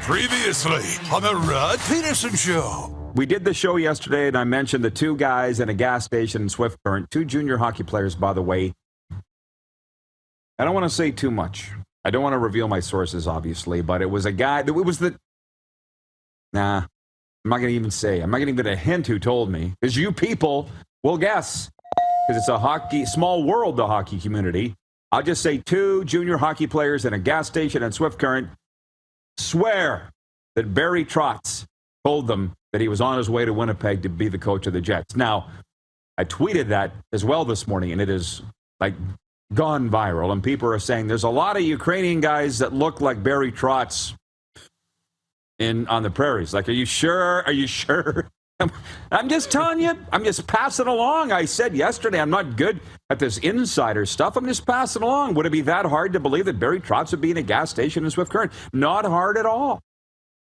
Previously on the Rod Pedersen Show. We did the show yesterday, and I mentioned the two guys in a gas station in Swift Current, two junior hockey players, by the way. I don't want to say too much. I don't want to reveal my sources, obviously, but it was a guy. It was the. Nah, I'm not going to even say. I'm not going to give it a hint who told me, because you people will guess, because it's a small world, the hockey community. I'll just say two junior hockey players in a gas station in Swift Current swear that Barry Trotz told them that he was on his way to Winnipeg to be the coach of the Jets. Now, I tweeted that as well this morning, and it is like gone viral. And people are saying there's a lot of Ukrainian guys that look like Barry Trotz on the prairies. Like, are you sure? Are you sure? I'm just telling you. I'm just passing along. I said yesterday I'm not good at this insider stuff. I'm just passing along. Would it be that hard to believe that Barry Trotz would be in a gas station in Swift Current? Not hard at all.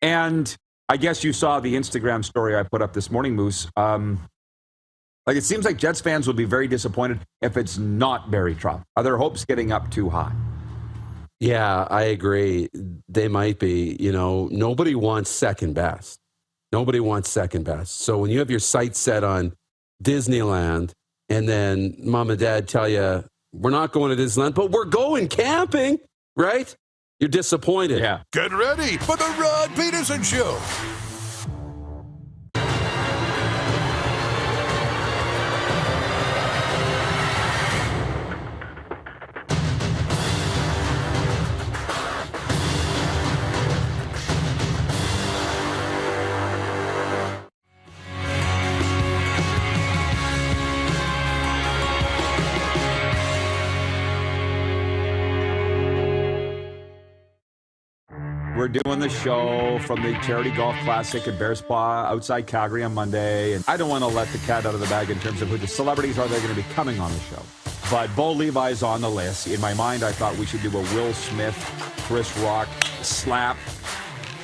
And I guess you saw the Instagram story I put up this morning, Moose. Like, it seems like Jets fans will be very disappointed if it's not Barry Trotz. Are their hopes getting up too high? Yeah, I agree. They might be. You know, nobody wants second best. Nobody wants second best. So when you have your sights set on Disneyland and then mom and dad tell you, we're not going to Disneyland, but we're going camping, right? You're disappointed. Yeah. Get ready for the Rod Pedersen Show. We're doing the show from the Charity Golf Classic at Bear Spa outside Calgary on Monday. And I don't want to let the cat out of the bag in terms of who the celebrities are that are going to be coming on the show. But Bo Levi's on the list. In my mind, I thought we should do a Will Smith, Chris Rock slap.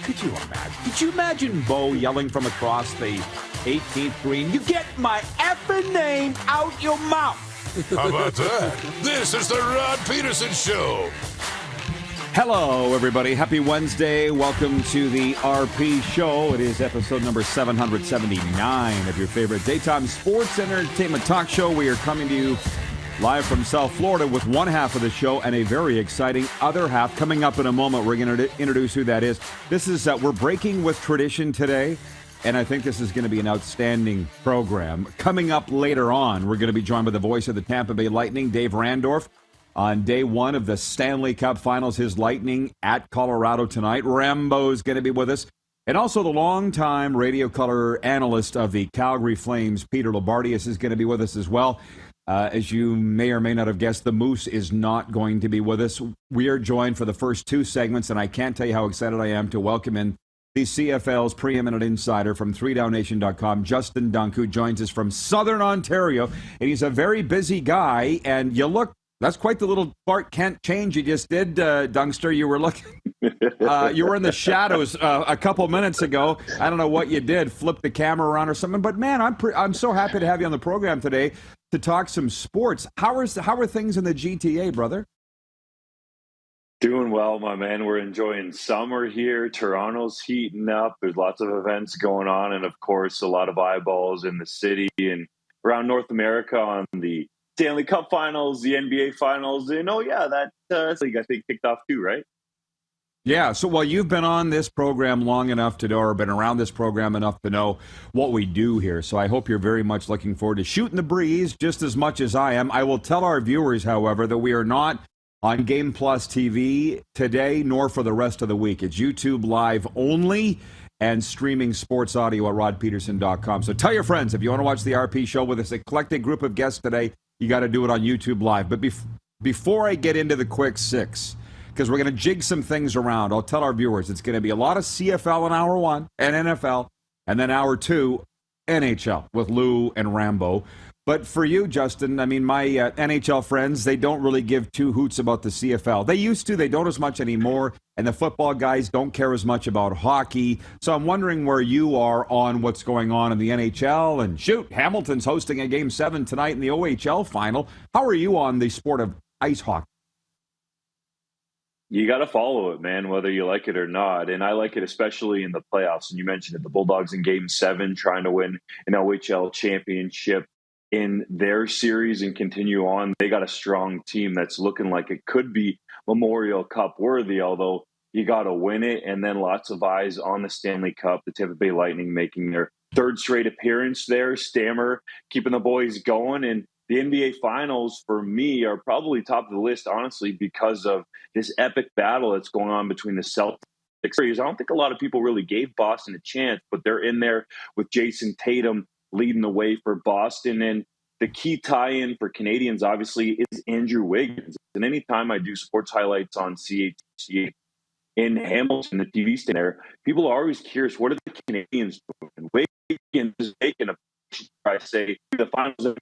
Could you imagine? Could you imagine Bo yelling from across the 18th green, "You get my effing name out your mouth"? How about that? This is the Rod Pedersen Show. Hello, everybody. Happy Wednesday. Welcome to the RP Show. It is episode number 779 of your favorite daytime sports and entertainment talk show. We are coming to you live from South Florida with one half of the show and a very exciting other half. Coming up in a moment, we're going to introduce who that is. This is, we're breaking with tradition today, and I think this is going to be an outstanding program. Coming up later on, we're going to be joined by the voice of the Tampa Bay Lightning, Dave Randorf. On day one of the Stanley Cup Finals, his Lightning at Colorado tonight. Rambo's going to be with us. And also the longtime radio color analyst of the Calgary Flames, Peter Loubardias, is going to be with us as well. As you may or may not have guessed, the Moose is not going to be with us. We are joined for the first two segments, and I can't tell you how excited I am to welcome in the CFL's preeminent insider from 3downnation.com, Justin Dunk, who joins us from Southern Ontario. And he's a very busy guy, and you look... That's quite the little Clark Kent change you just did, Dunkster. You were looking, you were in the shadows a couple minutes ago. I don't know what you did, flip the camera around or something. But man, I'm so happy to have you on the program today to talk some sports. How are things in the GTA, brother? Doing well, my man. We're enjoying summer here. Toronto's heating up. There's lots of events going on, and of course, a lot of eyeballs in the city and around North America on the Stanley Cup Finals, the NBA Finals, and that league I think kicked off too, right? Yeah. So, well, you've been on this program long enough to know, or been around this program enough to know what we do here. So, I hope you're very much looking forward to shooting the breeze just as much as I am. I will tell our viewers, however, that we are not on Game Plus TV today, nor for the rest of the week. It's YouTube Live only and streaming sports audio at rodpedersen.com. So, tell your friends if you want to watch the RP Show with this eclectic group of guests today. You got to do it on YouTube Live. But before I get into the quick six, because we're going to jig some things around, I'll tell our viewers it's going to be a lot of CFL in hour one and NFL, and then hour two, NHL with Lou and Rambo. But for you, Justin, I mean, my NHL friends, they don't really give two hoots about the CFL. They used to. They don't as much anymore. And the football guys don't care as much about hockey. So I'm wondering where you are on what's going on in the NHL. And shoot, Hamilton's hosting a Game 7 tonight in the OHL final. How are you on the sport of ice hockey? You got to follow it, man, whether you like it or not. And I like it especially in the playoffs. And you mentioned it, the Bulldogs in Game 7 trying to win an OHL championship in their series and continue on. They got a strong team that's looking like it could be Memorial Cup worthy, although you got to win it. And then lots of eyes on the Stanley Cup, the Tampa Bay Lightning making their third straight appearance there. Stammer keeping the boys going. And the NBA Finals, for me, are probably top of the list, honestly, because of this epic battle that's going on between the Celtics. I don't think a lot of people really gave Boston a chance, but they're in there with Jason Tatum leading the way for Boston. And the key tie-in for Canadians, obviously, is Andrew Wiggins. And anytime I do sports highlights on CHCA in Hamilton, the TV station there, people are always curious, what are the Canadians doing? Wiggins is making a I say the finals of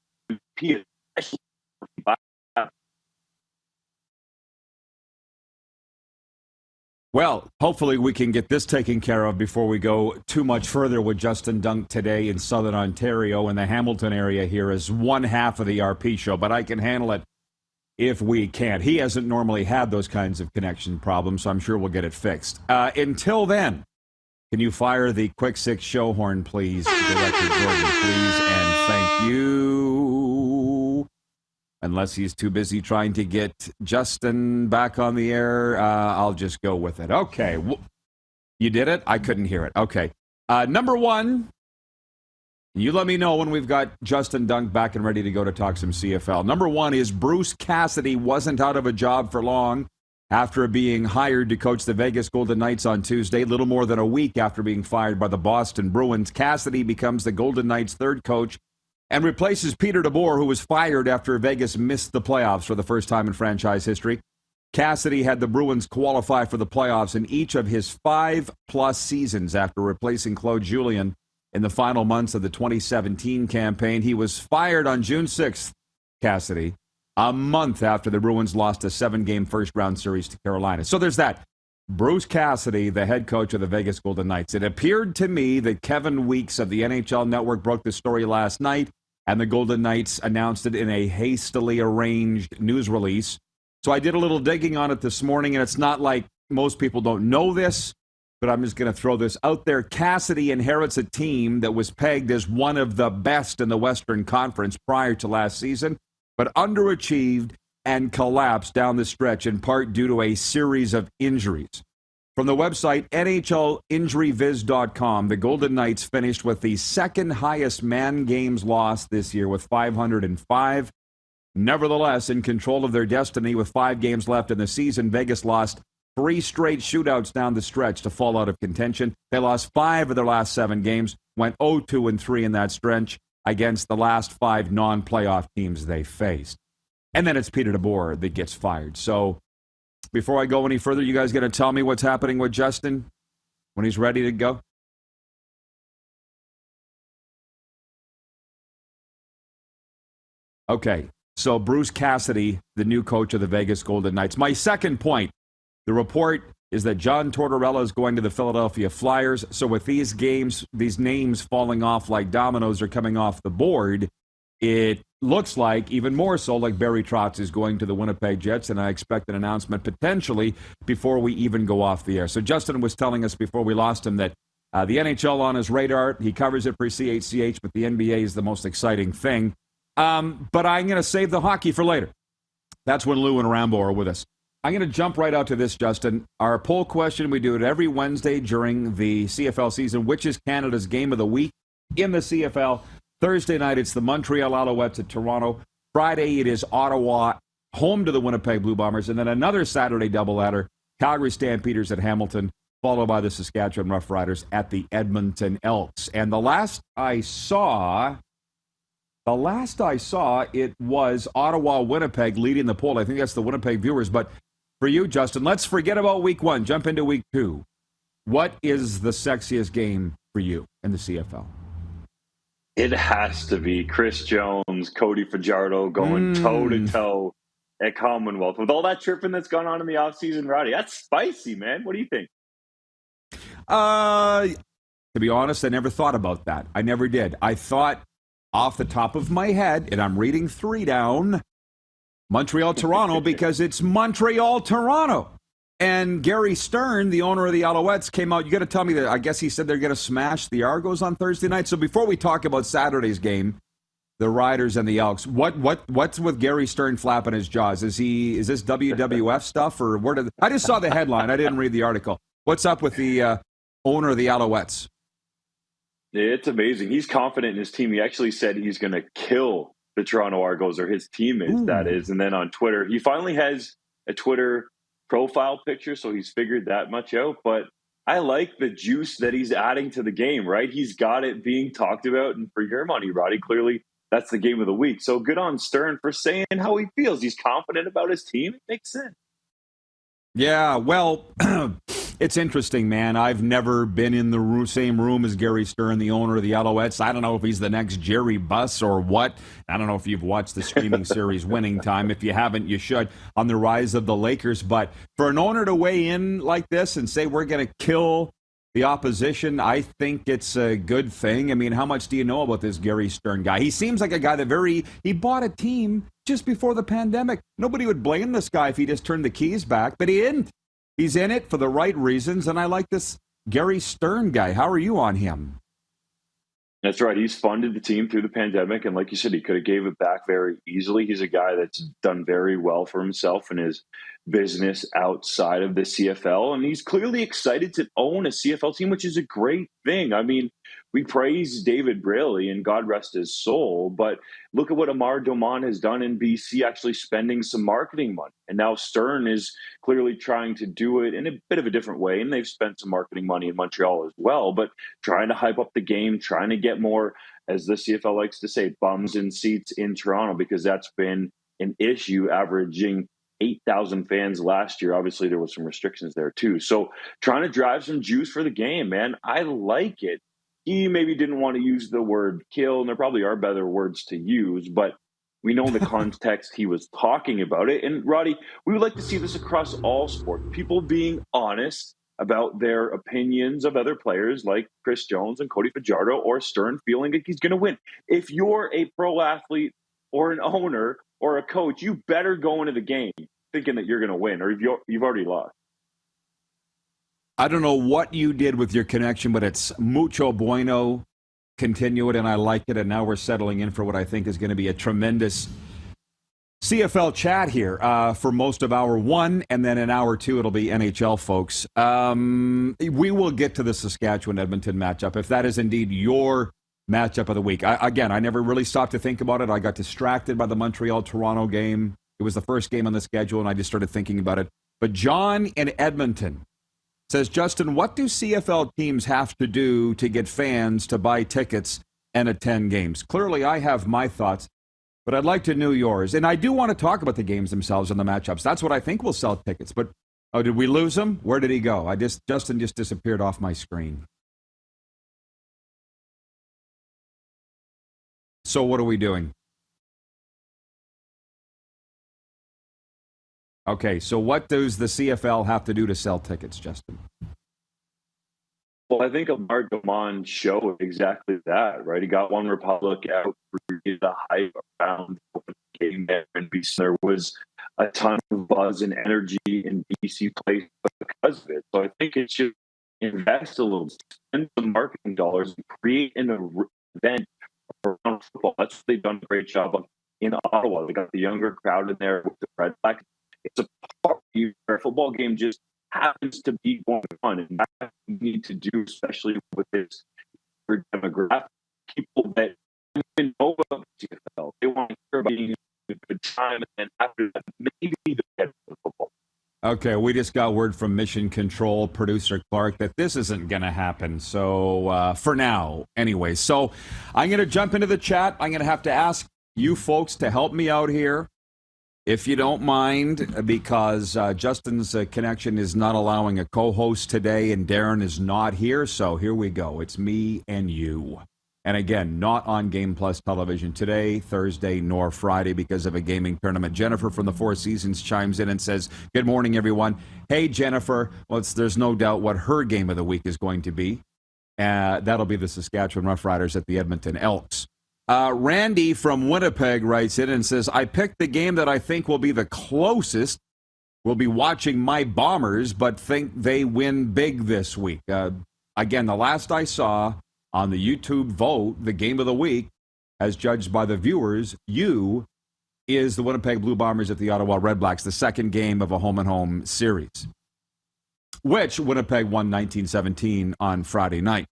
well, hopefully we can get this taken care of before we go too much further with Justin Dunk today in Southern Ontario, and the Hamilton area here is one half of the RP show, but I can handle it if we can't. He hasn't normally had those kinds of connection problems, so I'm sure we'll get it fixed. Until then, can you fire the Quick Six show horn, please, Director Jordan, please, and thank you. Unless he's too busy trying to get Justin back on the air, I'll just go with it. Okay. You did it? I couldn't hear it. Okay. Number one, you let me know when we've got Justin Dunk back and ready to go to talk some CFL. Number one is Bruce Cassidy wasn't out of a job for long after being hired to coach the Vegas Golden Knights on Tuesday. Little more than a week after being fired by the Boston Bruins, Cassidy becomes the Golden Knights' third coach and replaces Peter DeBoer, who was fired after Vegas missed the playoffs for the first time in franchise history. Cassidy had the Bruins qualify for the playoffs in each of his 5+ seasons after replacing Claude Julien in the final months of the 2017 campaign. He was fired on June 6th, Cassidy, a month after the Bruins lost a 7-game first-round series to Carolina. So there's that. Bruce Cassidy, the head coach of the Vegas Golden Knights. It appeared to me that Kevin Weeks of the NHL Network broke the story last night, and the Golden Knights announced it in a hastily arranged news release. So I did a little digging on it this morning, and it's not like most people don't know this, but I'm just going to throw this out there. Cassidy inherits a team that was pegged as one of the best in the Western Conference prior to last season, but underachieved and collapsed down the stretch in part due to a series of injuries. From the website NHLinjuryviz.com, the Golden Knights finished with the second highest man games lost this year with 505. Nevertheless, in control of their destiny with 5 games left in the season, Vegas lost 3 straight shootouts down the stretch to fall out of contention. They lost 5 of their last 7 games, went 0-2-3 in that stretch against the last 5 non-playoff teams they faced. And then it's Peter DeBoer that gets fired. So before I go any further, you guys going to tell me what's happening with Justin when he's ready to go? Okay, so Bruce Cassidy, the new coach of the Vegas Golden Knights. My second point, the report is that John Tortorella is going to the Philadelphia Flyers. So with these names falling off like dominoes are coming off the board, it looks like, even more so, like Barry Trotz is going to the Winnipeg Jets, and I expect an announcement potentially before we even go off the air. So Justin was telling us before we lost him that the NHL on his radar, he covers it for CHCH, but the NBA is the most exciting thing. But I'm going to save the hockey for later. That's when Lou and Rambo are with us. I'm going to jump right out to this, Justin. Our poll question, we do it every Wednesday during the CFL season, which is Canada's game of the week in the CFL. Thursday night, it's the Montreal Alouettes at Toronto. Friday, it is Ottawa, home to the Winnipeg Blue Bombers. And then another Saturday doubleheader, Calgary Stampeders at Hamilton, followed by the Saskatchewan Roughriders at the Edmonton Elks. And the last I saw, it was Ottawa-Winnipeg leading the poll. I think that's the Winnipeg viewers. But for you, Justin, let's forget about week 1. Jump into week 2. What is the sexiest game for you in the CFL? It has to be Chris Jones, Cody Fajardo going toe-to-toe at Commonwealth. With all that tripping that's gone on in the offseason, Roddy, that's spicy, man. What do you think? To be honest, I never thought about that. I never did. I thought off the top of my head, and I'm reading 3 down, Montreal-Toronto because it's Montreal-Toronto. And Gary Stern, the owner of the Alouettes, came out. You got to tell me that. I guess he said they're going to smash the Argos on Thursday night. So before we talk about Saturday's game, the Riders and the Elks, what's with Gary Stern flapping his jaws? Is this WWF stuff or where I just saw the headline. I didn't read the article. What's up with the owner of the Alouettes? It's amazing. He's confident in his team. He actually said he's going to kill the Toronto Argos, or his teammates, that is. And then on Twitter, he finally has a Twitter profile picture, so he's figured that much out. But I like the juice that he's adding to the game, right? He's got it being talked about. And for your money, Roddy, clearly that's the game of the week. So good on Stern for saying how he feels. He's confident about his team. It makes sense. Yeah, well, it's interesting, man. I've never been in the same room as Gary Stern, the owner of the Alouettes. I don't know if he's the next Jerry Buss or what. I don't know if you've watched the streaming series Winning Time. If you haven't, you should, on the rise of the Lakers. But for an owner to weigh in like this and say we're going to kill the opposition, I think it's a good thing. I mean, how much do you know about this Gary Stern guy? He seems like a guy that he bought a team just before the pandemic. Nobody would blame this guy if he just turned the keys back, but he didn't. He's in it for the right reasons, and I like this Gary Stern guy. How are you on him? That's right. He's funded the team through the pandemic, and like you said, he could have gave it back very easily. He's a guy that's done very well for himself in his business outside of the CFL, and he's clearly excited to own a CFL team, which is a great thing. I mean, we praise David Braley, and God rest his soul, but look at what Amar Doman has done in BC, actually spending some marketing money. And now Stern is clearly trying to do it in a bit of a different way, and they've spent some marketing money in Montreal as well, but trying to hype up the game, trying to get more, as the CFL likes to say, bums in seats in Toronto, because that's been an issue, averaging 8,000 fans last year. Obviously, there was some restrictions there too. So trying to drive some juice for the game, man. I like it. He maybe didn't want to use the word kill, and there probably are better words to use, but we know in the context he was talking about it. And Roddy, we would like to see this across all sports. People being honest about their opinions of other players like Chris Jones and Cody Fajardo, or Stern feeling like he's going to win. If you're a pro athlete or an owner or a coach, you better go into the game thinking that you're going to win, or you've already lost. I don't know what you did with your connection, but it's mucho bueno. Continue it, and I like it. And now we're settling in for what I think is going to be a tremendous CFL chat here for most of hour one, and then in hour two it'll be NHL, folks. We will get to the Saskatchewan-Edmonton matchup, if that is indeed your matchup of the week. I never really stopped to think about it. I got distracted by the Montreal-Toronto game. It was the first game on the schedule, and I just started thinking about it. But John in Edmonton says, Justin, what do CFL teams have to do to get fans to buy tickets and attend games? Clearly, I have my thoughts, but I'd like to know yours. And I do want to talk about the games themselves and the matchups. That's what I think will sell tickets. But, did we lose him? Where did he go? Justin just disappeared off my screen. So what are we doing? Okay, so what does the CFL have to do to sell tickets, Justin? Well, I think Amar Doman showed exactly that, right? He got One Republic out, created a hype around getting there in BC. There was a ton of buzz and energy in BC place because of it. So I think it should invest a little, spend some marketing dollars, and create an event around football. That's what they've done a great job of in Ottawa. They got the younger crowd in there with the Red Black. It's a party where a football game just happens to be going on, and that's what we need to do, especially with this demographic. People that don't even know about the CFL, they want to hear about being a good time, and after that, maybe they get the football. Okay, we just got word from Mission Control producer Clark that this isn't going to happen. So for now, anyway. So I'm going to jump into the chat. I'm going to have to ask you folks to help me out here, if you don't mind, because Justin's connection is not allowing a co-host today, and Darren is not here. So here we go. It's me and you. And again, not on Game Plus television today, Thursday, nor Friday because of a gaming tournament. Jennifer from the Four Seasons chimes in and says, good morning, everyone. Hey, Jennifer. Well, there's no doubt what her game of the week is going to be. That'll be the Saskatchewan Roughriders at the Edmonton Elks. Randy from Winnipeg writes in and says, I picked the game that I think will be the closest will be watching my Bombers, but think they win big this week. Again, the last I saw on the YouTube vote, the game of the week, as judged by the viewers, is the Winnipeg Blue Bombers at the Ottawa Redblacks, the second game of a home-and-home series, which Winnipeg won 19-17 on Friday night.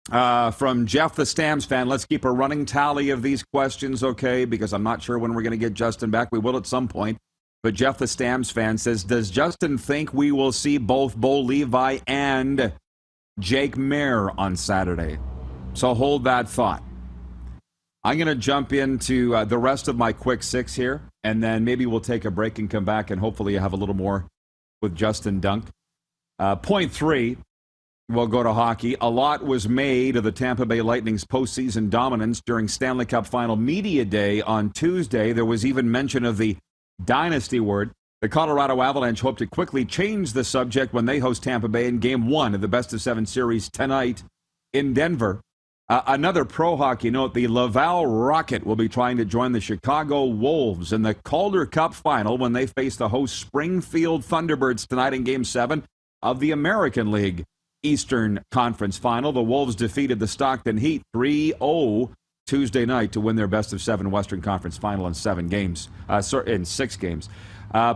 From Jeff the Stamps fan, let's keep a running tally of these questions, okay? Because I'm not sure when we're going to get Justin back. We will at some point. But Jeff the Stamps fan says, does Justin think we will see both Bo Levi and Jake Mayer on Saturday? So hold that thought. I'm going to jump into the rest of my quick six here, and then maybe we'll take a break and come back, and hopefully have a little more with Justin Dunk. Point three, we'll go to hockey. A lot was made of the Tampa Bay Lightning's postseason dominance during Stanley Cup Final Media Day on Tuesday. There was even mention of the dynasty word. The Colorado Avalanche hope to quickly change the subject when they host Tampa Bay in Game 1 of the best-of-7 series tonight in Denver. Another pro hockey note, the Laval Rocket will be trying to join the Chicago Wolves in the Calder Cup Final when they face the host Springfield Thunderbirds tonight in Game 7 of the American League Eastern Conference Final. The Wolves defeated the Stockton Heat 3-0 Tuesday night to win their best-of-7 Western Conference Final in 6 games.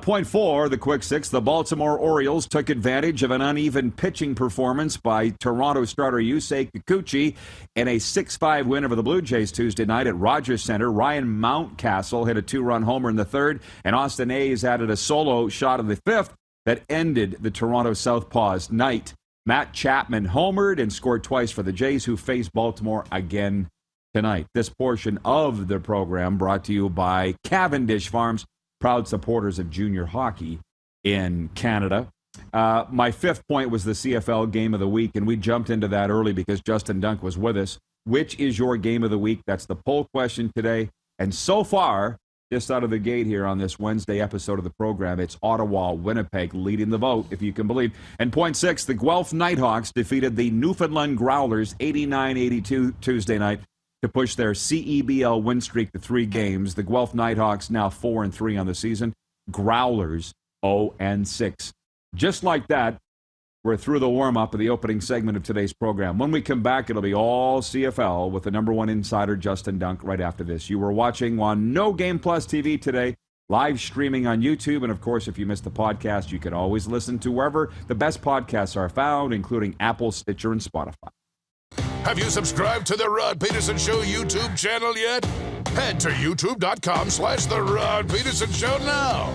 Point four, the quick six, the Baltimore Orioles took advantage of an uneven pitching performance by Toronto starter Yusei Kikuchi in a 6-5 win over the Blue Jays Tuesday night at Rogers Center. Ryan Mountcastle hit a 2-run homer in the third, and Austin Hayes added a solo shot in the fifth that ended the Toronto Southpaws' night. Matt Chapman homered and scored twice for the Jays, who face Baltimore again tonight. This portion of the program brought to you by Cavendish Farms, proud supporters of junior hockey in Canada. My fifth point was the CFL Game of the Week, and we jumped into that early because Justin Dunk was with us. Which is your game of the week? That's the poll question today. And so far, just out of the gate here on this Wednesday episode of the program, it's Ottawa-Winnipeg leading the vote, if you can believe. And point six, the Guelph Nighthawks defeated the Newfoundland Growlers 89-82 Tuesday night to push their CEBL win streak to 3 games. The Guelph Nighthawks now 4-3 on the season. Growlers 0-6. Just like that, we're through the warm-up of the opening segment of today's program. When we come back, it'll be all CFL with the number one insider, Justin Dunk, right after this. You were watching on No Game Plus TV today, live streaming on YouTube. And, of course, if you missed the podcast, you can always listen to wherever the best podcasts are found, including Apple, Stitcher, and Spotify. Have you subscribed to the Rod Peterson Show YouTube channel yet? Head to youtube.com/The Rod Peterson Show now.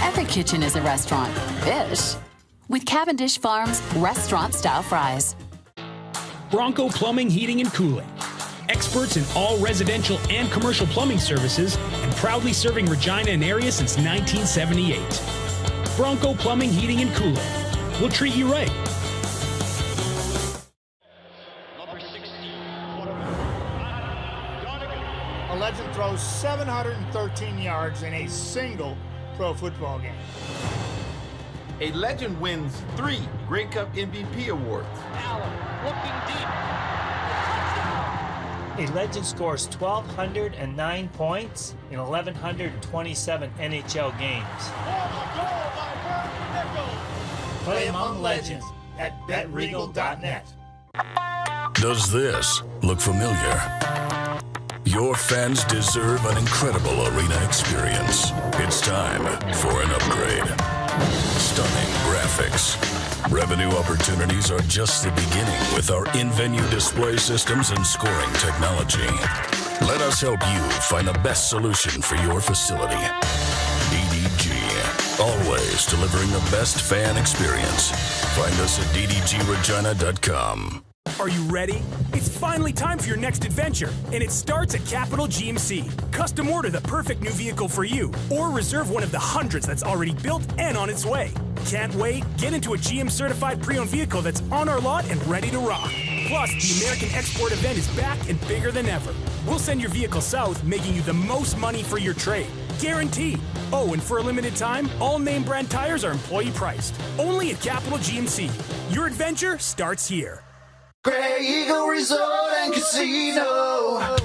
Every kitchen is a restaurant. Ish. With Cavendish Farms restaurant-style fries. Bronco Plumbing, Heating, and Cooling. Experts in all residential and commercial plumbing services and proudly serving Regina and area since 1978. Bronco Plumbing, Heating, and Cooling. We'll treat you right. Number 16. A legend throws 713 yards in a single pro football game. A legend wins 3 Grey Cup MVP awards. Allen looking deep. A legend scores 1,209 points in 1,127 NHL games. Play among legends at betregal.net. Does this look familiar? Your fans deserve an incredible arena experience. It's time for an upgrade. Stunning graphics. Revenue opportunities are just the beginning with our in-venue display systems and scoring technology. Let us help you find the best solution for your facility. DDG. Always delivering the best fan experience. Find us at ddgregina.com. Are you ready? It's finally time for your next adventure, and it starts at Capital GMC. Custom order the perfect new vehicle for you, or reserve one of the hundreds that's already built and on its way. Can't wait? Get into a GM certified pre-owned vehicle that's on our lot and ready to rock. Plus, the American Export event is back and bigger than ever. We'll send your vehicle south, making you the most money for your trade. Guaranteed. Oh, and for a limited time, all name brand tires are employee priced. Only at Capital GMC. Your adventure starts here. Grey Eagle Resort and Casino.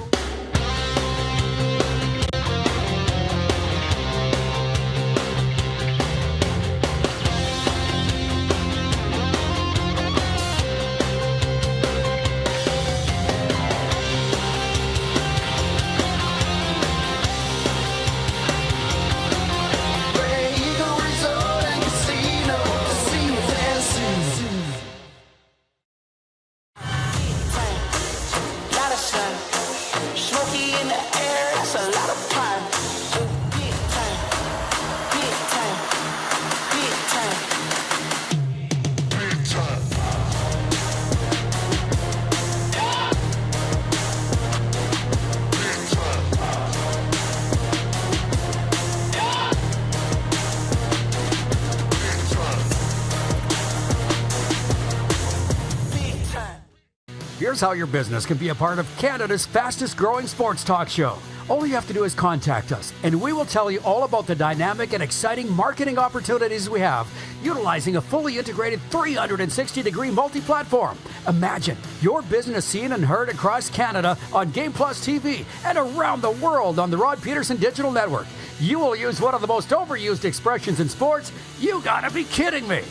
Here's how your business can be a part of Canada's fastest growing sports talk show. All you have to do is contact us, and we will tell you all about the dynamic and exciting marketing opportunities we have, utilizing a fully integrated 360-degree multi-platform. Imagine your business seen and heard across Canada on Game Plus TV and around the world on the Rod Pedersen Digital Network. You will use one of the most overused expressions in sports. You gotta be kidding me.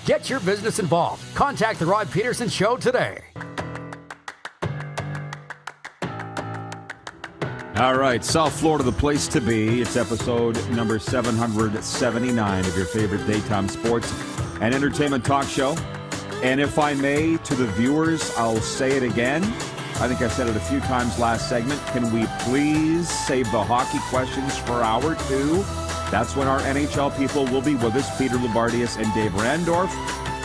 Get your business involved. Contact the Rod Pedersen Show today. All right, South Florida, the place to be. It's episode number 779 of your favorite daytime sports and entertainment talk show. And if I may, to the viewers, I'll say it again. I think I said it a few times last segment. Can we please save the hockey questions for hour 2? That's when our NHL people will be with us, Peter Loubardias and Dave Randorf.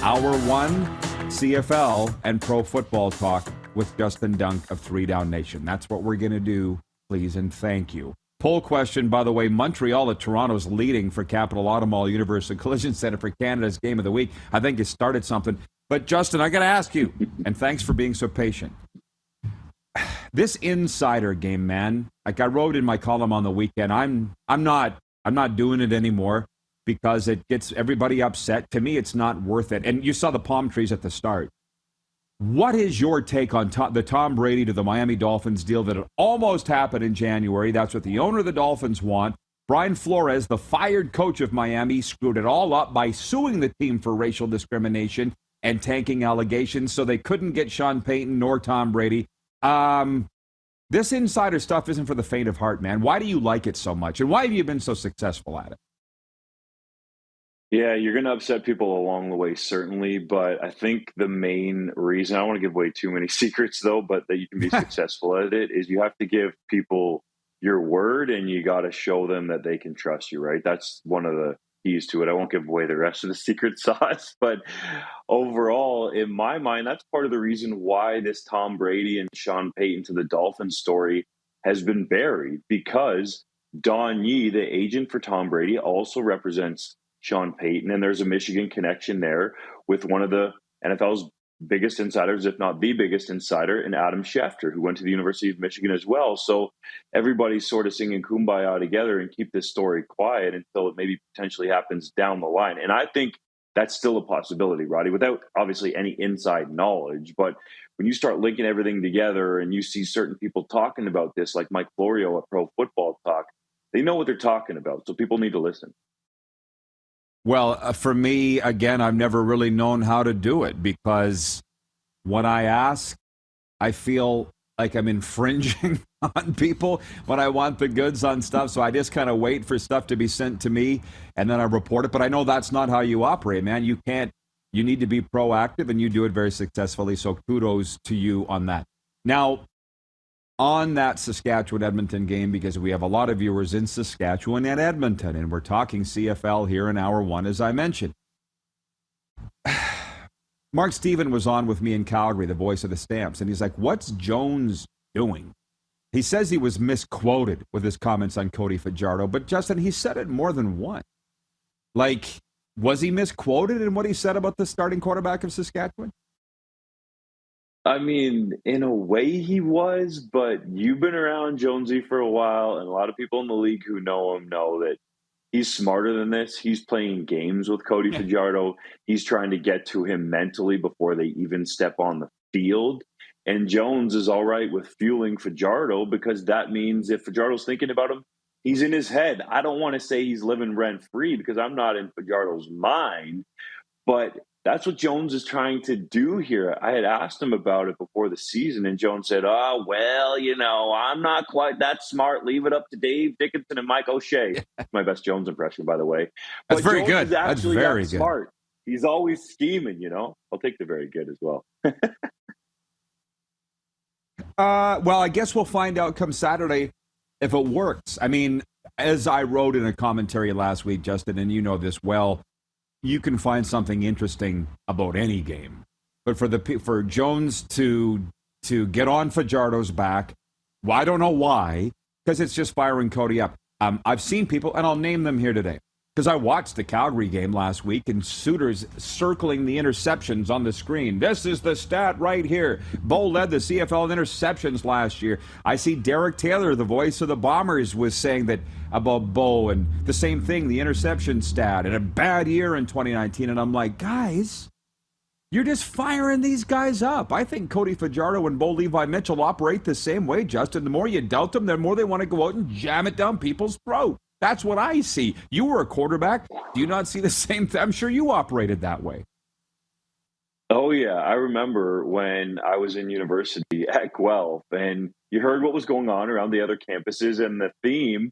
Hour 1, CFL and pro football talk with Justin Dunk of 3 Down Nation. That's what we're going to do. Please and thank you. Poll question, by the way, Montreal at Toronto's leading for Capital Automall Universal Collision Center for Canada's Game of the Week. I think you started something. But Justin, I got to ask you, and thanks for being so patient. This insider game, man, like I wrote in my column on the weekend, I'm not doing it anymore because it gets everybody upset. To me, it's not worth it. And you saw the palm trees at the start. What is your take on the Tom Brady to the Miami Dolphins deal that almost happened in January? That's what the owner of the Dolphins want. Brian Flores, the fired coach of Miami, screwed it all up by suing the team for racial discrimination and tanking allegations, so they couldn't get Sean Payton nor Tom Brady. This insider stuff isn't for the faint of heart, man. Why do you like it so much? And why have you been so successful at it? Yeah, you're going to upset people along the way, certainly. But I think the main reason, I don't want to give away too many secrets, though, but that you can be successful at it is you have to give people your word and you got to show them that they can trust you, right? That's one of the keys to it. I won't give away the rest of the secret sauce. But overall, in my mind, that's part of the reason why this Tom Brady and Sean Payton to the Dolphins story has been buried, because Don Yee, the agent for Tom Brady, also represents Sean Payton, and there's a Michigan connection there with one of the NFL's biggest insiders, if not the biggest insider, in Adam Schefter, who went to the University of Michigan as well. So everybody's sort of singing Kumbaya together and keep this story quiet until it maybe potentially happens down the line. And I think that's still a possibility, Roddy, without obviously any inside knowledge. But when you start linking everything together and you see certain people talking about this, like Mike Florio at Pro Football Talk, they know what they're talking about. So people need to listen. Well, for me, again, I've never really known how to do it because when I ask, I feel like I'm infringing on people when I want the goods on stuff. So I just kind of wait for stuff to be sent to me and then I report it. But I know that's not how you operate, man. You need to be proactive and you do it very successfully. So kudos to you on that. Now, on that Saskatchewan-Edmonton game, because we have a lot of viewers in Saskatchewan and Edmonton, and we're talking CFL here in hour 1, as I mentioned. Mark Steven was on with me in Calgary, the voice of the Stamps, and he's like, what's Jones doing? He says he was misquoted with his comments on Cody Fajardo, but Justin, he said it more than once. Like, was he misquoted in what he said about the starting quarterback of Saskatchewan? I mean, in a way he was, but you've been around Jonesy for a while, and a lot of people in the league who know him know that he's smarter than this. He's playing games with Cody Fajardo. He's trying to get to him mentally before they even step on the field. And Jones is all right with fueling Fajardo because that means if Fajardo's thinking about him, he's in his head. I don't want to say he's living rent-free because I'm not in Fajardo's mind, but that's what Jones is trying to do here. I had asked him about it before the season, and Jones said, "Oh, well, I'm not quite that smart. Leave it up to Dave Dickinson and Mike O'Shea." My best Jones impression, by the way. That's but very Jones good. Is actually That's very that good. smart. He's always scheming, I'll take the very good as well. Well, I guess we'll find out come Saturday if it works. I mean, as I wrote in a commentary last week, Justin, and you know this well, you can find something interesting about any game. But for Jones to get on Fajardo's back, well, I don't know why, because it's just firing Cody up. I've seen people, and I'll name them here today, because I watched the Calgary game last week, and Suter's circling the interceptions on the screen. This is the stat right here. Bo led the CFL in interceptions last year. I see Derek Taylor, the voice of the Bombers, was saying that about Bo, and the same thing, the interception stat, and a bad year in 2019. And I'm like, guys, you're just firing these guys up. I think Cody Fajardo and Bo Levi Mitchell operate the same way, Justin. The more you doubt them, the more they want to go out and jam it down people's throat. That's what I see. You were a quarterback. Do you not see the same thing? I'm sure you operated that way. Oh, yeah. I remember when I was in university at Guelph, and you heard what was going on around the other campuses, and the theme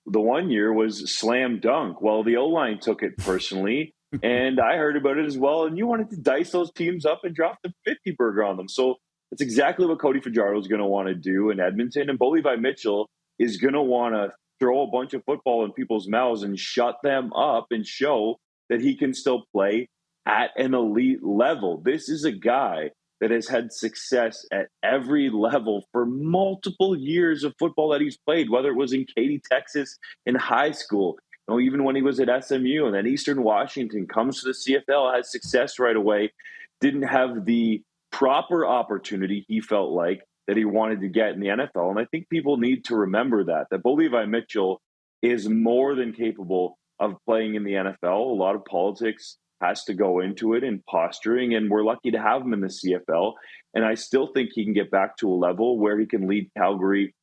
the one year was slam dunk. Well, the O-line took it personally, and I heard about it as well, and you wanted to dice those teams up and drop the 50 burger on them. So that's exactly what Cody Fajardo is going to want to do in Edmonton, and Bo Levi Mitchell is going to want to throw a bunch of football in people's mouths and shut them up and show that he can still play at an elite level. This is a guy that has had success at every level for multiple years of football that he's played, whether it was in Katy, Texas in high school, even when he was at SMU, and then Eastern Washington, comes to the CFL, has success right away, didn't have the proper opportunity, he felt like, that he wanted to get in the NFL. And I think people need to remember that Bo Levi Mitchell is more than capable of playing in the NFL. A lot of politics has to go into it and posturing, and we're lucky to have him in the CFL. And I still think he can get back to a level where he can lead Calgary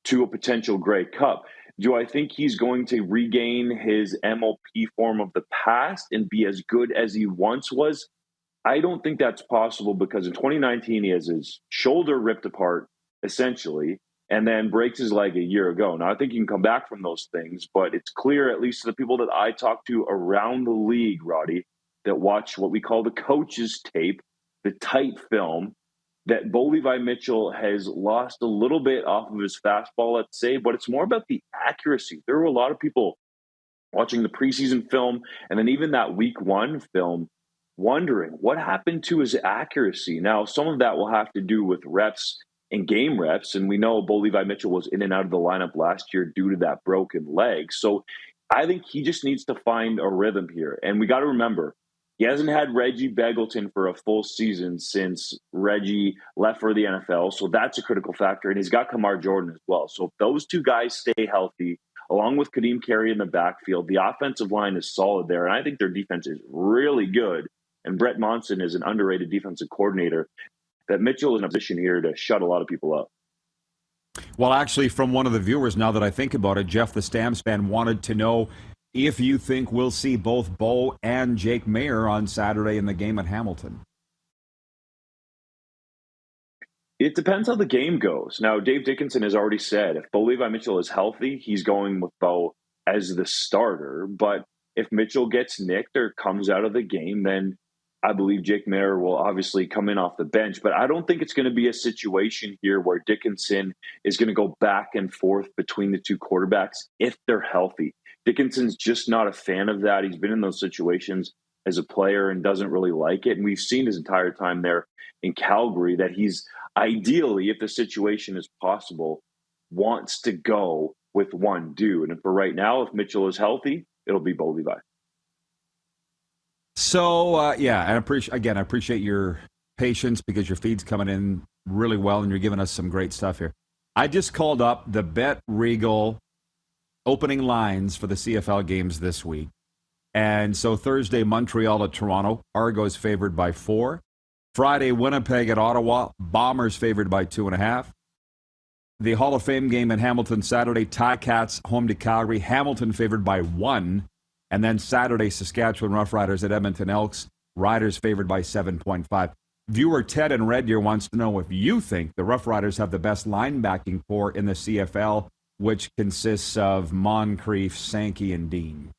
to a potential Grey Cup. Do I think he's going to regain his MLP form of the past and be as good as he once was? I don't think that's possible, because in 2019, he has his shoulder ripped apart, essentially, and then breaks his leg a year ago. Now, I think you can come back from those things, but it's clear, at least to the people that I talk to around the league, Roddy, that watch what we call the coach's tape, the tight film, that Bo Levi Mitchell has lost a little bit off of his fastball, let's say, but it's more about the accuracy. There were a lot of people watching the preseason film and then even that week one film wondering what happened to his accuracy. Now, some of that will have to do with reps and game reps, and we know Bo Levi Mitchell was in and out of the lineup last year due to that broken leg. So I think he just needs to find a rhythm here. And we got to remember, he hasn't had Reggie Begelton for a full season since Reggie left for the NFL, so that's a critical factor. And he's got Kamar Jordan as well. So if those two guys stay healthy, along with Kadeem Carey in the backfield, the offensive line is solid there, and I think their defense is really good. And Brett Monson is an underrated defensive coordinator, that Mitchell is in a position here to shut a lot of people up. Well, actually, from one of the viewers, now that I think about it, Jeff the Stamps fan wanted to know if you think we'll see both Bo and Jake Mayer on Saturday in the game at Hamilton. It depends how the game goes. Now, Dave Dickinson has already said if Bo Levi Mitchell is healthy, he's going with Bo as the starter. But if Mitchell gets nicked or comes out of the game, then I believe Jake Mayer will obviously come in off the bench. But I don't think it's going to be a situation here where Dickinson is going to go back and forth between the two quarterbacks if they're healthy. Dickinson's just not a fan of that. He's been in those situations as a player and doesn't really like it. And we've seen his entire time there in Calgary that he's ideally, if the situation is possible, wants to go with one dude. And for right now, if Mitchell is healthy, it'll be Bo Levi. So, yeah, and I appreciate your patience because your feed's coming in really well and you're giving us some great stuff here. I just called up the Bet Regal opening lines for the CFL games this week. And so Thursday, Montreal at Toronto. Argos favored by 4. Friday, Winnipeg at Ottawa. Bombers favored by 2.5. The Hall of Fame game in Hamilton Saturday. Ticats home to Calgary. Hamilton favored by 1. And then Saturday, Saskatchewan Roughriders at Edmonton Elks. Riders favored by 7.5. Viewer Ted in Red Deer wants to know if you think the Roughriders have the best linebacking core in the CFL, which consists of Moncrief, Sankey, and Dean.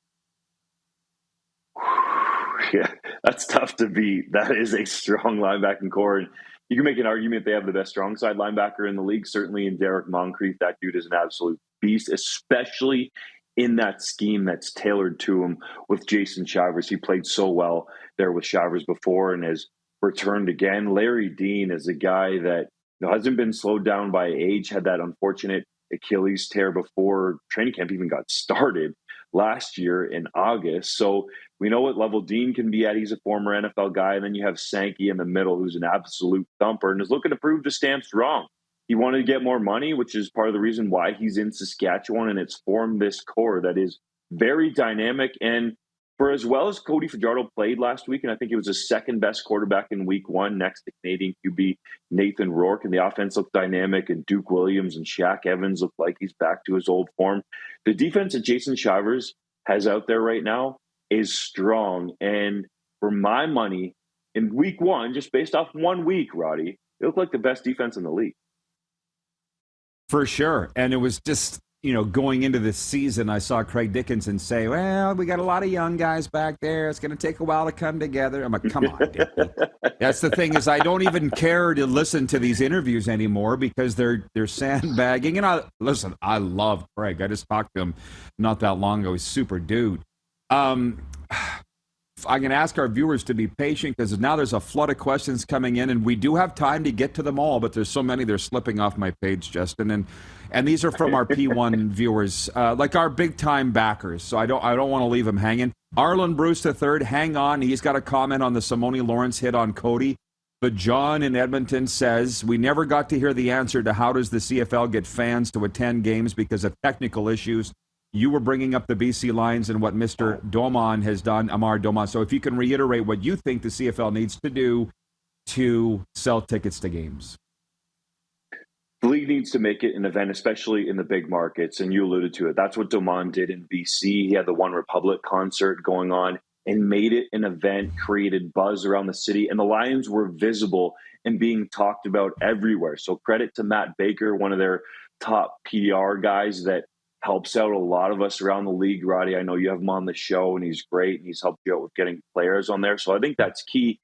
Yeah, that's tough to beat. That is a strong linebacking core. And you can make an argument they have the best strong side linebacker in the league, certainly in Derek Moncrief. That dude is an absolute beast, especially in that scheme that's tailored to him with Jason Shivers. He played so well there with Shivers before and has returned again. Larry Dean is a guy that hasn't been slowed down by age, had that unfortunate Achilles tear before training camp even got started last year in August. So we know what level Dean can be at. He's a former NFL guy. And then you have Sankey in the middle, who's an absolute thumper and is looking to prove the Stamps wrong. He wanted to get more money, which is part of the reason why he's in Saskatchewan, and it's formed this core that is very dynamic. And for as well as Cody Fajardo played last week, and I think he was the second best quarterback in week 1 next to Canadian QB Nathan Rourke, and the offense looked dynamic, and Duke Williams and Shaq Evans looked like he's back to his old form. The defense that Jason Shivers has out there right now is strong. And for my money, in week 1, just based off 1 week, Roddy, it looked like the best defense in the league. For sure. And it was just, going into this season, I saw Craig Dickinson say, well, we got a lot of young guys back there. It's going to take a while to come together. I'm like, come on, Dickie. That's the thing is I don't even care to listen to these interviews anymore because they're sandbagging. And I love Craig. I just talked to him not that long ago. He's a super dude. I can ask our viewers to be patient because now there's a flood of questions coming in, and we do have time to get to them all, but there's so many they're slipping off my page, Justin. And these are from our P1 viewers, like our big-time backers, so I don't want to leave them hanging. Arlen Bruce III, hang on. He's got a comment on the Simone Lawrence hit on Cody. But John in Edmonton says, we never got to hear the answer to how does the CFL get fans to attend games because of technical issues. You were bringing up the BC Lions and what Mr. Doman has done, Amar Doman. So if you can reiterate what you think the CFL needs to do to sell tickets to games. The league needs to make it an event, especially in the big markets, and you alluded to it. That's what Doman did in BC. He had the One Republic concert going on and made it an event, created buzz around the city, and the Lions were visible and being talked about everywhere. So credit to Matt Baker, one of their top PR guys that helps out a lot of us around the league. Roddy, I know you have him on the show, and he's great, and he's helped you out with getting players on there. So I think that's key.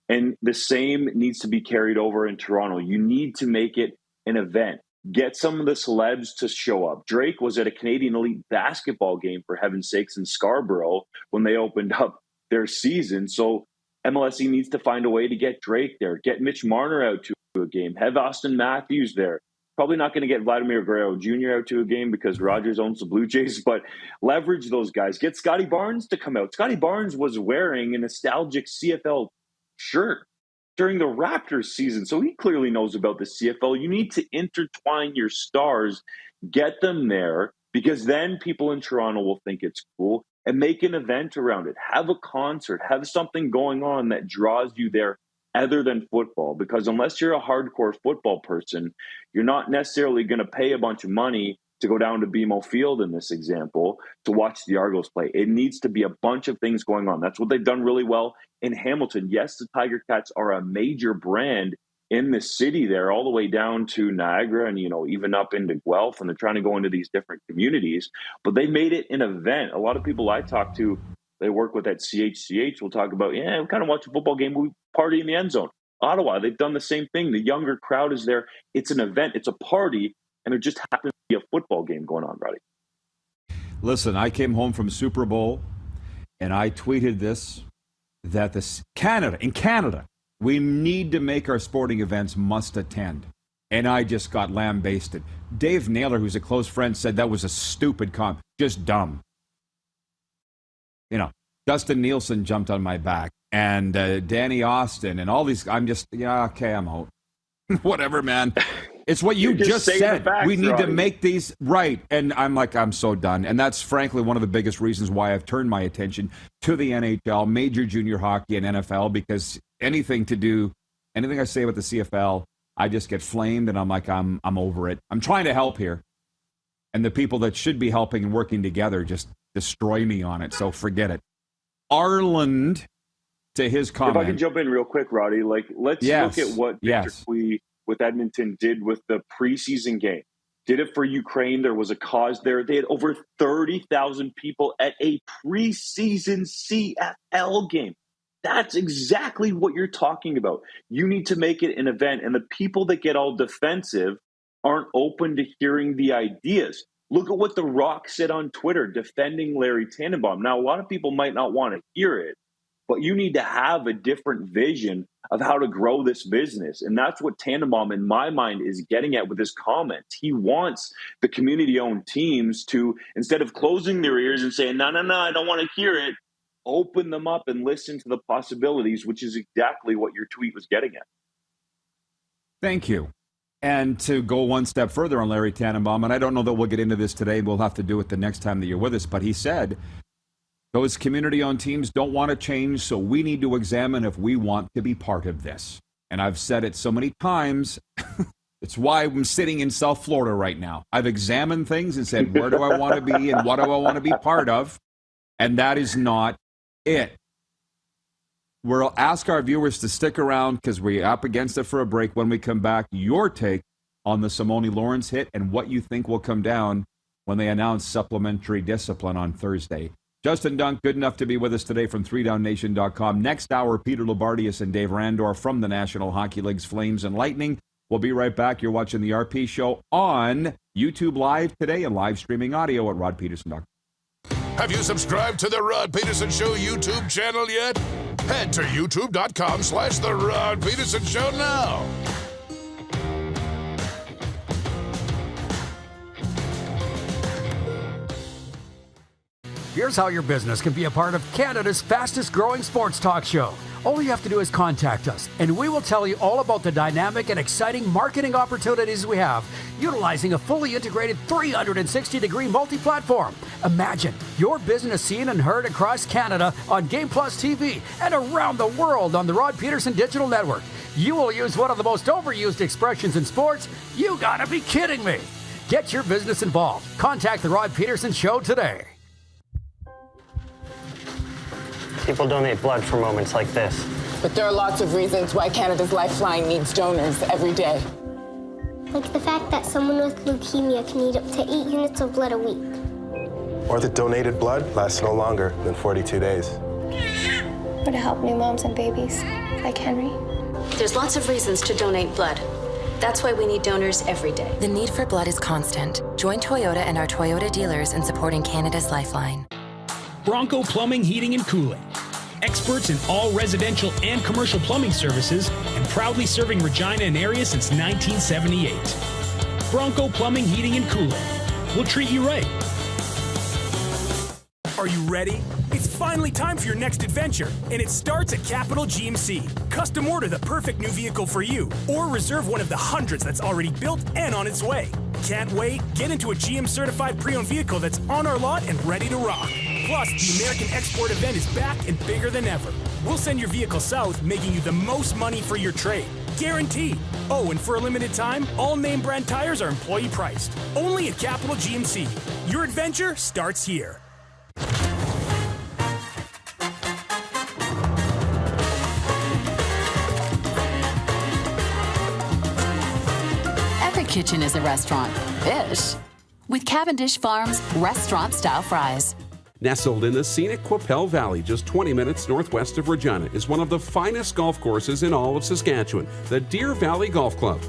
And the same needs to be carried over in Toronto. You need to make it an event. Get some of the celebs to show up. Drake was at a Canadian Elite basketball game, for heaven's sakes, in Scarborough when they opened up their season. So MLSE needs to find a way to get Drake there. Get Mitch Marner out to a game. Have Austin Matthews there. Probably not going to get Vladimir Guerrero Jr. out to a game because Rogers owns the Blue Jays, but leverage those guys. Get Scotty Barnes to come out. Scotty Barnes was wearing a nostalgic CFL shirt during the Raptors season, so he clearly knows about the CFL. You need to intertwine your stars, get them there, because then people in Toronto will think it's cool, and make an event around it. Have a concert. Have something going on that draws you there other than football, because unless you're a hardcore football person, you're not necessarily going to pay a bunch of money to go down to BMO Field in this example to watch the Argos play. It needs to be a bunch of things going on. That's what they've done really well in Hamilton. Yes, the Tiger Cats are a major brand in the city there, all the way down to Niagara and, even up into Guelph, and they're trying to go into these different communities, but they made it an event. A lot of people I talk to, they work with at CHCH, will talk about, we kind of watch a football game, we party in the end zone. Ottawa, they've done the same thing. The younger crowd is there. It's an event. It's a party. And there just happens to be a football game going on, Roddy. Listen, I came home from Super Bowl, and I tweeted this, that in Canada, we need to make our sporting events must attend. And I just got lambasted. Dave Naylor, who's a close friend, said that was a stupid just dumb. Dustin Nielsen jumped on my back. and Danny Austin and all these. I'm just, okay, I'm out. Whatever, man. It's what you just said. Facts, we need to make these right. And I'm so done. And that's frankly one of the biggest reasons why I've turned my attention to the NHL, major junior hockey, and NFL, because anything I say about the CFL, I just get flamed, and I'm over it. I'm trying to help here. And the people that should be helping and working together just destroy me on it. So forget it. Arland, to his comment. If I can jump in real quick, Roddy, let's look at what Victor Cui with Edmonton did with the preseason game. Did it for Ukraine. There was a cause there. They had over 30,000 people at a preseason CFL game. That's exactly what you're talking about. You need to make it an event, and the people that get all defensive aren't open to hearing the ideas. Look at what The Rock said on Twitter defending Larry Tannenbaum. Now, a lot of people might not want to hear it, but you need to have a different vision of how to grow this business. And that's what Tannenbaum, in my mind, is getting at with his comments. He wants the community-owned teams to, instead of closing their ears and saying, no, I don't want to hear it, open them up and listen to the possibilities, which is exactly what your tweet was getting at. Thank you. And to go one step further on Larry Tannenbaum, and I don't know that we'll get into this today, we'll have to do it the next time that you're with us, but he said those community-owned teams don't want to change, so we need to examine if we want to be part of this. And I've said it so many times, it's why I'm sitting in South Florida right now. I've examined things and said, where do I want to be and what do I want to be part of? And that is not it. We'll ask our viewers to stick around because we're up against it for a break. When we come back, your take on the Simone Lawrence hit and what you think will come down when they announce supplementary discipline on Thursday. Justin Dunk, good enough to be with us today from 3downnation.com. Next hour, Peter Loubardias and Dave Randorf from the National Hockey League's Flames and Lightning. We'll be right back. You're watching the RP Show on YouTube Live today and live streaming audio at rodpeterson.com. Have you subscribed to the Rod Peterson Show YouTube channel yet? Head to youtube.com/The Rod Peterson Show now. Here's how your business can be a part of Canada's fastest growing sports talk show. All you have to do is contact us, and we will tell you all about the dynamic and exciting marketing opportunities we have, utilizing a fully integrated 360-degree multi-platform. Imagine your business seen and heard across Canada on Game Plus TV and around the world on the Rod Peterson Digital Network. You will use one of the most overused expressions in sports. You gotta be kidding me. Get your business involved. Contact the Rod Peterson Show today. People donate blood for moments like this. But there are lots of reasons why Canada's Lifeline needs donors every day. Like the fact that someone with leukemia can need up to 8 units of blood a week. Or that donated blood lasts no longer than 42 days. Or to help new moms and babies, like Henry. There's lots of reasons to donate blood. That's why we need donors every day. The need for blood is constant. Join Toyota and our Toyota dealers in supporting Canada's Lifeline. Bronco Plumbing, Heating, and Cooling. Experts in all residential and commercial plumbing services and proudly serving Regina and area since 1978. Bronco Plumbing, Heating, and Cooling. We'll treat you right. Are you ready? It's finally time for your next adventure, and it starts at Capital GMC. Custom order the perfect new vehicle for you, or reserve one of the hundreds that's already built and on its way. Can't wait? Get into a GM-certified pre-owned vehicle that's on our lot and ready to rock. Plus, the American Export event is back and bigger than ever. We'll send your vehicle south, making you the most money for your trade. Guaranteed. Oh, and for a limited time, all name brand tires are employee priced. Only at Capital GMC. Your adventure starts here. Every kitchen is a restaurant. Ish. With Cavendish Farms restaurant-style fries. Nestled in the scenic Qu'Appelle Valley, just 20 minutes northwest of Regina, is one of the finest golf courses in all of Saskatchewan, the Deer Valley Golf Club.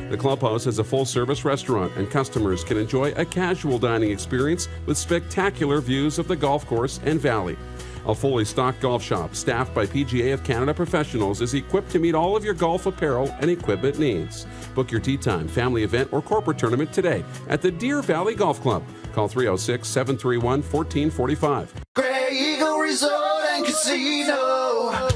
The clubhouse has a full-service restaurant, and customers can enjoy a casual dining experience with spectacular views of the golf course and valley. A fully stocked golf shop, staffed by PGA of Canada professionals, is equipped to meet all of your golf apparel and equipment needs. Book your tee time, family event, or corporate tournament today at the Deer Valley Golf Club. Call 306-731-1445. Grey Eagle Resort and Casino.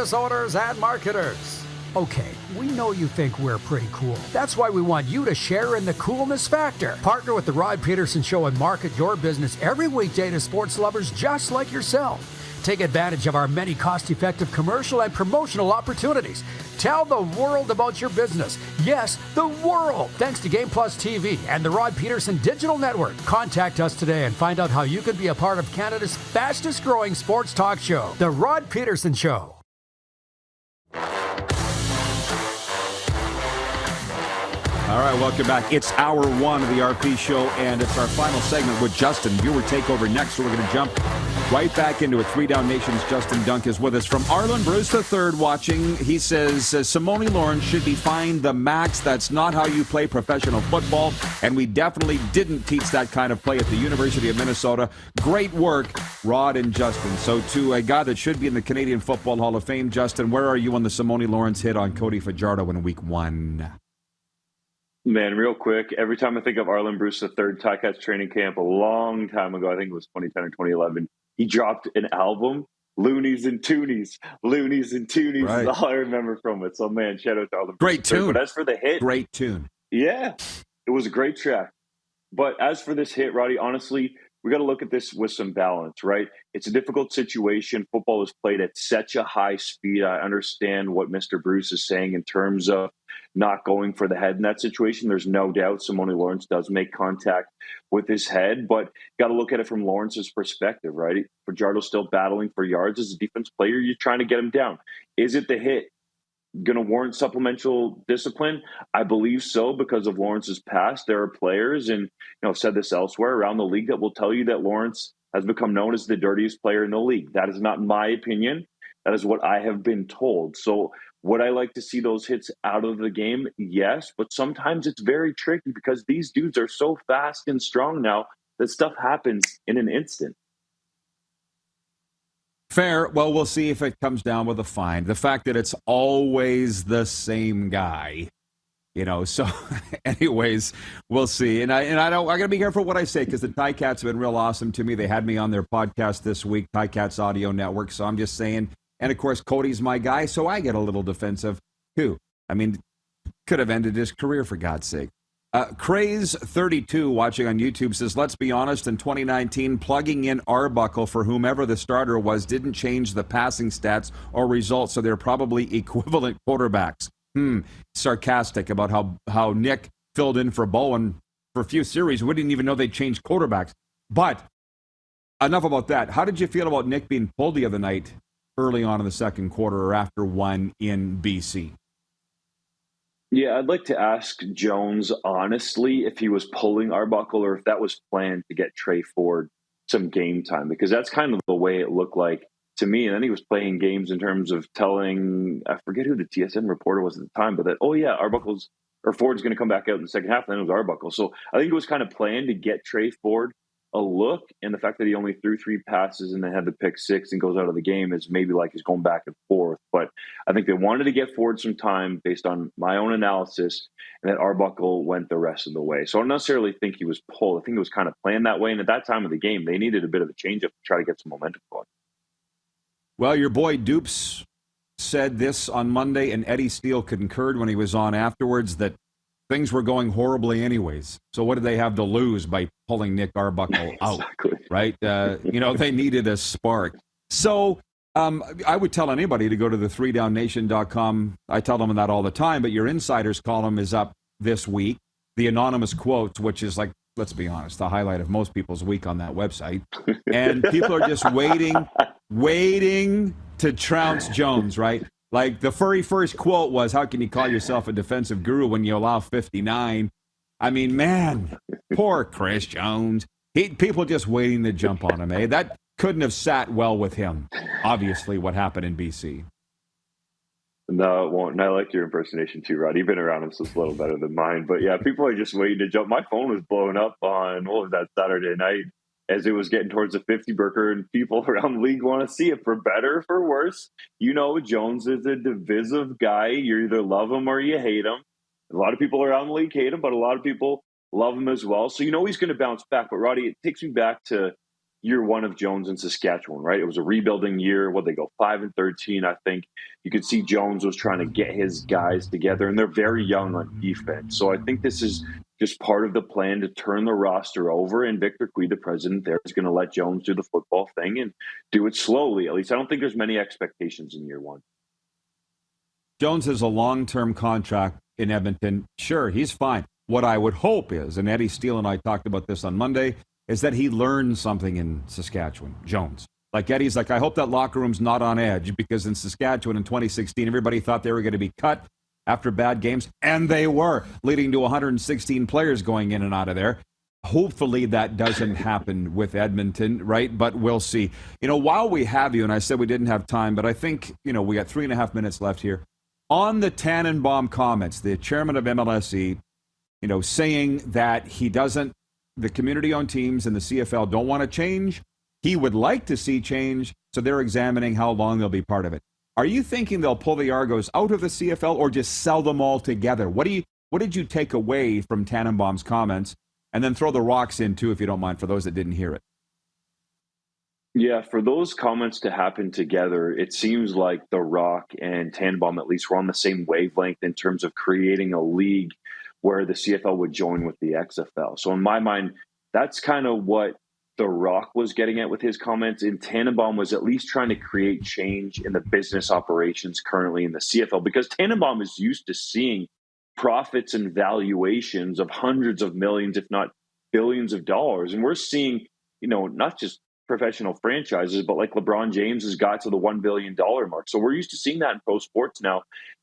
business owners and marketers. Okay, we know you think we're pretty cool. That's why we want you to share in the coolness factor. Partner with The Rod Pedersen Show and market your business every weekday to sports lovers just like yourself. Take advantage of our many cost-effective commercial and promotional opportunities. Tell the world about your business. Yes, the world. Thanks to Game Plus TV and the Rod Pedersen Digital Network. Contact us today and find out how you can be a part of Canada's fastest-growing sports talk show, The Rod Pedersen Show. All right, welcome back. It's hour one of the RP show, and it's our final segment with Justin. Viewer takeover next, so we're going to jump right back into it. 3 Down Nation's Justin Dunk is with us. From Arlen Bruce III watching, he says, Simone Lawrence should be fined the max. That's not how you play professional football, and we definitely didn't teach that kind of play at the University of Minnesota. Great work, Rod and Justin. So to a guy that should be in the Canadian Football Hall of Fame, Justin, where are you on the Simone Lawrence hit on Cody Fajardo in week 1? Man, real quick, every time I think of Arlen Bruce III, Ticats training camp a long time ago, I think it was 2010 or 2011, he dropped an album, Loonies and Toonies. Loonies and Toonies Right. is all I remember from it. So, man, shout out to Arlen Great Bruce III. tune. But as for the hit, Great tune. yeah, it was a great track. But as for this hit, Roddy, honestly, we got to look at this with some balance, right? It's a difficult situation. Football is played at such a high speed. I understand what Mr. Bruce is saying in terms of not going for the head in that situation. There's no doubt Simone Lawrence does make contact with his head, but got to look at it from Lawrence's perspective, right? Fajardo's still battling for yards as a defense player. You're trying to get him down. Is it the hit going to warrant supplemental discipline? I believe so because of Lawrence's past. There are players, and I've said this elsewhere around the league, that will tell you that Lawrence has become known as the dirtiest player in the league. That is not my opinion. That is what I have been told. So would I like to see those hits out of the game? Yes, but sometimes it's very tricky because these dudes are so fast and strong now that stuff happens in an instant. Fair. Well, we'll see if it comes down with a fine. The fact that it's always the same guy, so anyways, we'll see. And I got to be careful what I say because the Ticats have been real awesome to me. They had me on their podcast this week, Ticats Audio Network. So I'm just saying, and of course, Cody's my guy, so I get a little defensive too. I mean, could have ended his career for God's sake. Craze32 watching on YouTube says, let's be honest, in 2019, plugging in Arbuckle for whomever the starter was didn't change the passing stats or results, so they're probably equivalent quarterbacks. Sarcastic about how Nick filled in for Bowen for a few series. We didn't even know they changed quarterbacks. But enough about that. How did you feel about Nick being pulled the other night early on in the second quarter or after one in BC? Yeah, I'd like to ask Jones, honestly, if he was pulling Arbuckle or if that was planned to get Trey Ford some game time, because that's kind of the way it looked like to me. And then he was playing games in terms of telling, I forget who the TSN reporter was at the time, but that, Ford's going to come back out in the second half, and then it was Arbuckle. So I think it was kind of planned to get Trey Ford a look, and the fact that he only threw 3 passes and then had the pick 6 and goes out of the game is maybe like he's going back and forth. But I think they wanted to get Ford some time based on my own analysis, and that Arbuckle went the rest of the way. So I don't necessarily think he was pulled. I think it was kind of planned that way, and at that time of the game, they needed a bit of a change-up to try to get some momentum going. Well, your boy Dupes said this on Monday, and Eddie Steele concurred when he was on afterwards, that things were going horribly anyways. So what did they have to lose by pulling Nick Arbuckle out, right? They needed a spark. So I would tell anybody to go to the 3downnation.com. I tell them that all the time, but your Insiders column is up this week. The anonymous quotes, which is like, let's be honest, the highlight of most people's week on that website. And people are just waiting to trounce Jones, right? Like the very first quote was, how can you call yourself a defensive guru when you allow 59? I mean, man, poor Chris Jones. People just waiting to jump on him, eh? That couldn't have sat well with him, obviously, what happened in BC. No, it won't. And I like your impersonation too, Rod. You've been around him, so it's a little better than mine. But yeah, people are just waiting to jump. My phone was blowing up on, what was that, Saturday night, as it was getting towards the 50 burger, and people around the league want to see it for better or for worse. Jones is a divisive guy. You either love him or you hate him. A lot of people around the league hate him, but a lot of people love him as well. So he's going to bounce back. But Roddy, it takes me back to, year one of Jones in Saskatchewan, right? It was a rebuilding year. They go 5-13, I think. You could see Jones was trying to get his guys together, and they're very young on defense. So I think this is just part of the plan to turn the roster over, and Victor Cui, the president there, is going to let Jones do the football thing and do it slowly. At least I don't think there's many expectations in year one. Jones has a long-term contract in Edmonton. Sure, he's fine. What I would hope is, and Eddie Steele and I talked about this on Monday, is that he learned something in Saskatchewan, Jones. Like Eddie's like, I hope that locker room's not on edge, because in Saskatchewan in 2016, everybody thought they were going to be cut after bad games, and they were, leading to 116 players going in and out of there. Hopefully that doesn't happen with Edmonton, right? But we'll see. While we have you, and I said we didn't have time, but I think, we got 3.5 minutes left here. On the Tannenbaum comments, the chairman of MLSE, saying that the community-owned teams and the CFL don't want to change. He would like to see change, so they're examining how long they'll be part of it. Are you thinking they'll pull the Argos out of the CFL or just sell them all together? What did you take away from Tannenbaum's comments? And then throw the rocks in, too, if you don't mind, for those that didn't hear it. Yeah, for those comments to happen together, it seems like The Rock and Tannenbaum at least were on the same wavelength in terms of creating a league where the CFL would join with the XFL. So in my mind, that's kind of what The Rock was getting at with his comments. And Tannenbaum was at least trying to create change in the business operations currently in the CFL, because Tannenbaum is used to seeing profits and valuations of hundreds of millions, if not billions of dollars. And we're seeing, not just professional franchises, but like LeBron James has got to the $1 billion mark. So we're used to seeing that in pro sports now,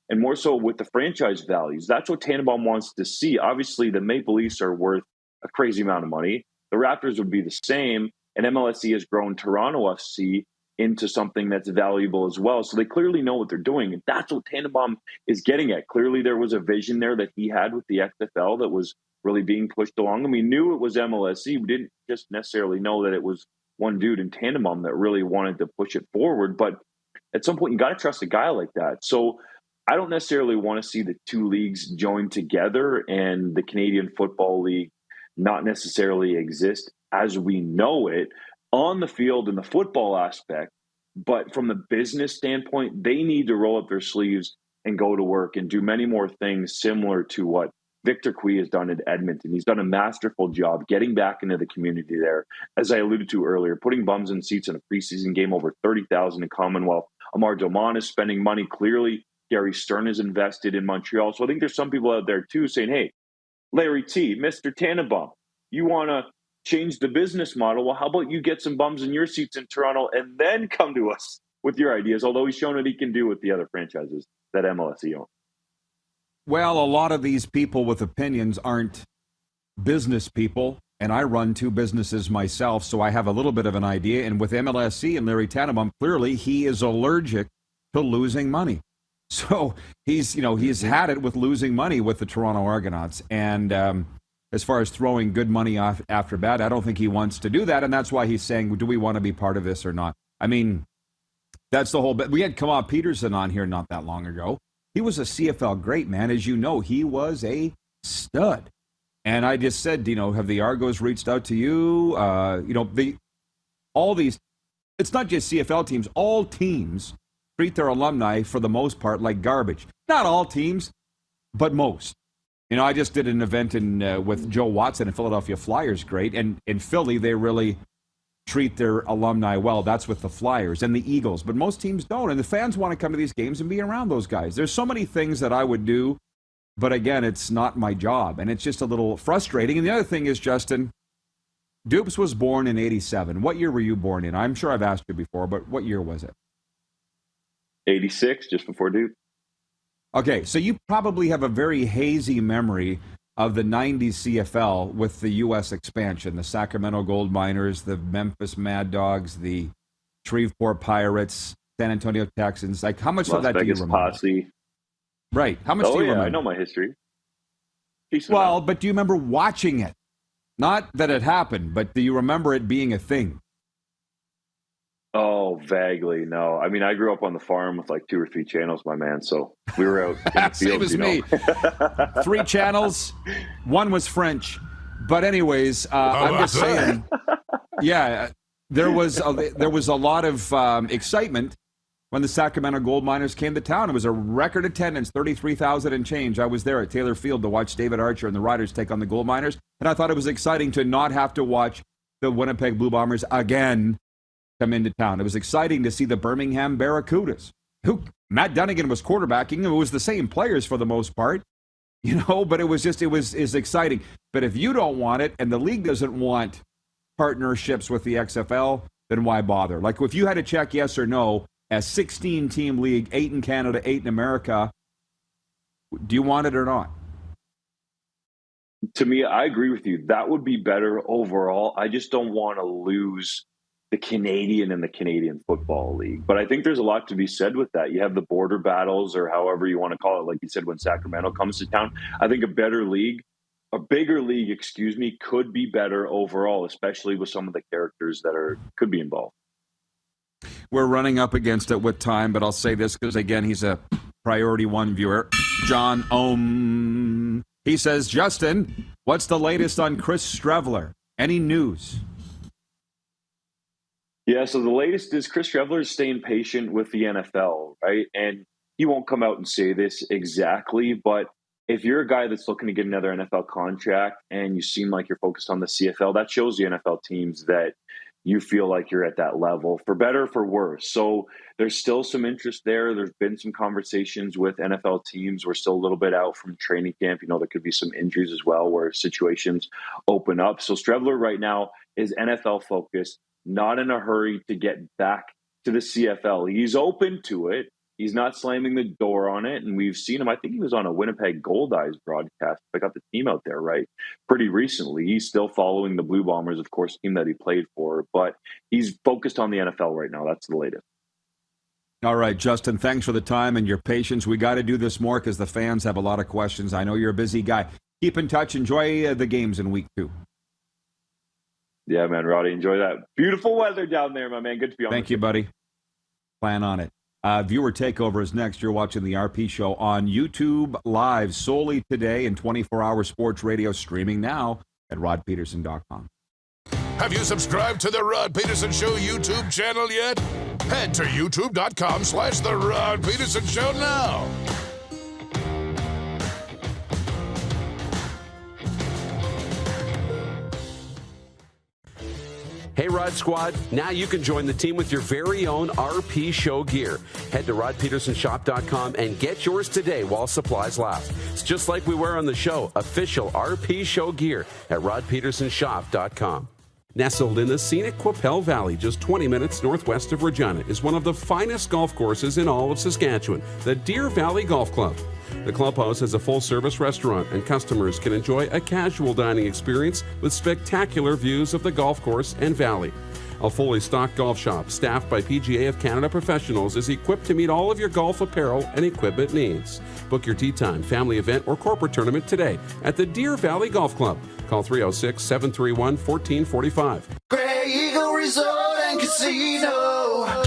and more so with the franchise values. That's what Tannenbaum wants to see. Obviously, the Maple Leafs are worth a crazy amount of money. The Raptors would be the same, and MLSE has grown Toronto FC into something that's valuable as well. So they clearly know what they're doing, and that's what Tannenbaum is getting at. Clearly there was a vision there that he had with the XFL that was really being pushed along, and we knew it was MLSE. We didn't just necessarily know that it was one dude in Tannenbaum that really wanted to push it forward, but at some point you got to trust a guy like that. So I don't necessarily want to see the two leagues join together and the Canadian Football League not necessarily exist as we know it on the field in the football aspect. But from the business standpoint, they need to roll up their sleeves and go to work and do many more things similar to what Victor Cui has done in Edmonton. He's done a masterful job getting back into the community there. As I alluded to earlier, putting bums in seats in a preseason game, over 30,000 in Commonwealth. Amar Doman is spending money. Clearly, Gary Stern is invested in Montreal. So I think there's some people out there too saying, hey, Larry T, Mr. Tannenbaum, you want to change the business model? Well, how about you get some bums in your seats in Toronto and then come to us with your ideas, although he's shown what he can do with the other franchises that MLSE owns. Well, a lot of these people with opinions aren't business people, and I run two businesses myself, so I have a little bit of an idea. And with MLSE and Larry Tannenbaum, clearly he is allergic to losing money. So he's had it with losing money with the Toronto Argonauts. And as far as throwing good money off after bad, I don't think he wants to do that. And that's why he's saying, do we want to be part of this or not? I mean, that's the whole bit. We had Kamal Pedersen on here not that long ago. He was a CFL great, man. As you know, he was a stud. And I just said, have the Argos reached out to you? All these, it's not just CFL teams, all teams treat their alumni for the most part like garbage. Not all teams, but most. I just did an event with Joe Watson and Philadelphia Flyers, great. And in Philly, they really treat their alumni well. That's with the Flyers and the Eagles. But most teams don't. And the fans want to come to these games and be around those guys. There's so many things that I would do, but again, it's not my job. And it's just a little frustrating. And the other thing is, Justin, Dupes was born in 87. What year were you born in? I'm sure I've asked you before, but what year was it? 86, just before Duke. Okay, so you probably have a very hazy memory of the 90s CFL with the U.S. expansion, the Sacramento Gold Miners, the Memphis Mad Dogs, the Shreveport Pirates, San Antonio Texans. Like, how much of that do you remember? Posse. Right. How much do you remember? I know my history. But do you remember watching it? Not that it happened, but do you remember it being a thing? Oh, vaguely, no. I mean, I grew up on the farm with like 2 or 3 channels, my man. So we were out in the Same fields, as me. 3 channels. 1 was French. But anyways, I'm just saying. Yeah, there was a lot of excitement when the Sacramento Gold Miners came to town. It was a record attendance, 33,000 and change. I was there at Taylor Field to watch David Archer and the Riders take on the Gold Miners, and I thought it was exciting to not have to watch the Winnipeg Blue Bombers again come into town. It was exciting to see the Birmingham Barracudas, who Matt Dunnigan was quarterbacking. It was the same players for the most part, but it was exciting. But if you don't want it and the league doesn't want partnerships with the XFL, then why bother? Like, if you had to check yes or no, a 16-team league, 8 in Canada, 8 in America, do you want it or not? To me, I agree with you. That would be better overall. I just don't want to lose the Canadian and the Canadian Football League. But I think there's a lot to be said with that. You have the border battles, or however you want to call it, like you said, when Sacramento comes to town. I think a bigger league, could be better overall, especially with some of the characters that could be involved. We're running up against it with time, but I'll say this because, again, he's a Priority One viewer. John Ohm. He says, Justin, what's the latest on Chris Strevlar? Any news? Yeah, so the latest is Chris Strevlar is staying patient with the NFL, right? And he won't come out and say this exactly, but if you're a guy that's looking to get another NFL contract and you seem like you're focused on the CFL, that shows the NFL teams that you feel like you're at that level, for better or for worse. So there's still some interest there. There's been some conversations with NFL teams. We're still a little bit out from training camp. There could be some injuries as well where situations open up. So Strevlar right now is NFL focused, not in a hurry to get back to the CFL. He's open to it. He's not slamming the door on it. And we've seen him, I think he was on a Winnipeg Gold Eyes broadcast. I got the team out there, right? Pretty recently. He's still following the Blue Bombers, of course, team that he played for. But he's focused on the NFL right now. That's the latest. All right, Justin, thanks for the time and your patience. We got to do this more because the fans have a lot of questions. I know you're a busy guy. Keep in touch. Enjoy the games in week 2. Yeah, man, Roddy, enjoy that. Beautiful weather down there, my man. Good to be on. Thank you, buddy. Plan on it. Viewer Takeover is next. You're watching the RP Show on YouTube Live solely today and 24-hour sports radio streaming now at rodpeterson.com. Have you subscribed to the Rod Peterson Show YouTube channel yet? Head to youtube.com/The Rod Peterson Show now. Hey, Rod Squad, now you can join the team with your very own RP Show gear. Head to rodpetersonshop.com and get yours today while supplies last. It's just like we wear on the show, official RP Show gear at rodpetersonshop.com. Nestled in the scenic Qu'Appelle Valley, just 20 minutes northwest of Regina, is one of the finest golf courses in all of Saskatchewan, the Deer Valley Golf Club. The clubhouse has a full-service restaurant, and customers can enjoy a casual dining experience with spectacular views of the golf course and valley. A fully stocked golf shop, staffed by PGA of Canada professionals, is equipped to meet all of your golf apparel and equipment needs. Book your tee time, family event, or corporate tournament today at the Deer Valley Golf Club. Call 306-731-1445. Grey Eagle Resort and Casino.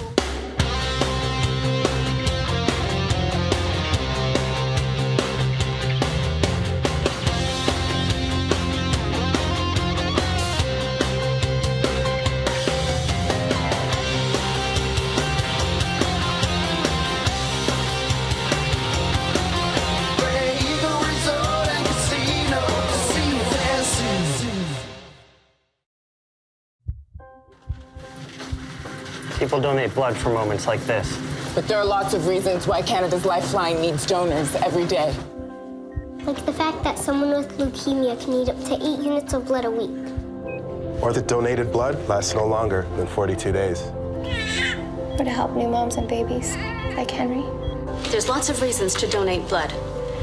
People donate blood for moments like this. But there are lots of reasons why Canada's Lifeline needs donors every day. Like the fact that someone with leukemia can need up to 8 units of blood a week. Or that donated blood lasts no longer than 42 days. Or to help new moms and babies, like Henry. There's lots of reasons to donate blood.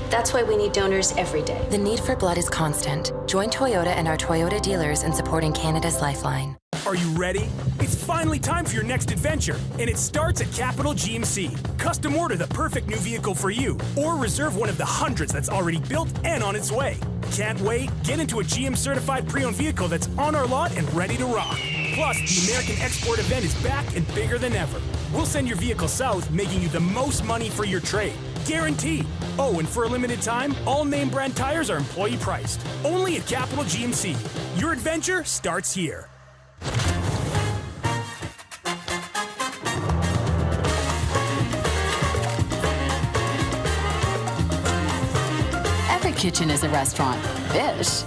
That's why we need donors every day. The need for blood is constant. Join Toyota and our Toyota dealers in supporting Canada's Lifeline. Are you ready? It's finally time for your next adventure, and it starts at Capital GMC. Custom order the perfect new vehicle for you, or reserve one of the hundreds that's already built and on its way. Can't wait? Get into a GM-certified pre-owned vehicle that's on our lot and ready to rock. Plus, the American Export event is back and bigger than ever. We'll send your vehicle south, making you the most money for your trade. Guaranteed. Oh, and for a limited time, all name brand tires are employee priced. Only at Capital GMC. Your adventure starts here. kitchen is a restaurant. Ish.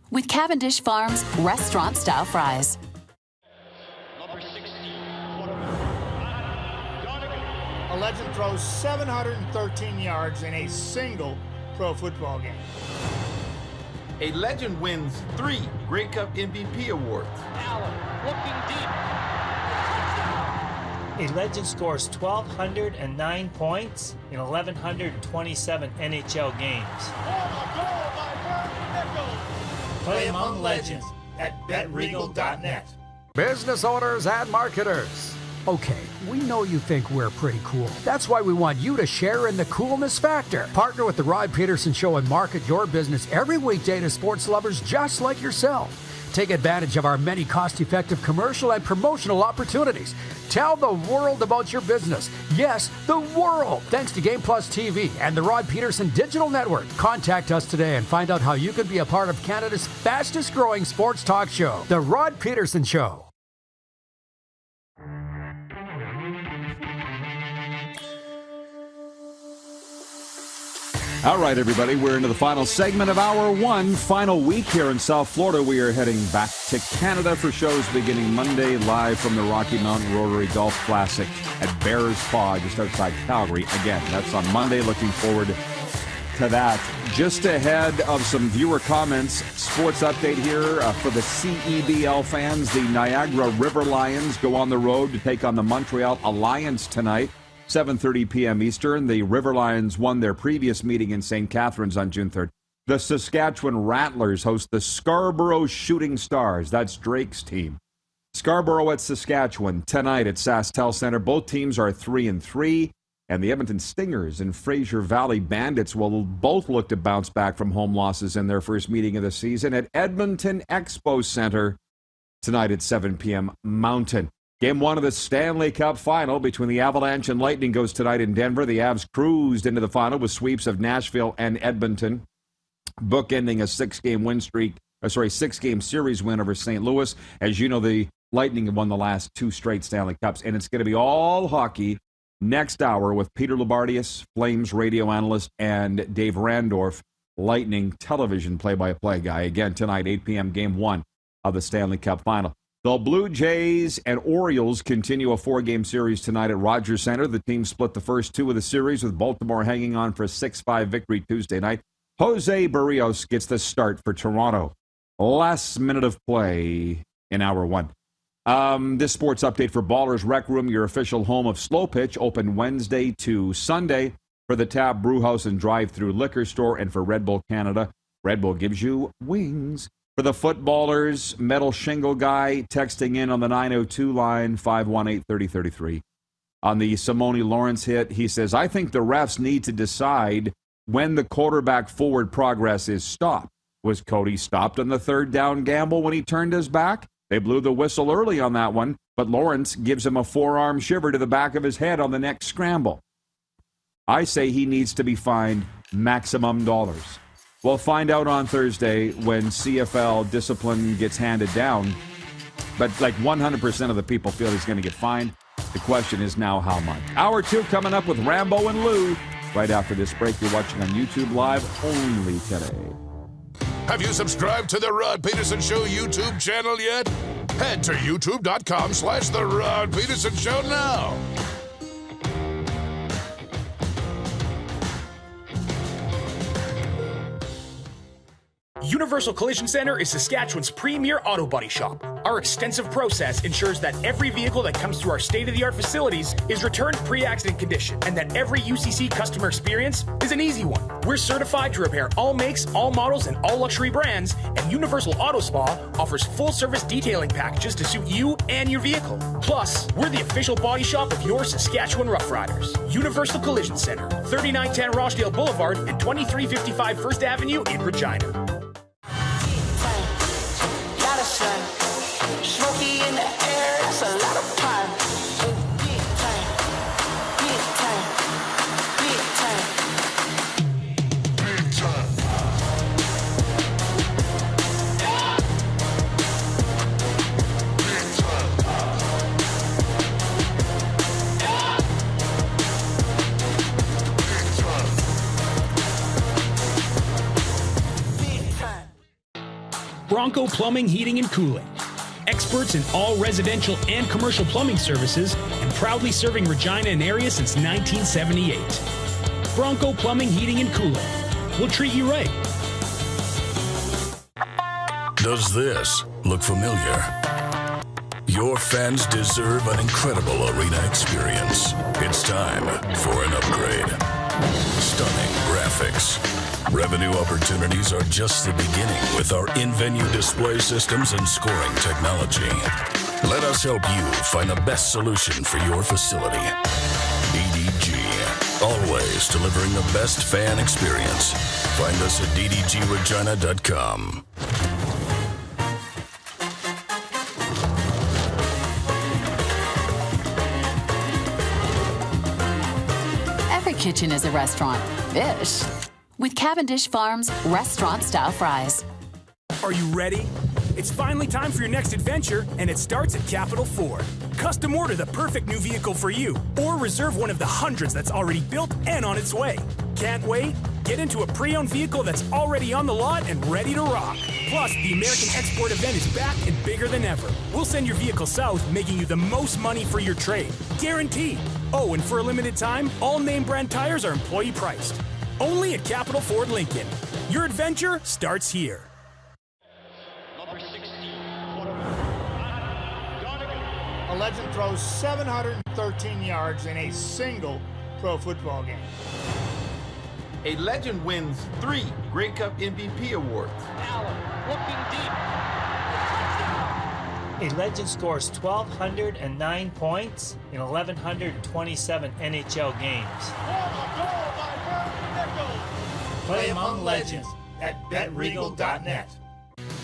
With Cavendish Farms restaurant-style fries. A legend throws 713 yards in a single pro football game. A legend wins 3 Grey Cup MVP awards. Allen looking deep. A legend scores 1,209 points in 1,127 NHL games. Play among legends at betregal.net. Business owners and marketers. Okay, we know you think we're pretty cool. That's why we want you to share in the coolness factor. Partner with the Rod Pedersen Show and market your business every weekday to sports lovers just like yourself. Take advantage of our many cost-effective commercial and promotional opportunities. Tell the world about your business. Yes, the world. Thanks to Game Plus TV and the Rod Pedersen Digital Network. Contact us today and find out how you can be a part of Canada's fastest-growing sports talk show, The Rod Pedersen Show. All right, everybody, we're into the final segment of Hour 1. Final week here in South Florida. We are heading back to Canada for shows beginning Monday, live from the Rocky Mountain Rotary Golf Classic at Bears Paw, just outside Calgary. Again, that's on Monday. Looking forward to that. Just ahead of some viewer comments, sports update here for the CEBL fans. The Niagara River Lions go on the road to take on the Montreal Alliance tonight. 7:30 p.m. Eastern. The River Lions won their previous meeting in St. Catharines on June 3rd. The Saskatchewan Rattlers host the Scarborough Shooting Stars. That's Drake's team. Scarborough at Saskatchewan tonight at SaskTel Center. Both teams are 3-3, and the Edmonton Stingers and Fraser Valley Bandits will both look to bounce back from home losses in their first meeting of the season at Edmonton Expo Center tonight at 7 p.m. Mountain. Game 1 of the Stanley Cup Final between the Avalanche and Lightning goes tonight in Denver. The Avs cruised into the final with sweeps of Nashville and Edmonton, bookending a 6-game series win over St. Louis. As you know, the Lightning have won the last 2 straight Stanley Cups, and it's going to be all hockey next hour with Peter Loubardias, Flames radio analyst, and Dave Randorf, Lightning television play-by-play guy. Again, tonight, 8 p.m., Game 1 of the Stanley Cup Final. The Blue Jays and Orioles continue a 4-game series tonight at Rogers Center. The team split the first 2 of the series, with Baltimore hanging on for a 6-5 victory Tuesday night. Jose Barrios gets the start for Toronto. Last minute of play in Hour 1. This sports update for Ballers Rec Room, your official home of Slow Pitch, open Wednesday to Sunday for the Tap Brewhouse and Drive-Thru Liquor Store, and for Red Bull Canada. Red Bull gives you wings. For the footballers, Metal Shingle Guy texting in on the 902 line, 518-3033. On the Simone Lawrence hit, he says, I think the refs need to decide when the quarterback forward progress is stopped. Was Cody stopped on the 3rd down gamble when he turned his back? They blew the whistle early on that one, but Lawrence gives him a forearm shiver to the back of his head on the next scramble. I say he needs to be fined maximum dollars. We'll find out on Thursday when CFL discipline gets handed down. But like 100% of the people feel he's going to get fined. The question is now how much. Hour 2 coming up with Rambo and Lou. Right after this break, you're watching on YouTube Live only today. Have you subscribed to the Rod Pedersen Show YouTube channel yet? Head to youtube.com/The Rod Pedersen Show now. Universal Collision Center is Saskatchewan's premier auto body shop. Our extensive process ensures that every vehicle that comes through our state-of-the-art facilities is returned pre-accident condition, and that every UCC customer experience is an easy one. We're certified to repair all makes, all models, and all luxury brands, and Universal Auto Spa offers full-service detailing packages to suit you and your vehicle. Plus, we're the official body shop of your Saskatchewan Rough Riders. Universal Collision Center, 3910 Rochdale Boulevard and 2355 First Avenue in Regina. Smoky in the air, that's a lot of time. Big time, big time, big time, big time. Bronco Plumbing, Heating, and Cooling. Experts in all residential and commercial plumbing services and proudly serving Regina and area since 1978. Bronco Plumbing, Heating, and Cooling. We'll treat you right. Does this look familiar? Your fans deserve an incredible arena experience. It's time for an upgrade. Stunning graphics. Revenue opportunities are just the beginning with our in-venue display systems and scoring technology. Let us help you find the best solution for your facility. DDG. Always delivering the best fan experience. Find us at ddgregina.com. Every kitchen is a restaurant. Ish. With Cavendish Farms restaurant-style fries. Are you ready? It's finally time for your next adventure, and it starts at Capital Ford. Custom order the perfect new vehicle for you, or reserve one of the hundreds that's already built and on its way. Can't wait? Get into a pre-owned vehicle that's already on the lot and ready to rock. Plus, the American Export event is back and bigger than ever. We'll send your vehicle south, making you the most money for your trade. Guaranteed. Oh, and for a limited time, all name brand tires are employee priced. Only at Capital Ford Lincoln. Your adventure starts here. A legend throws 713 yards in a single pro football game. A legend wins 3 Grey Cup MVP awards. Allen looking deep. A legend scores 1,209 points in 1,127 NHL games. Play among legends at betregal.net.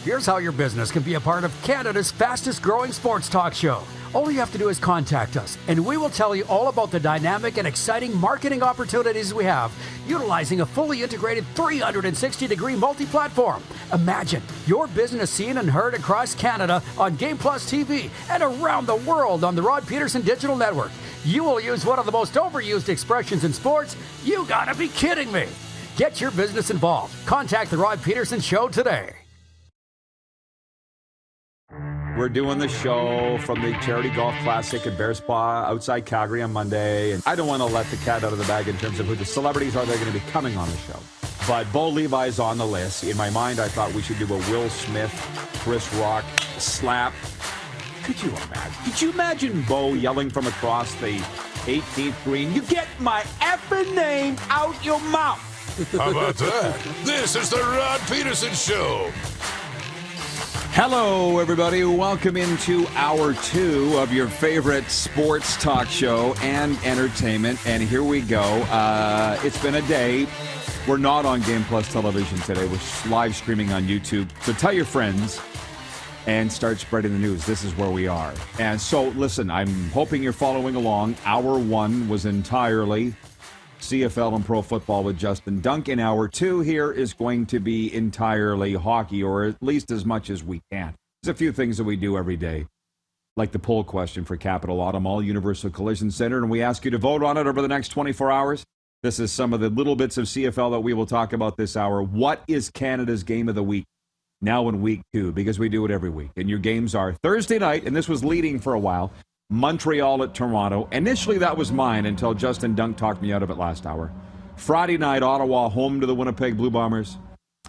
Here's how your business can be a part of Canada's fastest growing sports talk show. All you have to do is contact us, and we will tell you all about the dynamic and exciting marketing opportunities we have, utilizing a fully integrated 360-degree multi-platform. Imagine your business seen and heard across Canada on Game Plus TV and around the world on the Rod Pedersen Digital Network. You will use one of the most overused expressions in sports. You gotta be kidding me. Get your business involved. Contact the Rod Pedersen Show today. We're doing the show from the Charity Golf Classic at Bear Spa outside Calgary on Monday. And I don't want to let the cat out of the bag in terms of who the celebrities are that are going to be coming on the show. But Bo Levi's on the list. In my mind, I thought we should do a Will Smith, Chris Rock slap. Could you imagine? Could you imagine Bo yelling from across the 18th green, "You get my effing name out your mouth"? How about that? This is the Rod Pedersen Show. Hello, everybody. Welcome into hour 2 of your favorite sports talk show and entertainment. And here we go. It's been a day. We're not on Game Plus television today. We're live streaming on YouTube. So tell your friends and start spreading the news. This is where we are. And so, listen, I'm hoping you're following along. Hour 1 was entirely CFL and pro football with Justin Duncan. Hour 2 here is going to be entirely hockey, or at least as much as we can. There's a few things that we do every day, like the poll question for Capital Auto Mall Universal Collision Center, and we ask you to vote on it over the next 24 hours. This is some of the little bits of CFL that we will talk about this hour. What is Canada's game of the week now in week 2? Because we do it every week. And your games are Thursday night, and this was leading for a while, Montreal at Toronto. Initially, that was mine until Justin Dunk talked me out of it last hour. Friday night, Ottawa home to the Winnipeg Blue Bombers.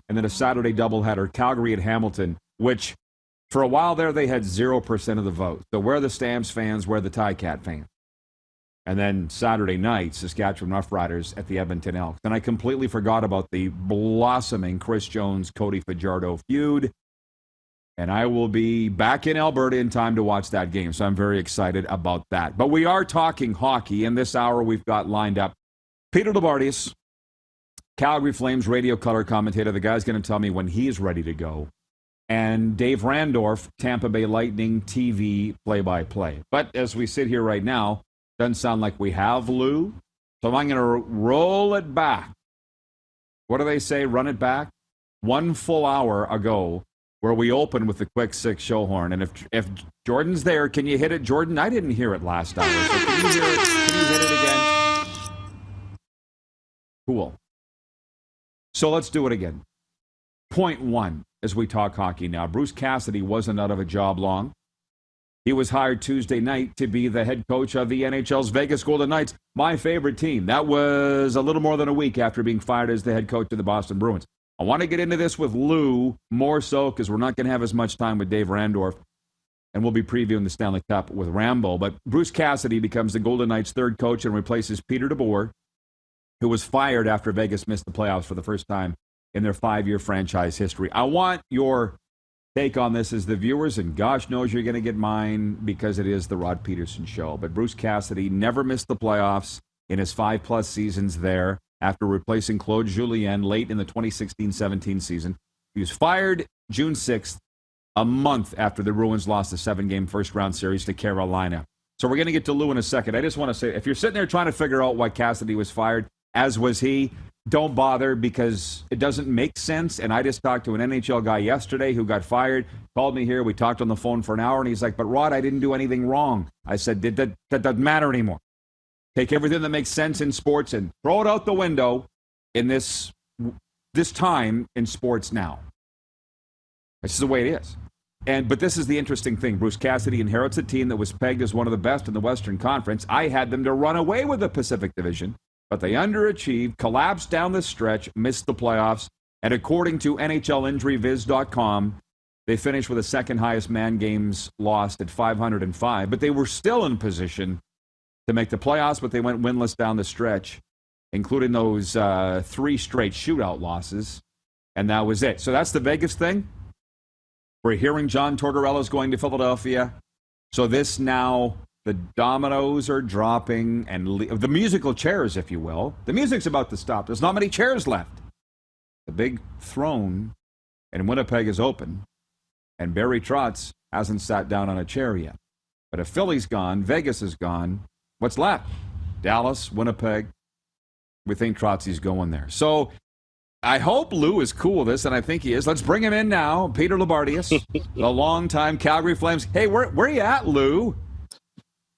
And then a Saturday doubleheader, Calgary at Hamilton, which for a while there, they had 0% of the vote. So where are the Stamps fans? Where are the Ticat fans? And then Saturday night, Saskatchewan Roughriders at the Edmonton Elks. And I completely forgot about the blossoming Chris Jones-Cody Fajardo feud. And I will be back in Alberta in time to watch that game. So I'm very excited about that. But we are talking hockey. In this hour, we've got lined up Peter Loubardias, Calgary Flames radio color commentator. The guy's going to tell me when he's ready to go. And Dave Randorf, Tampa Bay Lightning TV play-by-play. But as we sit here right now, doesn't sound like we have Lou. So I'm going to roll it back. What do they say? Run it back? 1 full hour ago, where we opened with the quick 6 show horn. And if Jordan's there, can you hit it, Jordan? I didn't hear it last hour. So can you hear it? Can you hit it again? Cool. So let's do it again. Point 1. as we talk hockey now. Bruce Cassidy wasn't out of a job long. He was hired Tuesday night to be the head coach of the NHL's Vegas Golden Knights, my favorite team. That was a little more than a week after being fired as the head coach of the Boston Bruins. I want to get into this with Lou more so because we're not going to have as much time with Dave Randorf, and we'll be previewing the Stanley Cup with Rambo. But Bruce Cassidy becomes the Golden Knights' third coach and replaces Peter Loubardias, who was fired after Vegas missed the playoffs for the first time in their 5-year franchise history. I want your take on this as the viewers, and gosh knows you're going to get mine because it is the Rod Pedersen Show. But Bruce Cassidy never missed the playoffs in his 5+ seasons there after replacing Claude Julien late in the 2016-17 season. He was fired June 6th, a month after the Bruins lost a 7-game first-round series to Carolina. So we're going to get to Lou in a second. I just want to say, if you're sitting there trying to figure out why Cassidy was fired, as was he, don't bother because it doesn't make sense. And I just talked to an NHL guy yesterday who got fired, called me here. We talked on the phone for an hour, and he's like, but Rod, I didn't do anything wrong. I said, that doesn't matter anymore. Take everything that makes sense in sports and throw it out the window in this time in sports now. This is the way it is. But this is the interesting thing. Bruce Cassidy inherits a team that was pegged as one of the best in the Western Conference. I had them to run away with the Pacific Division, but they underachieved, collapsed down the stretch, missed the playoffs, and according to NHLInjuryViz.com, they finished with the second highest man games lost at 505, but they were still in position to make the playoffs, but they went winless down the stretch, including those 3 straight shootout losses, and that was it. So that's the Vegas thing. We're hearing John Tortorella is going to Philadelphia. So this now, the dominoes are dropping, and the musical chairs, if you will. The music's about to stop. There's not many chairs left. The big throne in Winnipeg is open, and Barry Trotz hasn't sat down on a chair yet. But if Philly's gone, Vegas is gone, what's left? Dallas, Winnipeg. We think Trotzy's going there. So I hope Lou is cool with this, and I think he is. Let's bring him in now. Peter Loubardias, the longtime Calgary Flames. Hey, where are you at, Lou?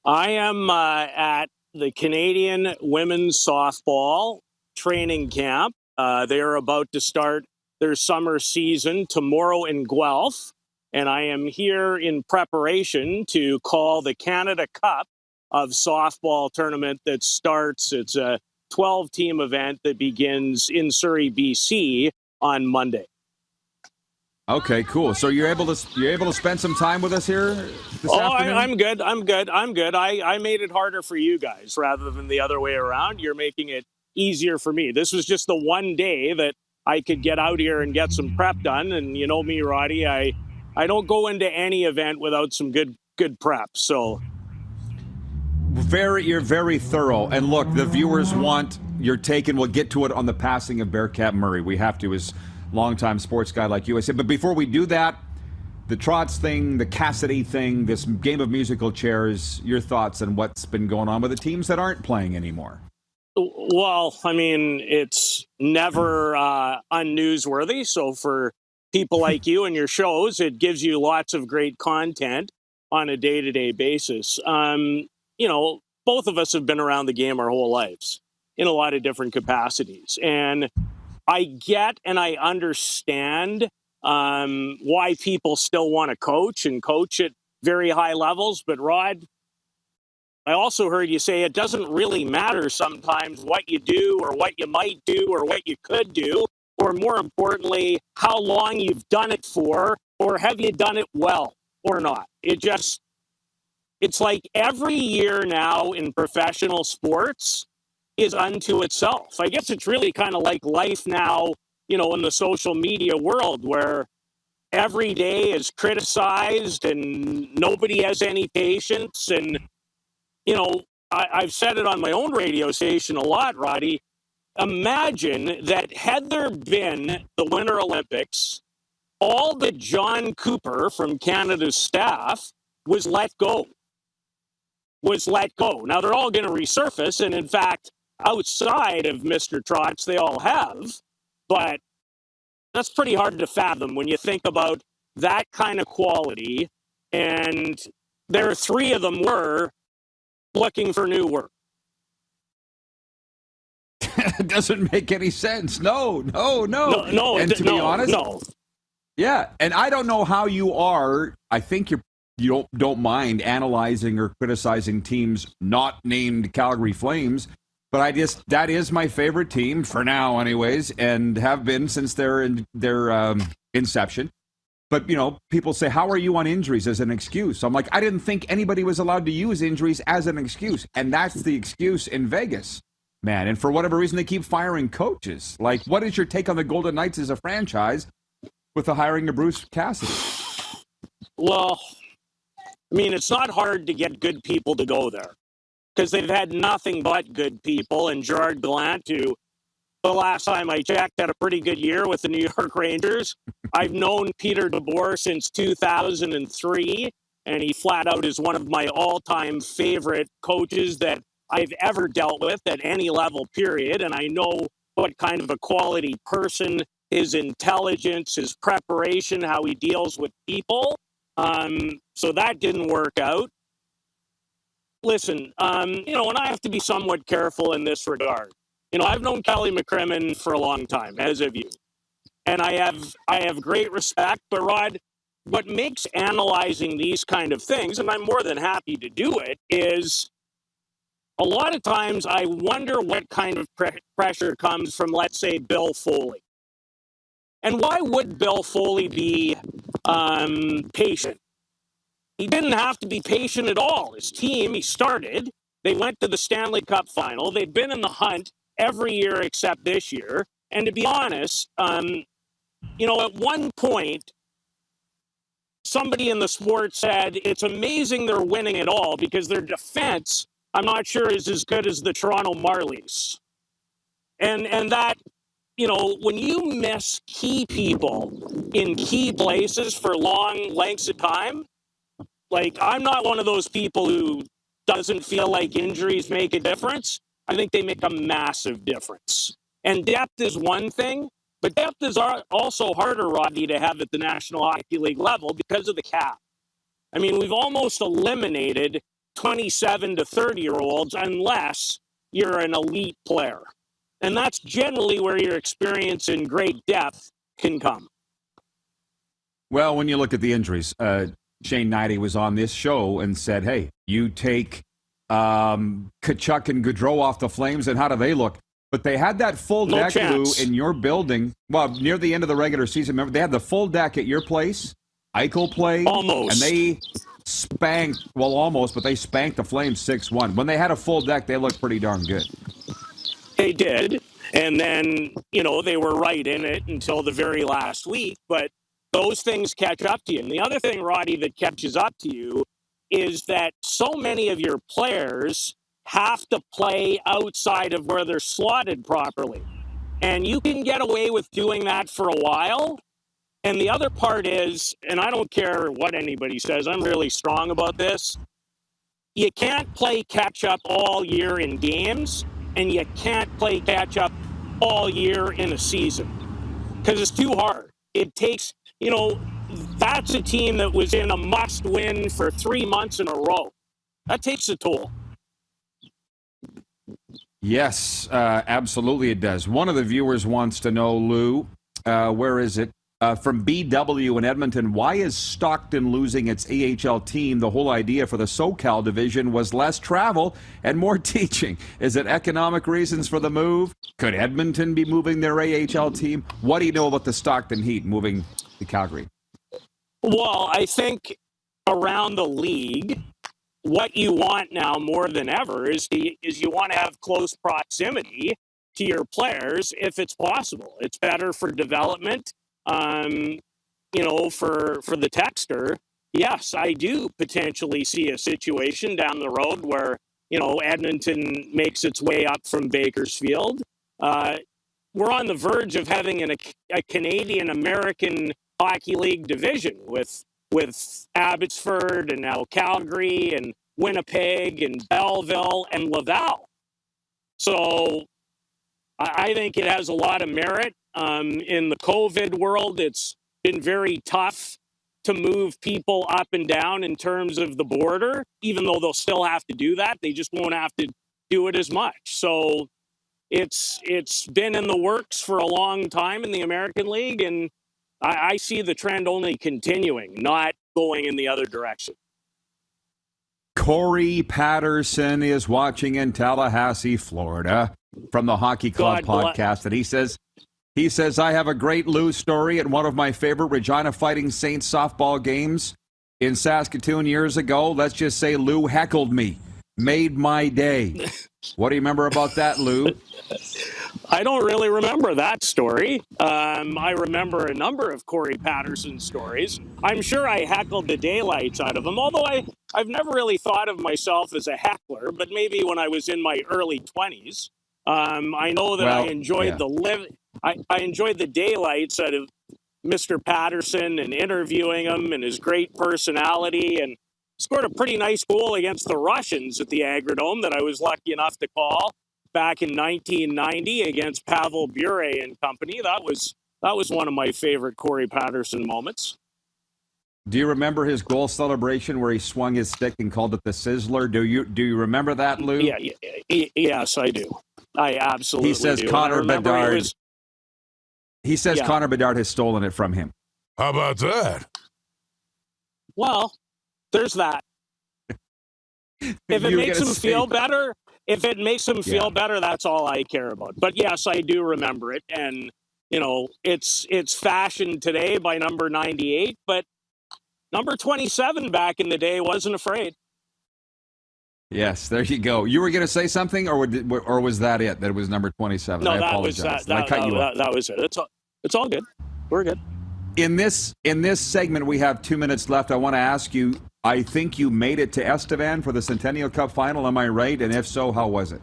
I am at the Canadian women's softball training camp. They are about to start their summer season tomorrow in Guelph, and I am here in preparation to call the Canada Cup of softball tournament that starts. It's a 12-team event that begins in Surrey, BC on Monday. Okay, cool. So you're able to spend some time with us here this afternoon? I'm good. I made it harder for you guys rather than the other way around. You're making it easier for me. This was just the one day that I could get out here and get some prep done. And you know me, Roddy, I don't go into any event without some good prep. So you're very thorough. And look, the viewers want your take, and we'll get to it on the passing of Bearcat Murray. We have to, as longtime sports guy like you. I said, but before we do that, the Trotz thing, the Cassidy thing, this game of musical chairs, your thoughts on what's been going on with the teams that aren't playing anymore? Well, I mean, it's never unnewsworthy. So for people like you and your shows, it gives you lots of great content on a day-to-day basis. You know, both of us have been around the game our whole lives in a lot of different capacities. And I get and I understand why people still want to coach and coach at very high levels. But Rod, I also heard you say it doesn't really matter sometimes what you do or what you might do or what you could do, or more importantly, how long you've done it for, or have you done it well or not. It's like every year now in professional sports is unto itself. I guess it's really kind of like life now, you know, in the social media world where every day is criticized and nobody has any patience. And, you know, I've said it on my own radio station a lot, Roddy. Imagine that had there been the Winter Olympics, all but John Cooper from Canada's staff was let go. Now they're all going to resurface. And in fact, outside of Mr. Trotz, they all have. But that's pretty hard to fathom when you think about that kind of quality. And there are 3 of them were looking for new work. It doesn't make any sense. No. And to be honest, Yeah, and I don't know how you are. I think you don't mind analyzing or criticizing teams not named Calgary Flames, but that is my favorite team for now, anyways, and have been since their inception. But people say, "How are you on injuries?" as an excuse. I'm like, I didn't think anybody was allowed to use injuries as an excuse, and that's the excuse in Vegas, man. And for whatever reason, they keep firing coaches. Like, what is your take on the Golden Knights as a franchise with the hiring of Bruce Cassidy? Well, I mean, it's not hard to get good people to go there because they've had nothing but good people. And Gerard Gallant, who the last time I checked had a pretty good year with the New York Rangers. I've known Peter DeBoer since 2003, and he flat out is one of my all-time favorite coaches that I've ever dealt with at any level, period. And I know what kind of a quality person, his intelligence, his preparation, how he deals with people. So that didn't work out. Listen, and I have to be somewhat careful in this regard. I've known Kelly McCrimmon for a long time, as have you. And I have great respect. But Rod, what makes analyzing these kind of things, and I'm more than happy to do it, is a lot of times I wonder what kind of pressure comes from, let's say, Bill Foley. And why would Bill Foley be patient? He didn't have to be patient at all. His team, he started. They went to the Stanley Cup final. They've been in the hunt every year except this year. And to be honest, at one point, somebody in the sport said, it's amazing they're winning it all because their defense, I'm not sure, is as good as the Toronto Marlies. And that, when you miss key people in key places for long lengths of time, like, I'm not one of those people who doesn't feel like injuries make a difference. I think they make a massive difference. And depth is one thing, but depth is also harder, Rodney, to have at the National Hockey League level because of the cap. I mean, we've almost eliminated 27 to 30-year-olds unless you're an elite player. And that's generally where your experience in great depth can come. Well, when you look at the injuries, Shane Knighty was on this show and said, hey, you take Kachuk and Gaudreau off the Flames, and how do they look? But they had that full deck, Lou, in your building. Well, near the end of the regular season, remember, they had the full deck at your place. Eichel played. Almost. And they spanked, well, almost, but they spanked the Flames 6-1. When they had a full deck, they looked pretty darn good. They did. And then, they were right in it until the very last week. But those things catch up to you. And the other thing, Roddy, that catches up to you is that so many of your players have to play outside of where they're slotted properly. And you can get away with doing that for a while. And the other part is, and I don't care what anybody says, I'm really strong about this, you can't play catch-up all year in games, and you can't play catch-up all year in a season. Because it's too hard. It takes, that's a team that was in a must-win for 3 months in a row. That takes a toll. Yes, absolutely it does. One of the viewers wants to know, Lou, where is it? From BW in Edmonton, why is Stockton losing its AHL team? The whole idea for the SoCal division was less travel and more teaching. Is it economic reasons for the move? Could Edmonton be moving their AHL team? What do you know about the Stockton Heat moving to Calgary? Well, I think around the league, what you want now more than ever is you want to have close proximity to your players if it's possible. It's better for development. For the texter, yes, I do potentially see a situation down the road where, Edmonton makes its way up from Bakersfield. We're on the verge of having a Canadian-American Hockey League division with Abbotsford and now Calgary and Winnipeg and Belleville and Laval. So I think it has a lot of merit. In the COVID world, it's been very tough to move people up and down in terms of the border, even though they'll still have to do that. They just won't have to do it as much. So it's been in the works for a long time in the American League, and I see the trend only continuing, not going in the other direction. Corey Pedersen is watching in Tallahassee, Florida, from the Hockey Club podcast, and he says, I have a great Lou story at one of my favorite Regina Fighting Saints softball games in Saskatoon years ago. Let's just say Lou heckled me. Made my day. What do you remember about that, Lou? I don't really remember that story. I remember a number of Corey Pedersen stories. I'm sure I heckled the daylights out of him, although I've never really thought of myself as a heckler, but maybe when I was in my early 20s. I know that I enjoyed I enjoyed the daylights out of Mr. Pedersen and interviewing him and his great personality, and scored a pretty nice goal against the Russians at the Agrodome that I was lucky enough to call back in 1990 against Pavel Bure and company. That was one of my favorite Corey Pedersen moments. Do you remember his goal celebration where he swung his stick and called it the Sizzler? Do you remember that, Lou? Yeah, yes, I do. I absolutely do. He says Connor Bedard has stolen it from him. How about that? Well, there's that. If it makes him feel better, that's all I care about. But yes, I do remember it. And, it's fashioned today by number 98, but number 27 back in the day wasn't afraid. Yes, there you go. You were going to say something, or was that it? That it was number 27? No, I apologize. That was it. It's all good. We're good. In this segment, we have 2 minutes left. I want to ask you, I think you made it to Espn for the Centennial Cup Final. Am I right? And if so, how was it?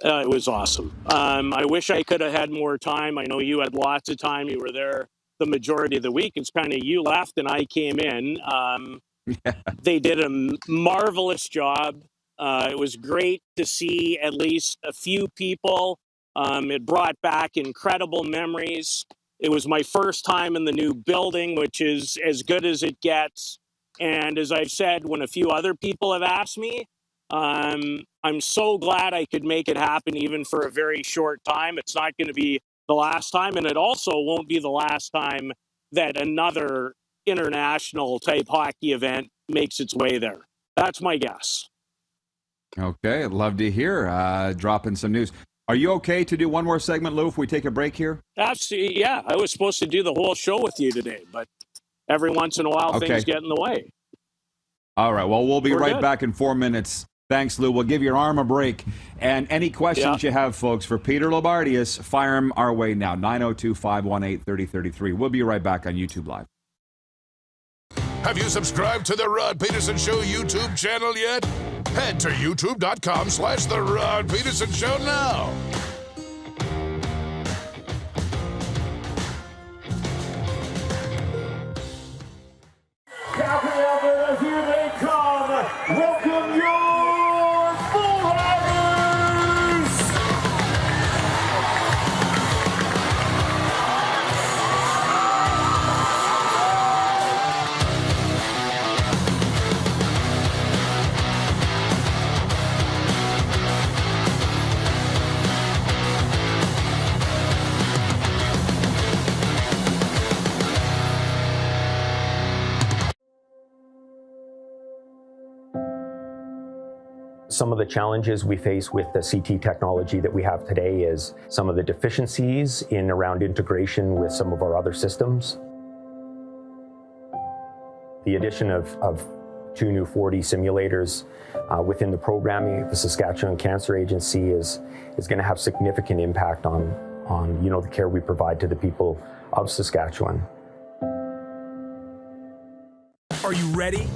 It was awesome. I wish I could have had more time. I know you had lots of time. You were there the majority of the week. It's kind of you left and I came in. They did a marvelous job. It was great to see at least a few people. It brought back incredible memories. It was my first time in the new building, which is as good as it gets. And as I've said, when a few other people have asked me, I'm so glad I could make it happen even for a very short time. It's not going to be the last time, and it also won't be the last time that another international type hockey event makes its way there. That's my guess. Okay, I'd love to hear dropping some news. Are you okay to do one more segment, Lou, if we take a break here? Absolutely, yeah. I was supposed to do the whole show with you today, but every once in a while things get in the way. All right, well, we'll be right back in 4 minutes. Thanks, Lou. We'll give your arm a break. And any questions you have, folks, for Peter Loubardias, fire them our way now, 902-518-3033. We'll be right back on YouTube Live. Have you subscribed to The Rod Peterson Show YouTube channel yet? Head to youtube.com/The Rod Peterson Show now. Café, here they come. Welcome your Bull Riders. Some of the challenges we face with the CT technology that we have today is some of the deficiencies in around integration with some of our other systems. The addition of 2 new 4D simulators within the programming of the Saskatchewan Cancer Agency is going to have significant impact on the care we provide to the people of Saskatchewan. Are you ready?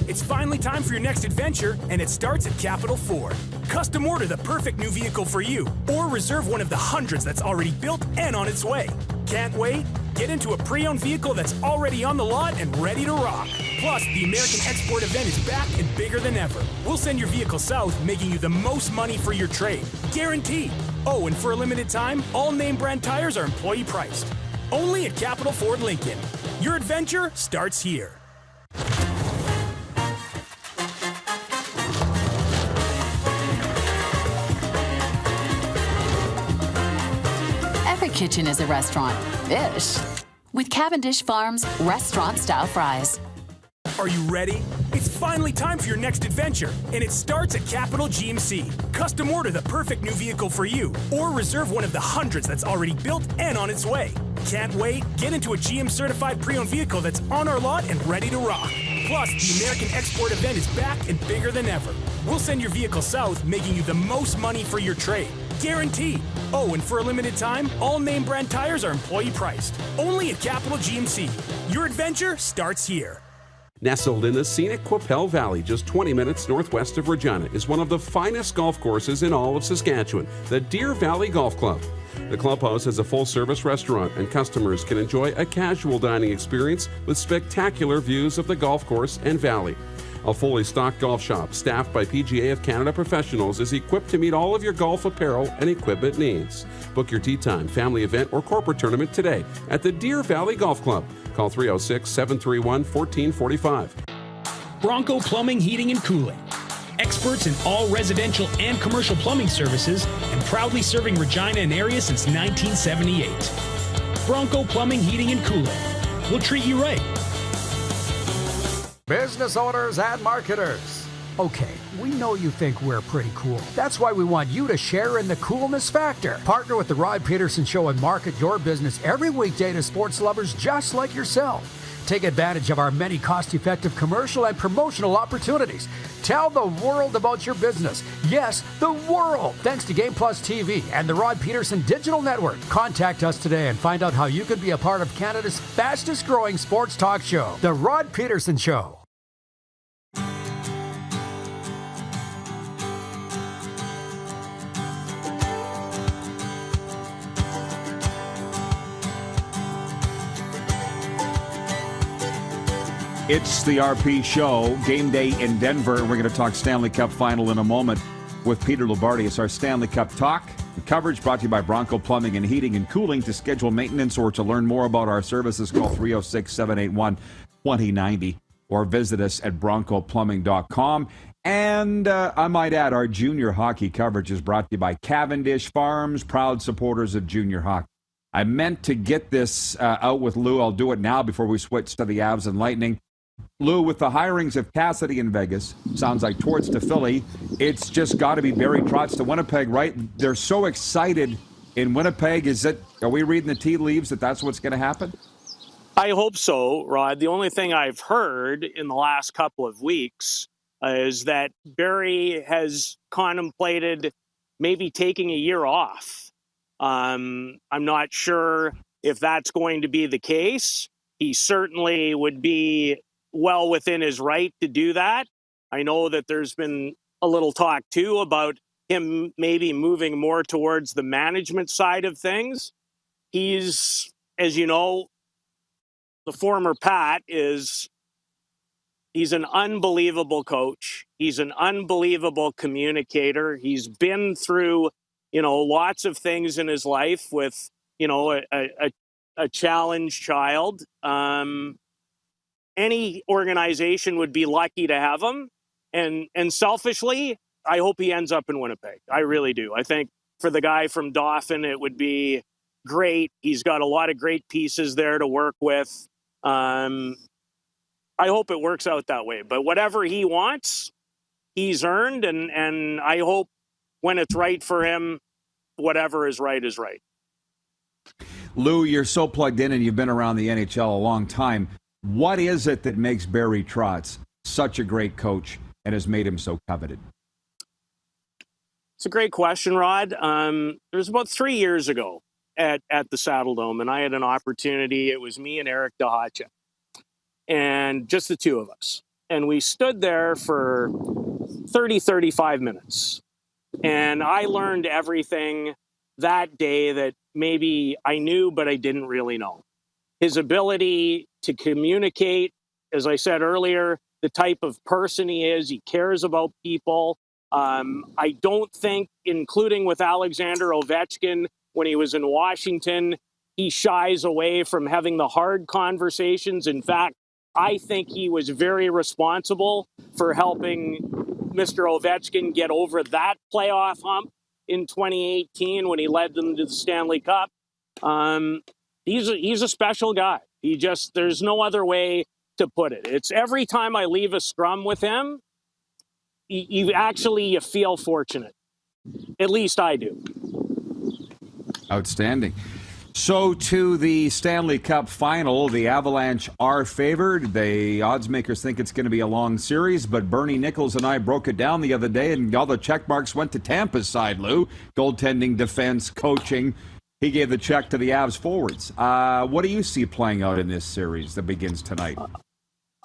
It's finally time for your next adventure, and it starts at Capital Ford. Custom order the perfect new vehicle for you, or reserve one of the hundreds that's already built and on its way. Can't wait? Get into a pre-owned vehicle that's already on the lot and ready to rock. Plus, the American Export event is back and bigger than ever. We'll send your vehicle south, making you the most money for your trade. Guaranteed. Oh, and for a limited time, all name brand tires are employee priced. Only at Capital Ford Lincoln. Your adventure starts here. Every kitchen is a restaurant-ish. with Cavendish Farms restaurant-style fries. Are you ready? It's finally time for your next adventure, and it starts at Capital GMC. Custom order the perfect new vehicle for you, or reserve one of the hundreds that's already built and on its way. Can't wait? Get into a GM-certified pre-owned vehicle that's on our lot and ready to rock. Plus, the American Export event is back and bigger than ever. We'll send your vehicle south, making you the most money for your trade. Guaranteed. Oh, and for a limited time, all name brand tires are employee priced. Only at Capital GMC. Your adventure starts here. Nestled in the scenic Qu'Appelle Valley, just 20 minutes northwest of Regina, is one of the finest golf courses in all of Saskatchewan, the Deer Valley Golf Club. The clubhouse has a full-service restaurant, and customers can enjoy a casual dining experience with spectacular views of the golf course and valley. A fully stocked golf shop, staffed by PGA of Canada professionals, is equipped to meet all of your golf apparel and equipment needs. Book your tee time, family event, or corporate tournament today at the Deer Valley Golf Club. Call 306-731-1445. Bronco Plumbing, Heating, and Cooling. Experts in all residential and commercial plumbing services, and proudly serving Regina and area since 1978. Bronco Plumbing, Heating, and Cooling. We'll treat you right. Business owners and marketers. Okay, we know you think we're pretty cool. That's why we want you to share in the coolness factor. Partner with the Rod Pedersen Show and market your business every weekday to sports lovers just like yourself. Take advantage of our many cost-effective commercial and promotional opportunities. Tell the world about your business. Yes, the world. Thanks to Game Plus TV and the Rod Pedersen Digital Network. Contact us today and find out how you could be a part of Canada's fastest-growing sports talk show, The Rod Pedersen Show. It's the RP Show, game day in Denver. We're going to talk Stanley Cup Final in a moment with Peter Loubardias. Our Stanley Cup talk. The coverage brought to you by Bronco Plumbing and Heating and Cooling. To schedule maintenance or to learn more about our services, call 306-781-2090 or visit us at broncoplumbing.com. And I might add, our junior hockey coverage is brought to you by Cavendish Farms, proud supporters of junior hockey. I meant to get this out with Lou. I'll do it now before we switch to the Avs and Lightning. Lou, with the hirings of Cassidy in Vegas, sounds like Torts to Philly, it's just got to be Barry Trotz to Winnipeg, right? They're so excited in Winnipeg. Are we reading the tea leaves that that's what's going to happen? I hope so, Rod. The only thing I've heard in the last couple of weeks is that Barry has contemplated maybe taking a year off. I'm not sure if that's going to be the case. He certainly would be well within his right to do that. I know that there's been a little talk, too, about him maybe moving more towards the management side of things. He's, as you know, the former Pat he's an unbelievable coach. He's an unbelievable communicator. He's been through, lots of things in his life with, a challenged child. Any organization would be lucky to have him. And selfishly, I hope he ends up in Winnipeg. I really do. I think for the guy from Dauphin, it would be great. He's got a lot of great pieces there to work with. I hope it works out that way. But whatever he wants, he's earned. And I hope when it's right for him, whatever is right is right. Lou, you're so plugged in and you've been around the NHL a long time. What is it that makes Barry Trotz such a great coach and has made him so coveted? It's a great question, Rod. It was about 3 years ago at the Saddle Dome, and I had an opportunity. It was me and Eric Dahacha, and just the two of us. And we stood there for 35 minutes. And I learned everything that day that maybe I knew, but I didn't really know. His ability to communicate, as I said earlier, the type of person he is, he cares about people. I don't think, including with Alexander Ovechkin, when he was in Washington, he shies away from having the hard conversations. In fact, I think he was very responsible for helping Mr. Ovechkin get over that playoff hump in 2018 when he led them to the Stanley Cup. He's a special guy. There's no other way to put it. It's every time I leave a scrum with him, you feel fortunate. At least I do. Outstanding. So to the Stanley Cup Final, the Avalanche are favored. The odds makers think it's going to be a long series, but Bernie Nichols and I broke it down the other day, and all the check marks went to Tampa's side, Lou. Goaltending, defense, coaching. He gave the check to the Avs forwards. What do you see playing out in this series that begins tonight?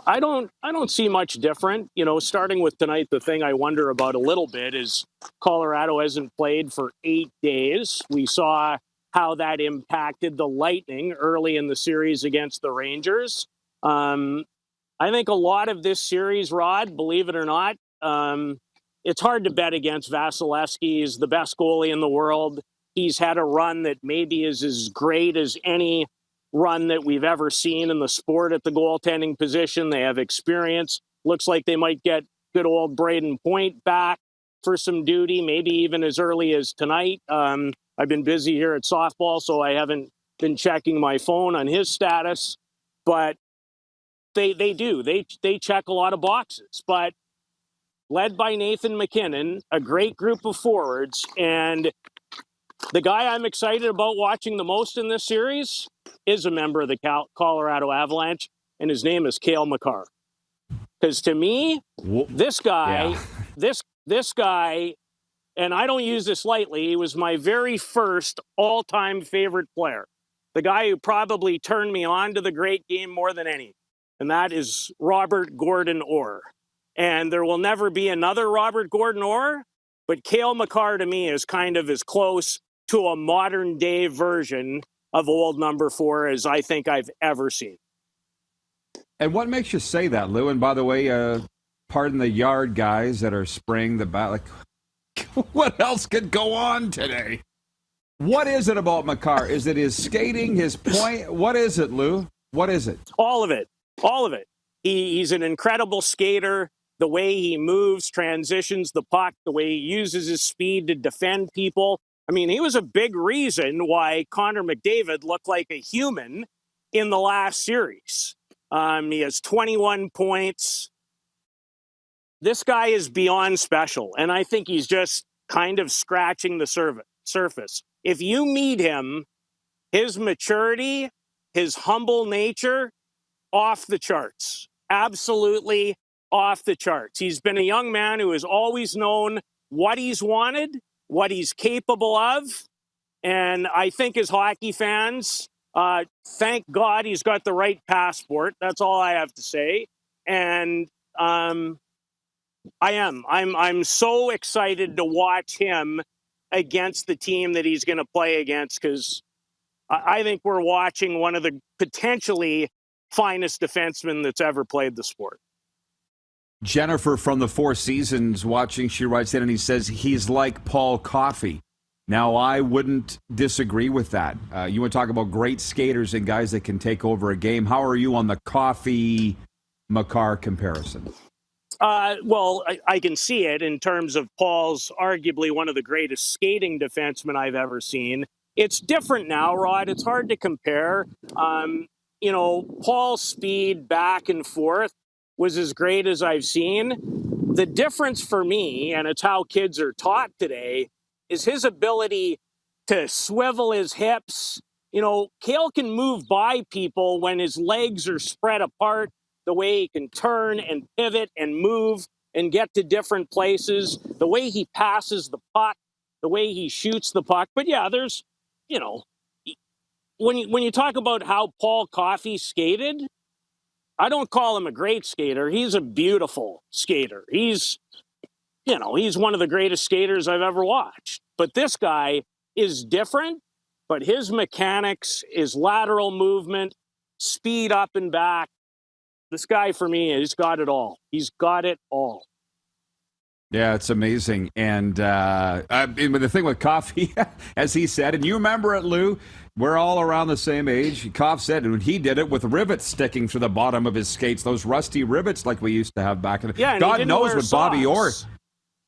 I don't see much different. Starting with tonight, the thing I wonder about a little bit is Colorado hasn't played for 8 days. We saw how that impacted the Lightning early in the series against the Rangers. I think a lot of this series, Rod, believe it or not, it's hard to bet against Vasilevsky. He's the best goalie in the world. He's had a run that maybe is as great as any run that we've ever seen in the sport at the goaltending position. They have experience. Looks like they might get good old Braden Point back for some duty, maybe even as early as tonight. I've been busy here at softball, so I haven't been checking my phone on his status. But they do. They check a lot of boxes. But led by Nathan MacKinnon, a great group of forwards, and the guy I'm excited about watching the most in this series is a member of the Colorado Avalanche, and his name is Cale Makar. Because to me, this guy, this guy, and I don't use this lightly, he was my very first all-time favorite player. The guy who probably turned me on to the great game more than any, and that is Robert Gordon Orr. And there will never be another Robert Gordon Orr, but Cale Makar to me is kind of as close to a modern-day version of old number 4 as I think I've ever seen. And what makes you say that, Lou? And by the way, pardon the yard guys that are spraying the bat. Like, what else could go on today? What is it about Makar? Is it his skating, his point? What is it, Lou? What is it? All of it. All of it. He's an incredible skater. The way he moves, transitions the puck, the way he uses his speed to defend people. I mean, he was a big reason why Connor McDavid looked like a human in the last series. He has 21 points. This guy is beyond special, and I think he's just kind of scratching the surface. If you meet him, his maturity, his humble nature, off the charts. Absolutely off the charts. He's been a young man who has always known what he's wanted, what he's capable of. And I think as hockey fans, thank God he's got the right passport. That's all I have to say. And I'm so excited to watch him against the team that he's going to play against, because I think we're watching one of the potentially finest defensemen that's ever played the sport. Jennifer from the Four Seasons watching, she writes in and he says, he's like Paul Coffey. Now, I wouldn't disagree with that. You want to talk about great skaters and guys that can take over a game. How are you on the Coffey-Makar comparison? Well, I can see it in terms of Paul's arguably one of the greatest skating defensemen I've ever seen. It's different now, Rod. It's hard to compare. Paul's speed back and forth was as great as I've seen. The difference for me, and it's how kids are taught today, is his ability to swivel his hips. Cale can move by people when his legs are spread apart, the way he can turn and pivot and move and get to different places, the way he passes the puck, the way he shoots the puck. But yeah, there's, when you talk about how Paul Coffey skated, I don't call him a great skater. He's a beautiful skater. He's one of the greatest skaters I've ever watched. But this guy is different, but his mechanics, his lateral movement, speed up and back, this guy, for me, he's got it all. He's got it all. Yeah, it's amazing. And the thing with Coffey, as he said, and you remember it, Lou, we're all around the same age. Koff said when he did it with rivets sticking through the bottom of his skates, those rusty rivets like we used to have back in the... Yeah, God knows what Bobby Orr... Socks.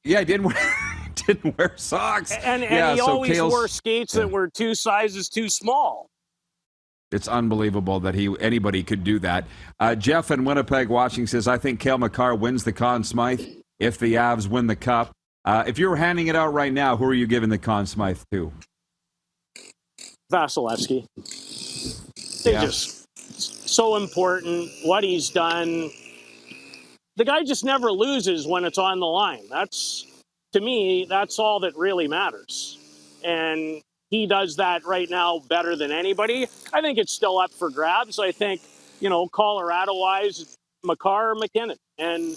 Yeah, he didn't wear socks. And he always wore skates that were 2 sizes too small. It's unbelievable that anybody could do that. Jeff in Winnipeg watching says, I think Cale Makar wins the Conn Smythe if the Avs win the Cup. If you were handing it out right now, who are you giving the Conn Smythe to? Vasilevsky. Just so important, what he's done. The guy just never loses when it's on the line. To me, that's all that really matters. And he does that right now better than anybody. I think it's still up for grabs. I think, Colorado-wise, Makar or McKinnon. And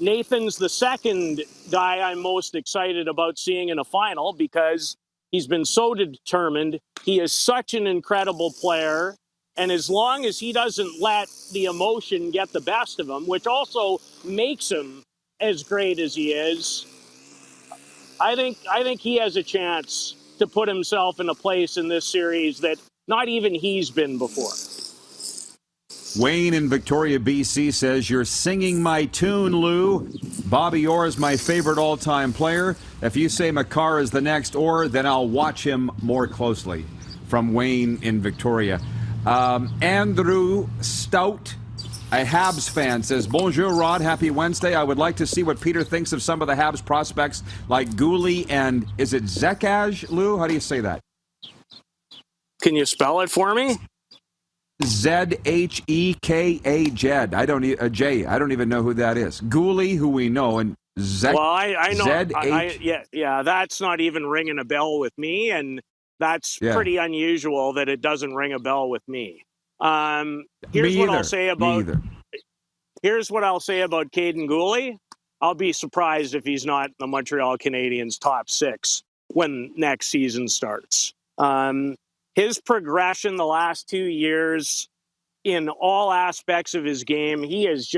Nathan's the second guy I'm most excited about seeing in a final because he's been so determined. He is such an incredible player. And as long as he doesn't let the emotion get the best of him, which also makes him as great as he is, I think he has a chance to put himself in a place in this series that not even he's been before. Wayne in Victoria, BC says, you're singing my tune, Lou. Bobby Orr is my favorite all-time player. If you say Makar is the next Orr, then I'll watch him more closely. From Wayne in Victoria. Andrew Stout, a Habs fan, says, Bonjour, Rod. Happy Wednesday. I would like to see what Peter thinks of some of the Habs prospects like Gooley and, is it Zekaj, Lou? How do you say that? Can you spell it for me? Zheka, Jed. I don't even know who that is. Gooley, who we know, and Well, I know. Yeah, that's not even ringing a bell with me, and that's pretty unusual that it doesn't ring a bell with me. Here's what I'll say about Caden Gooley. I'll be surprised if he's not the Montreal Canadiens' top 6 when next season starts. His progression the last 2 years in all aspects of his game, he's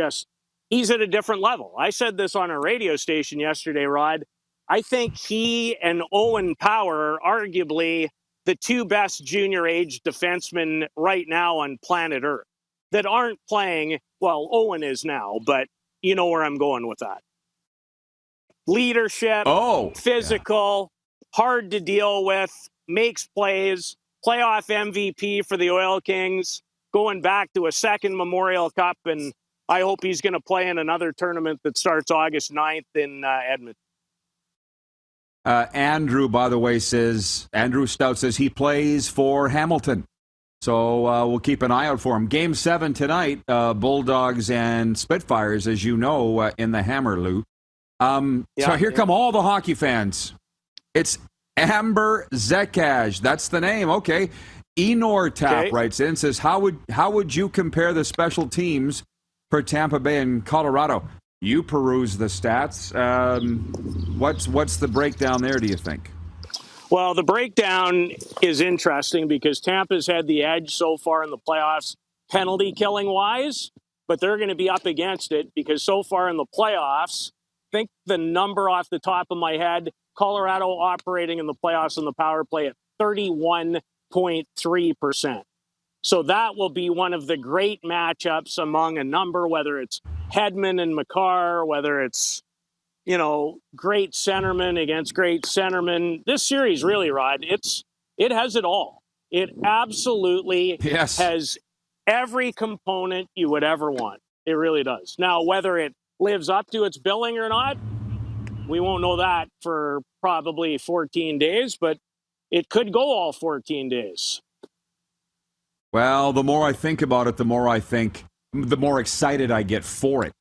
at a different level. I said this on a radio station yesterday, Rod. I think he and Owen Power are arguably the 2 best junior-age defensemen right now on planet Earth that aren't playing. Well, Owen is now, but you know where I'm going with that. Leadership, physical, hard to deal with, makes plays, playoff MVP for the Oil Kings, going back to a second Memorial Cup, and I hope he's going to play in another tournament that starts August 9th in Edmonton. Andrew, by the way, Andrew Stout says he plays for Hamilton. So we'll keep an eye out for him. Game 7 tonight, Bulldogs and Spitfires, as you know, in the Hammer, Lou. So here come all the hockey fans. It's Amber Zekaj. That's the name. Okay. Enor Tap writes in, says, how would you compare the special teams for Tampa Bay and Colorado? You peruse the stats. What's the breakdown there, do you think? Well, the breakdown is interesting because Tampa's had the edge so far in the playoffs, penalty killing wise, but they're going to be up against it because so far in the playoffs, I think the number off the top of my head, Colorado operating in the playoffs on the power play at 31.3%. So that will be one of the great matchups among a number, whether it's Hedman and Makar, whether it's, great centerman against great centerman. This series really, Rod, it has it all. It absolutely has every component you would ever want. It really does. Now, whether it lives up to its billing or not, we won't know that for probably 14 days, but it could go all 14 days. Well, the more I think about it, the more excited I get for it.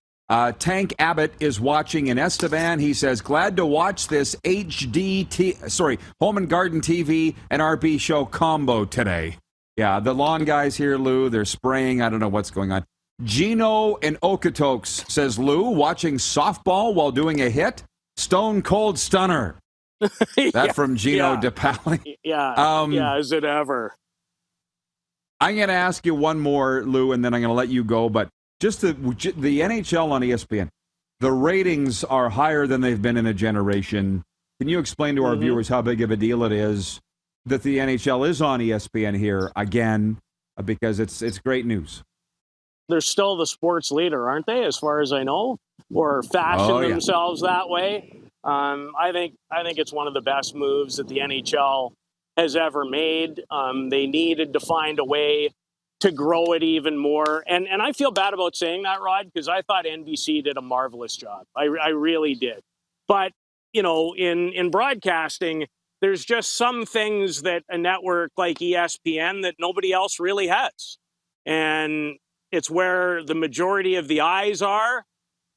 Tank Abbott is watching in Espn. He says, glad to watch this Home and Garden TV and RP show combo today. Yeah, the lawn guys here, Lou, they're spraying. I don't know what's going on. Gino in Okotoks says, Lou, watching softball while doing a hit? Stone cold stunner. That from Gino DePaoli. Is it ever? I'm going to ask you one more, Lou, and then I'm going to let you go. But just the NHL on ESPN, the ratings are higher than they've been in a generation. Can you explain to our viewers how big of a deal it is that the NHL is on ESPN here again? Because it's great news. They're still the sports leader, aren't they, as far as I know? Or fashion themselves that way. I think it's one of the best moves that the NHL has ever made. They needed to find a way to grow it even more. And I feel bad about saying that, Rod, because I thought NBC did a marvelous job. I really did. But, you know, in broadcasting, there's just some things that a network like ESPN that nobody else really has. And it's where the majority of the eyes are.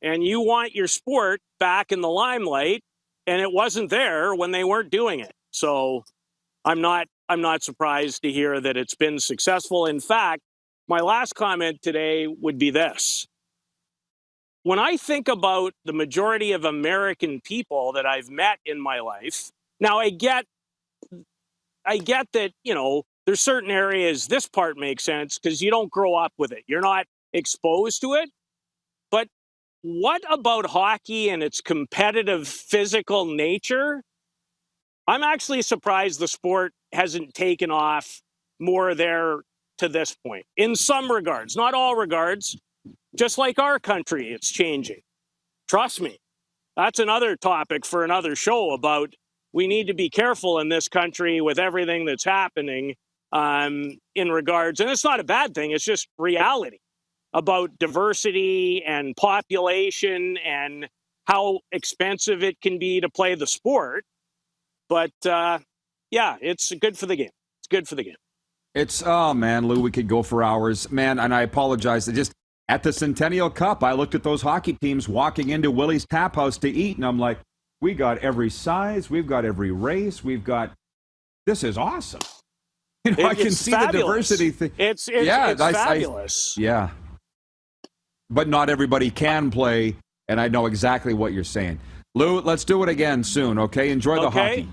And you want your sport back in the limelight. And it wasn't there when they weren't doing it. So I'm not surprised to hear that it's been successful. In fact, my last comment today would be this. When I think about the majority of American people that I've met in my life, now I get that, you know, there's certain areas this part makes sense because you don't grow up with it. You're not exposed to it. But what about hockey and its competitive physical nature? I'm actually surprised the sport hasn't taken off more there to this point. In some regards, not all regards, just like our country, it's changing. Trust me. That's another topic for another show about we need to be careful in this country with everything that's happening in regards, and it's not a bad thing, it's just reality about diversity and population and how expensive it can be to play the sport. But, yeah, it's good for the game. It's good for the game. It's, oh, man, Lou, we could go for hours. Man, and I apologize. Just at the Centennial Cup, I looked at those hockey teams walking into Willie's Tap House to eat, and I'm like, we got every size. We've got every race. This is awesome. You know, I can see fabulous. The diversity thing. It's fabulous. Yeah. But not everybody can play, and I know exactly what you're saying. Lou, let's do it again soon, okay? Enjoy the hockey.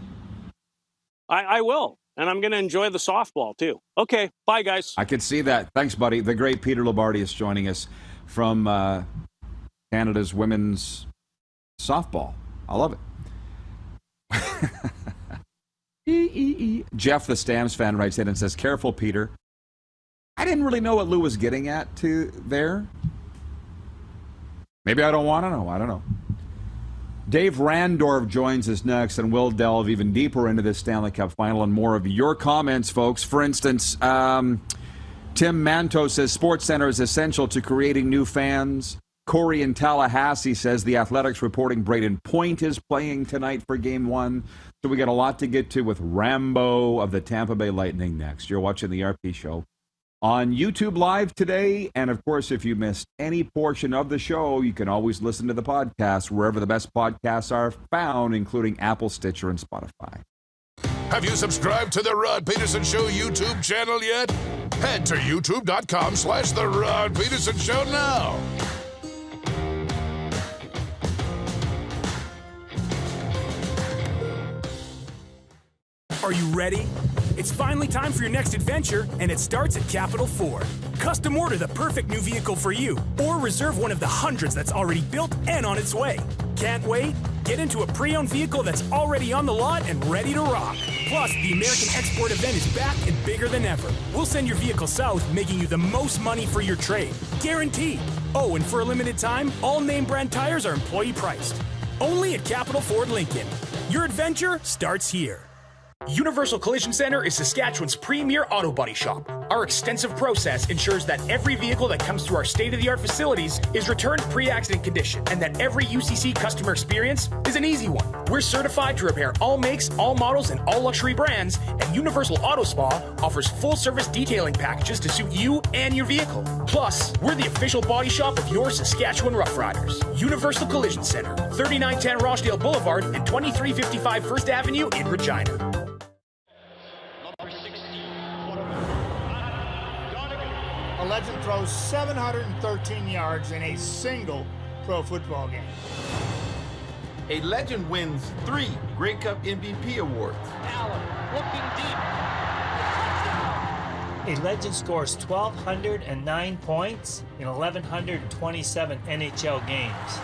I will, and I'm going to enjoy the softball, too. Okay, bye, guys. I can see that. Thanks, buddy. The great Peter Loubardias joining us from Canada's women's softball. I love it. Jeff, the Stamps fan, writes in and says, careful, Peter. I didn't really know what Lou was getting at there. Maybe I don't want to know. I don't know. Dave Randorf joins us next, and we'll delve even deeper into this Stanley Cup Final and more of your comments, folks. For instance, Tim Manto says SportsCenter is essential to creating new fans. Corey in Tallahassee says the Athletics reporting Braden Point is playing tonight for Game 1. So we got a lot to get to with Rambo of the Tampa Bay Lightning next. You're watching the RP Show on YouTube Live today. And, of course, if you missed any portion of the show, you can always listen to the podcast wherever the best podcasts are found, including Apple, Stitcher, and Spotify. Have you subscribed to The Rod Peterson Show YouTube channel yet? Head to youtube.com/The Rod Peterson Show now. Are you ready? It's finally time for your next adventure, and it starts at Capital Ford. Custom order the perfect new vehicle for you, or reserve one of the hundreds that's already built and on its way. Can't wait? Get into a pre-owned vehicle that's already on the lot and ready to rock. Plus, the American Export event is back and bigger than ever. We'll send your vehicle south, making you the most money for your trade. Guaranteed. Oh, and for a limited time, all name brand tires are employee priced. Only at Capital Ford Lincoln. Your adventure starts here. Universal Collision Center is Saskatchewan's premier auto body shop. Our extensive process ensures that every vehicle that comes through our state-of-the-art facilities is returned pre-accident condition, and that every UCC customer experience is an easy one. We're certified to repair all makes, all models, and all luxury brands, and Universal Auto Spa offers full-service detailing packages to suit you and your vehicle. Plus, we're the official body shop of your Saskatchewan Rough Riders. Universal Collision Center, 3910 Rochdale Boulevard and 2355 First Avenue in Regina. A legend throws 713 yards in a single pro football game. A legend wins 3 Grey Cup MVP awards. Allen looking deep. A legend scores 1,209 points in 1,127 NHL games.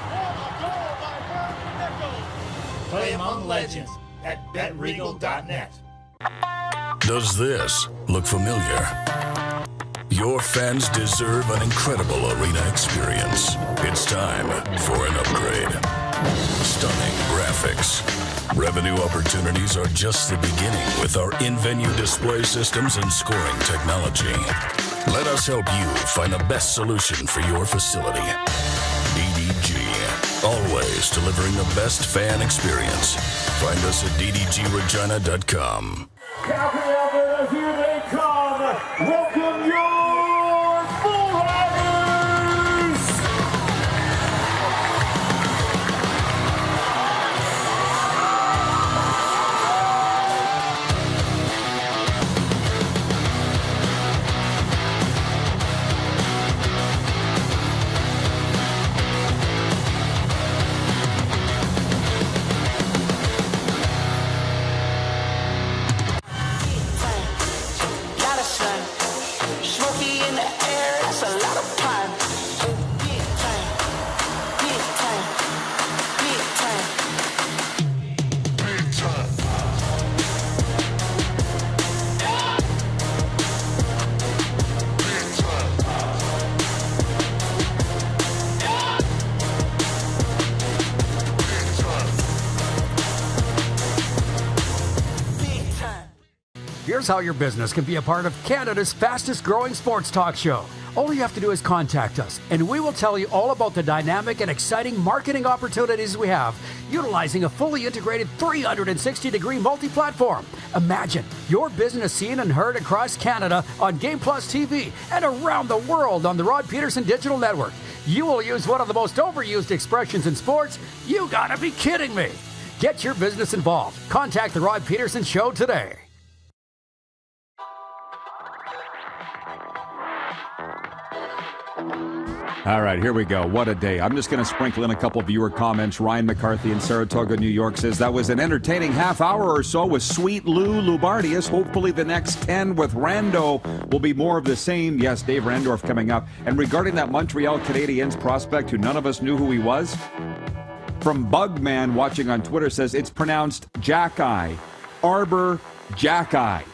Play among legends at betregal.net. Does this look familiar? Your fans deserve an incredible arena experience. It's time for an upgrade. Stunning graphics, Revenue opportunities are just the beginning with our in-venue display systems and scoring technology. Let us help you find the best solution for your facility. DDG, always delivering the best fan experience. Find us at ddgregina.com. Calgary, Alberta, here they come. Welcome your Bull Riders! Lot of sun, smoky in the air, that's a lot of pine. Big time, big time, big time, big time. Here's how your business can be a part of Canada's fastest growing sports talk show. All you have to do is contact us, and we will tell you all about the dynamic and exciting marketing opportunities we have, utilizing a fully integrated 360-degree multi-platform. Imagine your business seen and heard across Canada on Game Plus TV and around the world on the Rod Pedersen Digital Network. You will use one of the most overused expressions in sports. You gotta be kidding me. Get your business involved. Contact the Rod Pedersen Show today. All right, here we go. What a day. I'm just going to sprinkle in a couple of viewer comments. Ryan McCarthy in Saratoga, New York says, that was an entertaining half hour or so with sweet Lou Loubardias. Hopefully the next 10 with Rando will be more of the same. Yes, Dave Randorf coming up. And regarding that Montreal Canadiens prospect who none of us knew who he was, from Bugman watching on Twitter says it's pronounced Jack-Eye. Arbor Jack-Eye.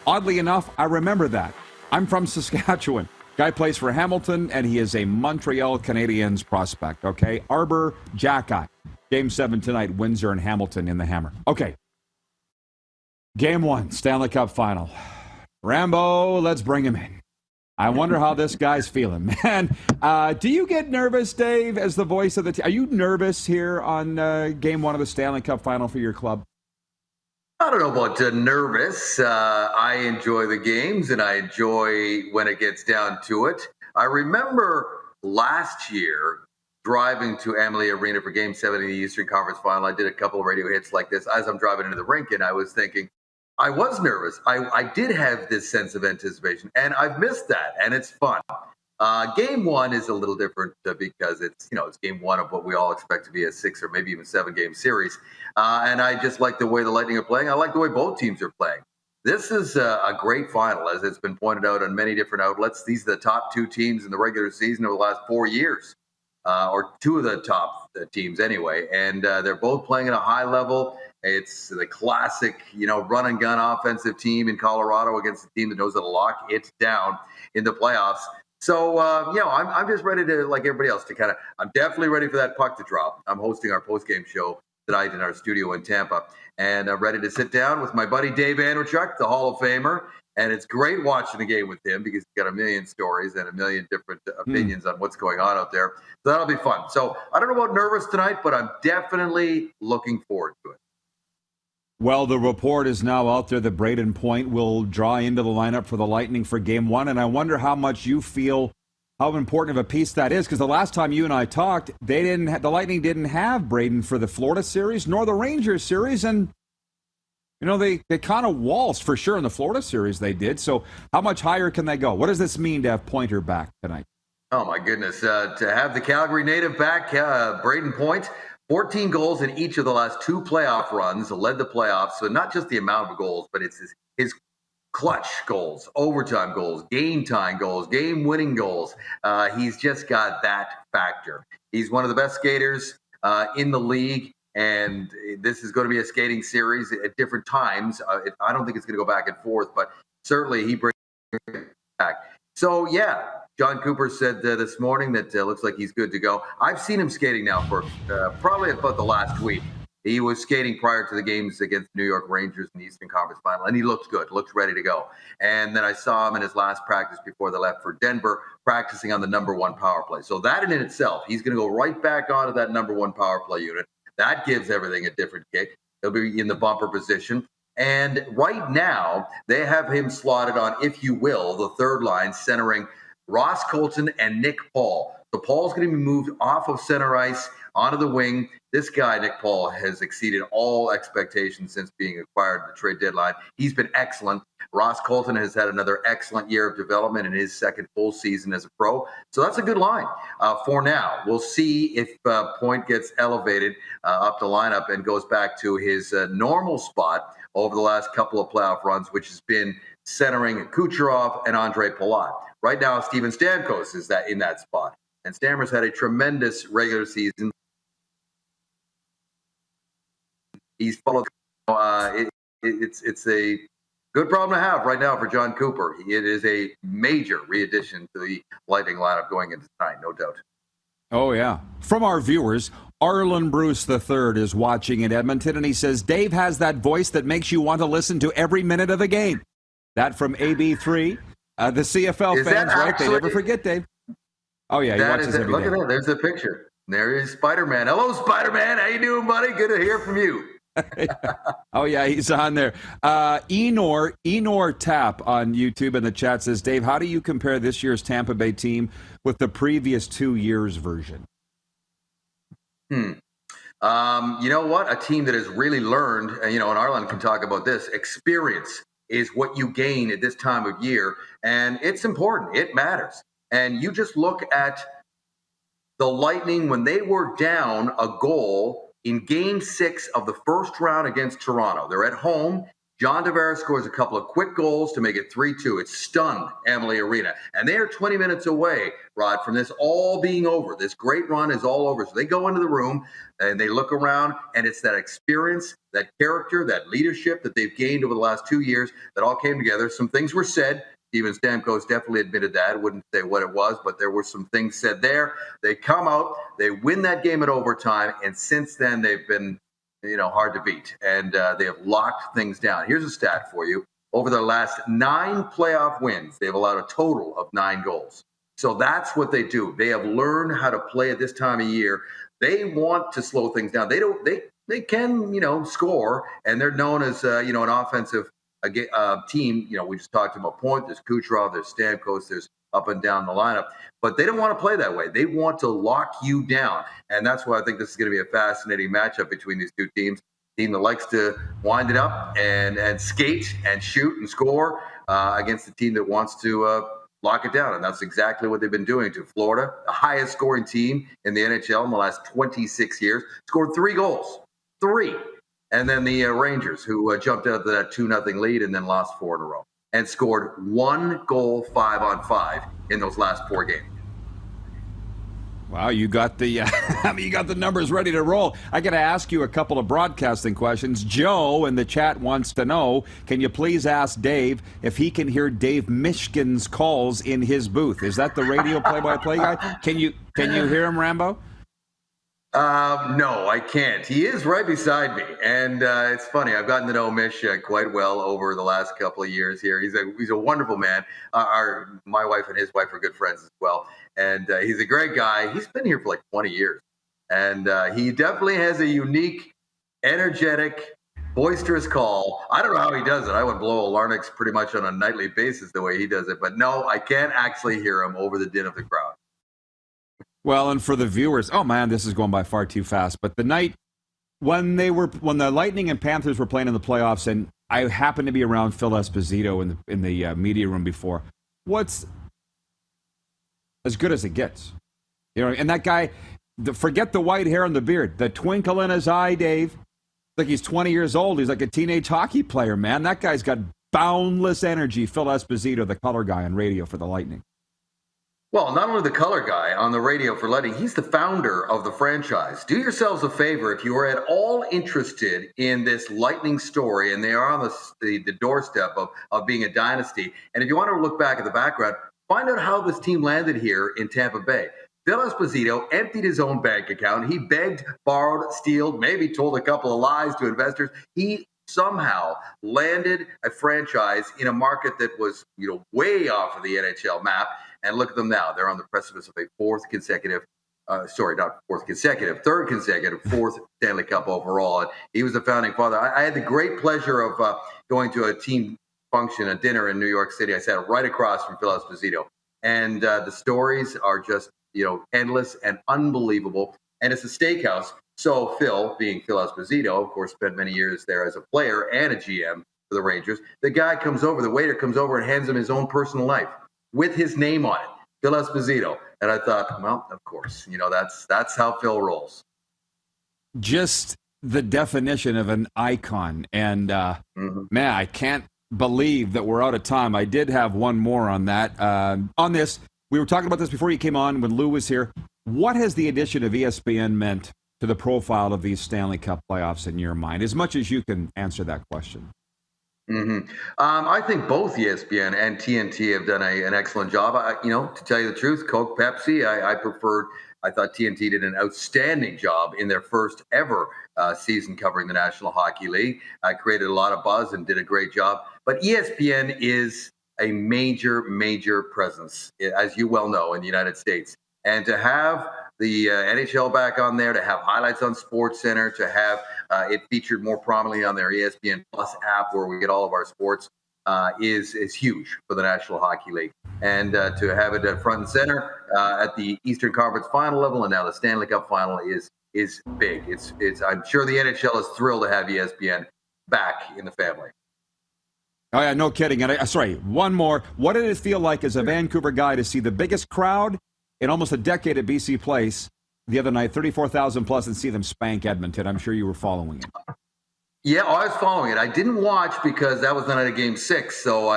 Oddly enough, I remember that. I'm from Saskatchewan. Guy plays for Hamilton, and he is a Montreal Canadiens prospect, okay? Arbor Jack-Eye. Game 7 tonight, Windsor and Hamilton in the Hammer. Okay. Game 1, Stanley Cup Final. Rambo, let's bring him in. I wonder how this guy's feeling, man. Do you get nervous, Dave, as the voice of the team? Are you nervous here on Game 1 of the Stanley Cup Final for your club? I don't know about nervous. I enjoy the games, and I enjoy when it gets down to it. I remember last year driving to Amalie Arena for Game 7 in the Eastern Conference Final. I did a couple of radio hits like this as I'm driving into the rink, and I was thinking, I was nervous. I did have this sense of anticipation, and I've missed that, and it's fun. Game 1 is a little different because it's game 1 of what we all expect to be a 6 or maybe even 7 game series. And I just like the way the Lightning are playing. I like the way both teams are playing. This is a great final, as it's been pointed out on many different outlets. These are the top 2 teams in the regular season over the last 4 years, or 2 of the top teams anyway. And they're both playing at a high level. It's the classic, run and gun offensive team in Colorado against a team that knows how to lock it down in the playoffs. So, I'm just ready to, like everybody else, I'm definitely ready for that puck to drop. I'm hosting our post-game show tonight in our studio in Tampa, and I'm ready to sit down with my buddy Dave Andrechuk, the Hall of Famer, and it's great watching the game with him because he's got a million stories and a million different opinions on what's going on out there. So that'll be fun. So I don't know about nervous tonight, but I'm definitely looking forward to it. Well, the report is now out there that Braden Point will draw into the lineup for the Lightning for Game 1, and I wonder how much you feel, how important of a piece that is, because the last time you and I talked, the Lightning didn't have Braden for the Florida series nor the Rangers series, and they kind of waltzed for sure in the Florida series. They did. So how much higher can they go? What does this mean to have Pointer back tonight? Oh my goodness, to have the Calgary native back, Braden Point. 14 goals in each of the last 2 playoff runs, led the playoffs. So not just the amount of goals, but it's his clutch goals, overtime goals, game-time goals, game-winning goals. He's just got that factor. He's one of the best skaters in the league, and this is going to be a skating series at different times. I don't think it's going to go back and forth, but certainly he brings it back. So, yeah. John Cooper said this morning that looks like he's good to go. I've seen him skating now for probably about the last week. He was skating prior to the games against New York Rangers in the Eastern Conference Final, and he looked good, looked ready to go. And then I saw him in his last practice before they left for Denver, practicing on the number 1 power play. So that in itself, he's going to go right back onto that number 1 power play unit. That gives everything a different kick. He'll be in the bumper position. And right now, they have him slotted on, if you will, the third line, centering Ross Colton and Nick Paul. So Paul's going to be moved off of center ice onto the wing. This guy, Nick Paul, has exceeded all expectations since being acquired at the trade deadline. He's been excellent. Ross Colton has had another excellent year of development in his second full season as a pro. So that's a good line for now. We'll see if Point gets elevated up the lineup and goes back to his normal spot over the last couple of playoff runs, which has been centering Kucherov and Andre Palat. Right now, Steven Stamkos is in that spot. And Stammer's had a tremendous regular season. He's followed. It's a good problem to have right now for John Cooper. It is a major re-addition to the Lightning lineup going into tonight, no doubt. Oh, yeah. From our viewers, Arlen Bruce III is watching in Edmonton, and he says, Dave has that voice that makes you want to listen to every minute of the game. That from AB3. The CFL fans, right? They never forget, Dave. Oh, yeah, he watches every day. Look at that. There's a picture. There is Spider-Man. Hello, Spider-Man. How you doing, buddy? Good to hear from you. Oh, yeah, he's on there. Enor Tap on YouTube in the chat says, Dave, how do you compare this year's Tampa Bay team with the previous 2 years' version? You know what? A team that has really learned, and Arlen can talk about this, experience is what you gain at this time of year, and it's important. It matters. And you just look at the Lightning when they were down a goal in Game 6 of the first round against Toronto. They're at home. John Tavares scores a couple of quick goals to make it 3-2. It stunned Amalie Arena. And they are 20 minutes away, Rod, from this all being over. This great run is all over. So they go into the room and they look around, and it's that experience, that character, that leadership that they've gained over the last 2 years that all came together. Some things were said. Steven Stamkos definitely admitted that. I wouldn't say what it was, but there were some things said there. They come out, they win that game at overtime, and since then they've been hard to beat, and they have locked things down. Here's a stat for you. Over their last 9 playoff wins, they've allowed a total of 9 goals. So that's what they do. They have learned how to play at this time of year. They want to slow things down. They can, score, and they're known as, an offensive team. We just talked about Point. There's Kucherov, there's Stamkos, there's up and down the lineup. But they don't want to play that way. They want to lock you down. And that's why I think this is going to be a fascinating matchup between these two teams. A team that likes to wind it up and skate and shoot and score against the team that wants to lock it down. And that's exactly what they've been doing to Florida, the highest scoring team in the NHL in the last 26 years, scored 3 goals. 3. And then the Rangers, who jumped out to that 2-0 lead and then lost 4 in a row and scored 1 goal 5-on-5 in those last 4 games. Wow, you got the you got the numbers ready to roll. I got to ask you a couple of broadcasting questions. Joe in the chat wants to know, can you please ask Dave if he can hear Dave Mishkin's calls in his booth? Is that the radio play-by-play guy? Can you hear him, Rambo? No, I can't. He is right beside me, and it's funny. I've gotten to know Mish quite well over the last couple of years here. He's a wonderful man. My wife and his wife are good friends as well, and he's a great guy. He's been here for like 20 years, and he definitely has a unique, energetic, boisterous call. I don't know how he does it. I would blow a larynx pretty much on a nightly basis the way he does it, but no, I can't actually hear him over the din of the crowd. Well, and for the viewers, oh man, this is going by far too fast. But the night when the Lightning and Panthers were playing in the playoffs, and I happened to be around Phil Esposito in the media room before. What's as good as it gets, And that guy, forget the white hair and the beard, the twinkle in his eye, Dave. Like he's 20 years old. He's like a teenage hockey player, man. That guy's got boundless energy. Phil Esposito, the color guy on radio for the Lightning. Well, not only the color guy on the radio for Lightning, he's the founder of the franchise. Do yourselves a favor if you are at all interested in this Lightning story, and they are on the doorstep of being a dynasty. And if you want to look back at the background, find out how this team landed here in Tampa Bay. Phil Esposito emptied his own bank account. He begged, borrowed, stealed, maybe told a couple of lies to investors. He somehow landed a franchise in a market that was, way off of the NHL map. And look at them now. They're on the precipice of a third consecutive fourth Stanley Cup overall. And he was the founding father. I had the great pleasure of going to a team function, a dinner in New York City. I sat right across from Phil Esposito. And the stories are just, endless and unbelievable. And it's a steakhouse. So Phil, being Phil Esposito, of course, spent many years there as a player and a GM for the Rangers. The waiter comes over and hands him his own personal knife with his name on it, Phil Esposito. And I thought, well, of course, that's how Phil rolls. Just the definition of an icon. And, man, I can't believe that we're out of time. I did have one more on that. On this, we were talking about this before you came on when Lou was here. What has the addition of ESPN meant to the profile of these Stanley Cup playoffs in your mind, as much as you can answer that question? I think both ESPN and TNT have done an excellent job. To tell you the truth, Coke, Pepsi, I thought TNT did an outstanding job in their first ever season covering the National Hockey League. Created a lot of buzz and did a great job. But ESPN is a major, major presence, as you well know, in the United States. And to have the NHL back on there, to have highlights on SportsCenter, to have it featured more prominently on their ESPN Plus app where we get all of our sports is huge for the National Hockey League. And to have it front and center at the Eastern Conference Final level and now the Stanley Cup Final is big. I'm sure the NHL is thrilled to have ESPN back in the family. Oh, yeah, no kidding. And sorry, one more. What did it feel like as a Vancouver guy to see the biggest crowd in almost a decade at BC Place the other night, 34,000 plus, and see them spank Edmonton? I'm sure you were following it. Yeah, I was following it. I didn't watch because that was the night of Game 6, so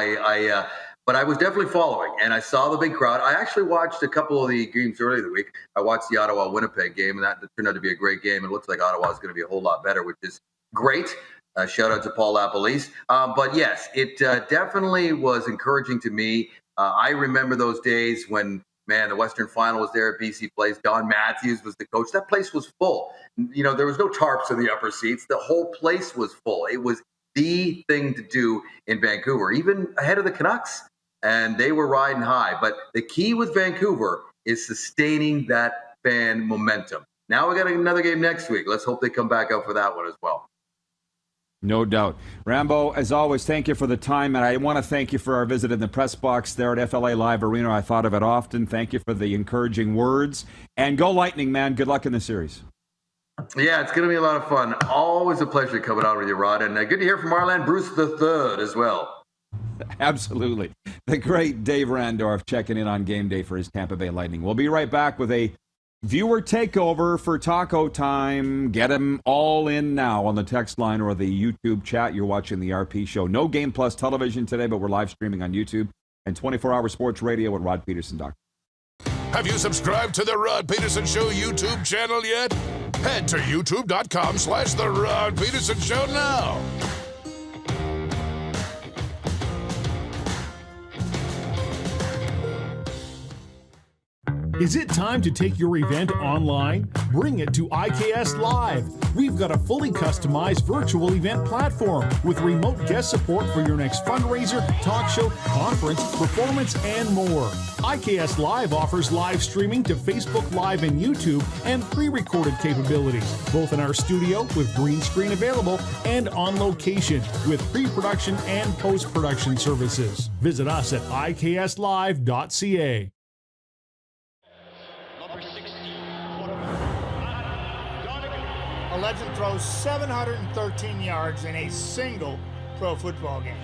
but I was definitely following, and I saw the big crowd. I actually watched a couple of the games earlier in the week. I watched the Ottawa-Winnipeg game, and that turned out to be a great game. It looks like Ottawa is going to be a whole lot better, which is great. Shout out to Paul LaPolice. But yes, it definitely was encouraging to me. I remember those days when, man, the Western Final was there at BC Place. Don Matthews was the coach. That place was full. There was no tarps in the upper seats. The whole place was full. It was the thing to do in Vancouver, even ahead of the Canucks. And they were riding high. But the key with Vancouver is sustaining that fan momentum. Now we got another game next week. Let's hope they come back out for that one as well. No doubt. Rambo, as always, thank you for the time, and I want to thank you for our visit in the press box there at FLA Live Arena. I thought of it often. Thank you for the encouraging words. And go Lightning, man. Good luck in the series. Yeah, it's going to be a lot of fun. Always a pleasure coming on with you, Rod. And good to hear from Marland Bruce III as well. Absolutely. The great Dave Randorf checking in on game day for his Tampa Bay Lightning. We'll be right back with a viewer takeover for Taco Time. Get them all in now on the text line or the YouTube chat. You're watching the RP Show. No Game Plus television today, but we're live streaming on YouTube and 24-hour sports radio at rodpeterson.com. Have you subscribed to the Rod Peterson Show YouTube channel yet? Head to youtube.com/The Rod Peterson Show now. Is it time to take your event online? Bring it to IKS Live. We've got a fully customized virtual event platform with remote guest support for your next fundraiser, talk show, conference, performance, and more. IKS Live offers live streaming to Facebook Live and YouTube and pre-recorded capabilities, both in our studio with green screen available and on location with pre-production and post-production services. Visit us at ikslive.ca. A legend throws 713 yards in a single pro football game.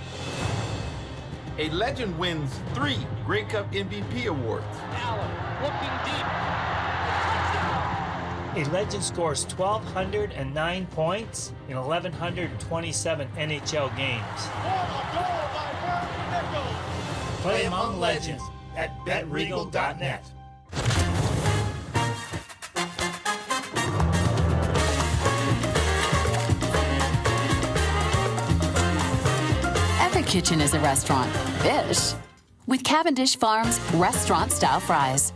A legend wins 3 Grey Cup MVP awards. Allen looking deep. A legend scores 1,209 points in 1,127 NHL games. Play among legends at betregal.net. Every kitchen is a restaurant. Ish. With Cavendish Farms restaurant-style fries.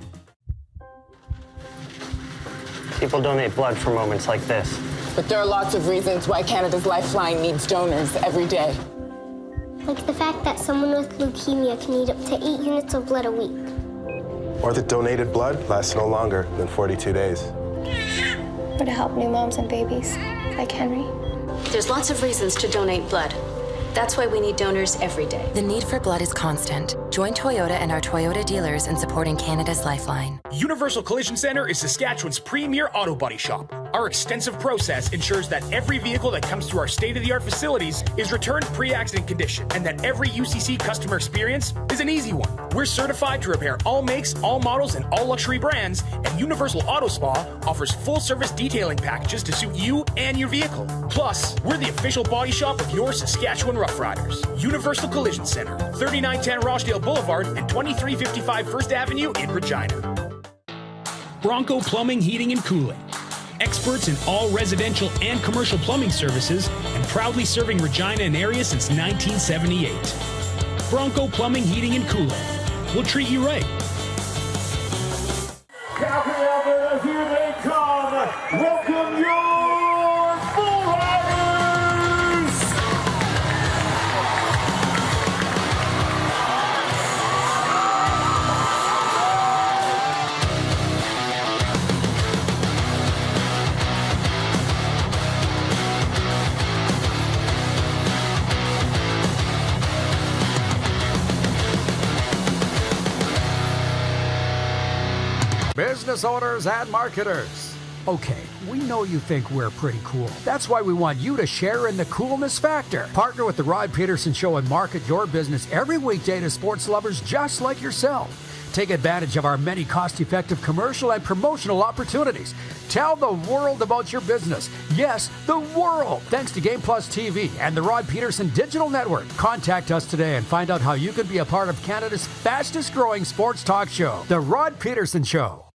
People donate blood for moments like this. But there are lots of reasons why Canada's Lifeline needs donors every day. Like the fact that someone with leukemia can need up to 8 units of blood a week. Or that donated blood lasts no longer than 42 days. Or to help new moms and babies, like Henry. There's lots of reasons to donate blood. That's why we need donors every day. The need for blood is constant. Join Toyota and our Toyota dealers in supporting Canada's Lifeline. Universal Collision Center is Saskatchewan's premier auto body shop. Our extensive process ensures that every vehicle that comes through our state-of-the-art facilities is returned pre-accident condition, and that every UCC customer experience is an easy one. We're certified to repair all makes, all models, and all luxury brands, and Universal Auto Spa offers full-service detailing packages to suit you and your vehicle. Plus, we're the official body shop of your Saskatchewan Rough Riders. Universal Collision Center, 3910 Rochdale Boulevard and 2355 First Avenue in Regina. Bronco Plumbing, Heating, and Cooling. Experts in all residential and commercial plumbing services, and proudly serving Regina and area since 1978. Bronco Plumbing, Heating, and Cooling. We'll treat you right. Calgary, Alberta, here they come. Welcome your Bull Riders! Business owners and marketers. Okay, we know you think we're pretty cool. That's why we want you to share in the coolness factor. Partner with the Rod Pedersen Show and market your business every weekday to sports lovers just like yourself. Take advantage of our many cost-effective commercial and promotional opportunities. Tell the world about your business. Yes, the world. Thanks to Game Plus TV and the Rod Pedersen Digital Network. Contact us today and find out how you can be a part of Canada's fastest-growing sports talk show, The Rod Pedersen Show.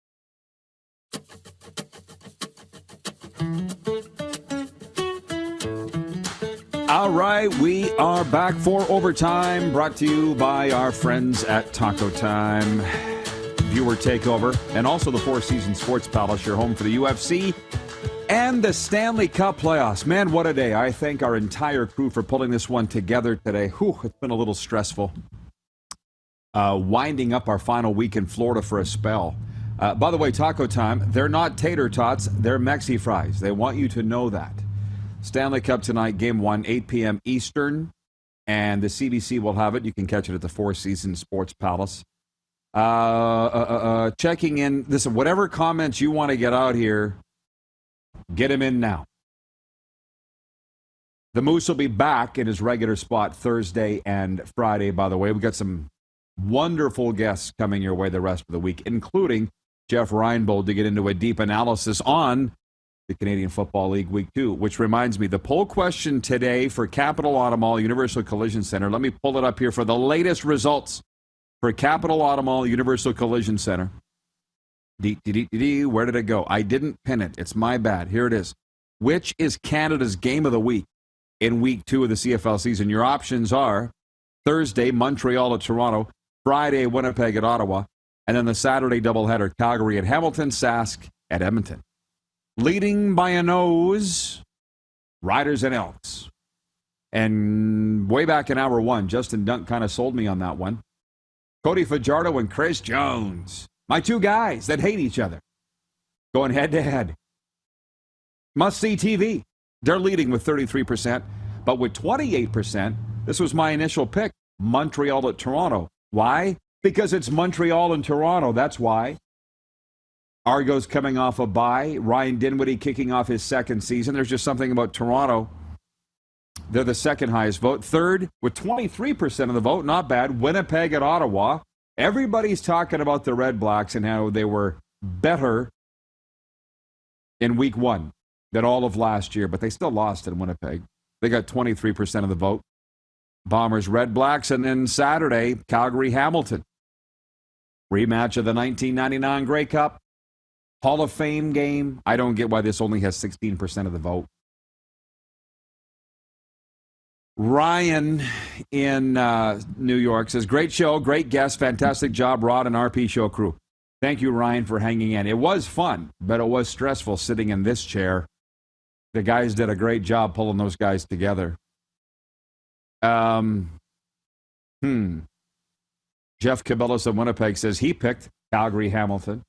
All right, we are back for overtime, brought to you by our friends at Taco Time, Viewer Takeover, and also the Four Seasons Sports Palace, your home for the UFC and the Stanley Cup playoffs. Man, what a day. I thank our entire crew for pulling this one together today. Whew, it's been a little stressful. Winding up our final week in Florida for a spell. By the way, Taco Time, they're not tater tots, they're Mexi fries. They want you to know that. Stanley Cup tonight, Game 1, 8 p.m. Eastern, and the CBC will have it. You can catch it at the Four Seasons Sports Palace. Checking in. Listen, whatever comments you want to get out here, get them in now. The Moose will be back in his regular spot Thursday and Friday, by the way. We've got some wonderful guests coming your way the rest of the week, including Jeff Reinbold to get into a deep analysis on the Canadian Football League Week 2, which reminds me, the poll question today for Capital Automall Universal Collision Center, let me pull it up here for the latest results for Capital Automall Universal Collision Center. Where did it go? I didn't pin it. It's my bad. Here it is. Which is Canada's game of the week in Week 2 of the CFL season? Your options are Thursday, Montreal at Toronto, Friday, Winnipeg at Ottawa, and then the Saturday doubleheader, Calgary at Hamilton, Sask at Edmonton. Leading by a nose, Riders and Elks. And way back in hour 1, Justin Dunk kind of sold me on that one. Cody Fajardo and Chris Jones. My two guys that hate each other. Going head-to-head. Must-see TV. They're leading with 33%. But with 28%, this was my initial pick. Montreal at Toronto. Why? Because it's Montreal and Toronto. That's why. Argo's coming off a bye. Ryan Dinwiddie kicking off his second season. There's just something about Toronto. They're the second highest vote. Third, with 23% of the vote, not bad, Winnipeg at Ottawa. Everybody's talking about the Red Blacks and how they were better in Week 1 than all of last year, but they still lost in Winnipeg. They got 23% of the vote. Bombers, Red Blacks, and then Saturday, Calgary, Hamilton. Rematch of the 1999 Grey Cup. Hall of Fame game. I don't get why this only has 16% of the vote. Ryan in New York says, great show, great guest, fantastic job, Rod and RP show crew. Thank you, Ryan, for hanging in. It was fun, but it was stressful sitting in this chair. The guys did a great job pulling those guys together. Jeff Cabellos of Winnipeg says he picked Calgary Hamilton.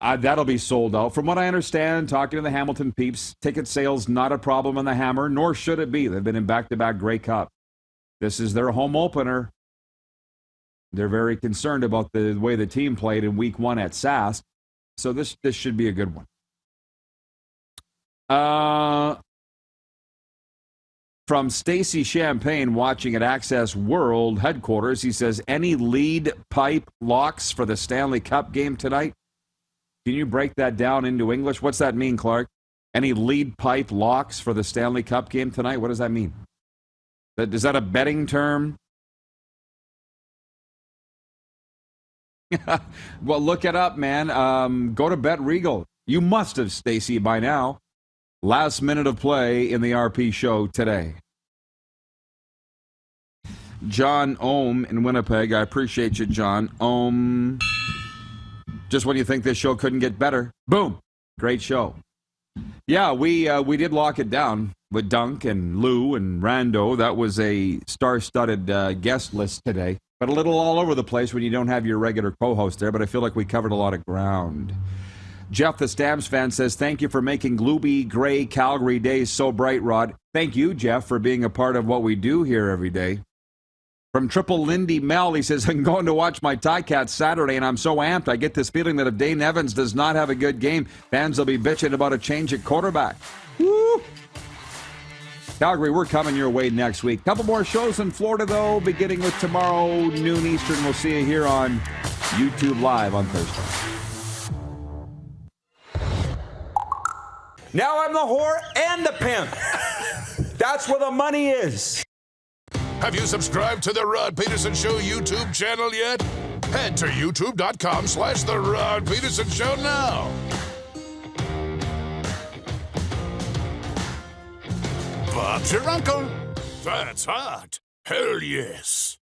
That'll be sold out. From what I understand, talking to the Hamilton peeps, ticket sales not a problem in the Hammer, nor should it be. They've been in back-to-back Grey Cup. This is their home opener. They're very concerned about the way the team played in Week 1 at Sask, so this should be a good one. From Stacy Champagne watching at Access World headquarters, he says, any lead pipe locks for the Stanley Cup game tonight? Can you break that down into English? What's that mean, Clark? Any lead pipe locks for the Stanley Cup game tonight? What does that mean? Is that a betting term? Well, look it up, man. Go to Bet Regal. You must have, Stacy, by now. Last minute of play in the RP show today. John Ohm in Winnipeg. I appreciate you, John. Ohm. Just when you think this show couldn't get better. Boom. Great show. Yeah, we did lock it down with Dunk and Lou and Rando. That was a star-studded guest list today. But a little all over the place when you don't have your regular co-host there. But I feel like we covered a lot of ground. Jeff, the Stamps fan, says, thank you for making gloomy, gray Calgary days so bright, Rod. Thank you, Jeff, for being a part of what we do here every day. From Triple Lindy Mel, he says, I'm going to watch my Ticats Saturday, and I'm so amped. I get this feeling that if Dane Evans does not have a good game, fans will be bitching about a change at quarterback. Woo! Calgary, we're coming your way next week. Couple more shows in Florida, though, beginning with tomorrow, noon Eastern. We'll see you here on YouTube Live on Thursday. Now I'm the whore and the pimp. That's where the money is. Have you subscribed to the Rod Peterson Show YouTube channel yet? Head to youtube.com/The Rod Peterson Show now. Bob's your uncle. That's hot. Hell yes.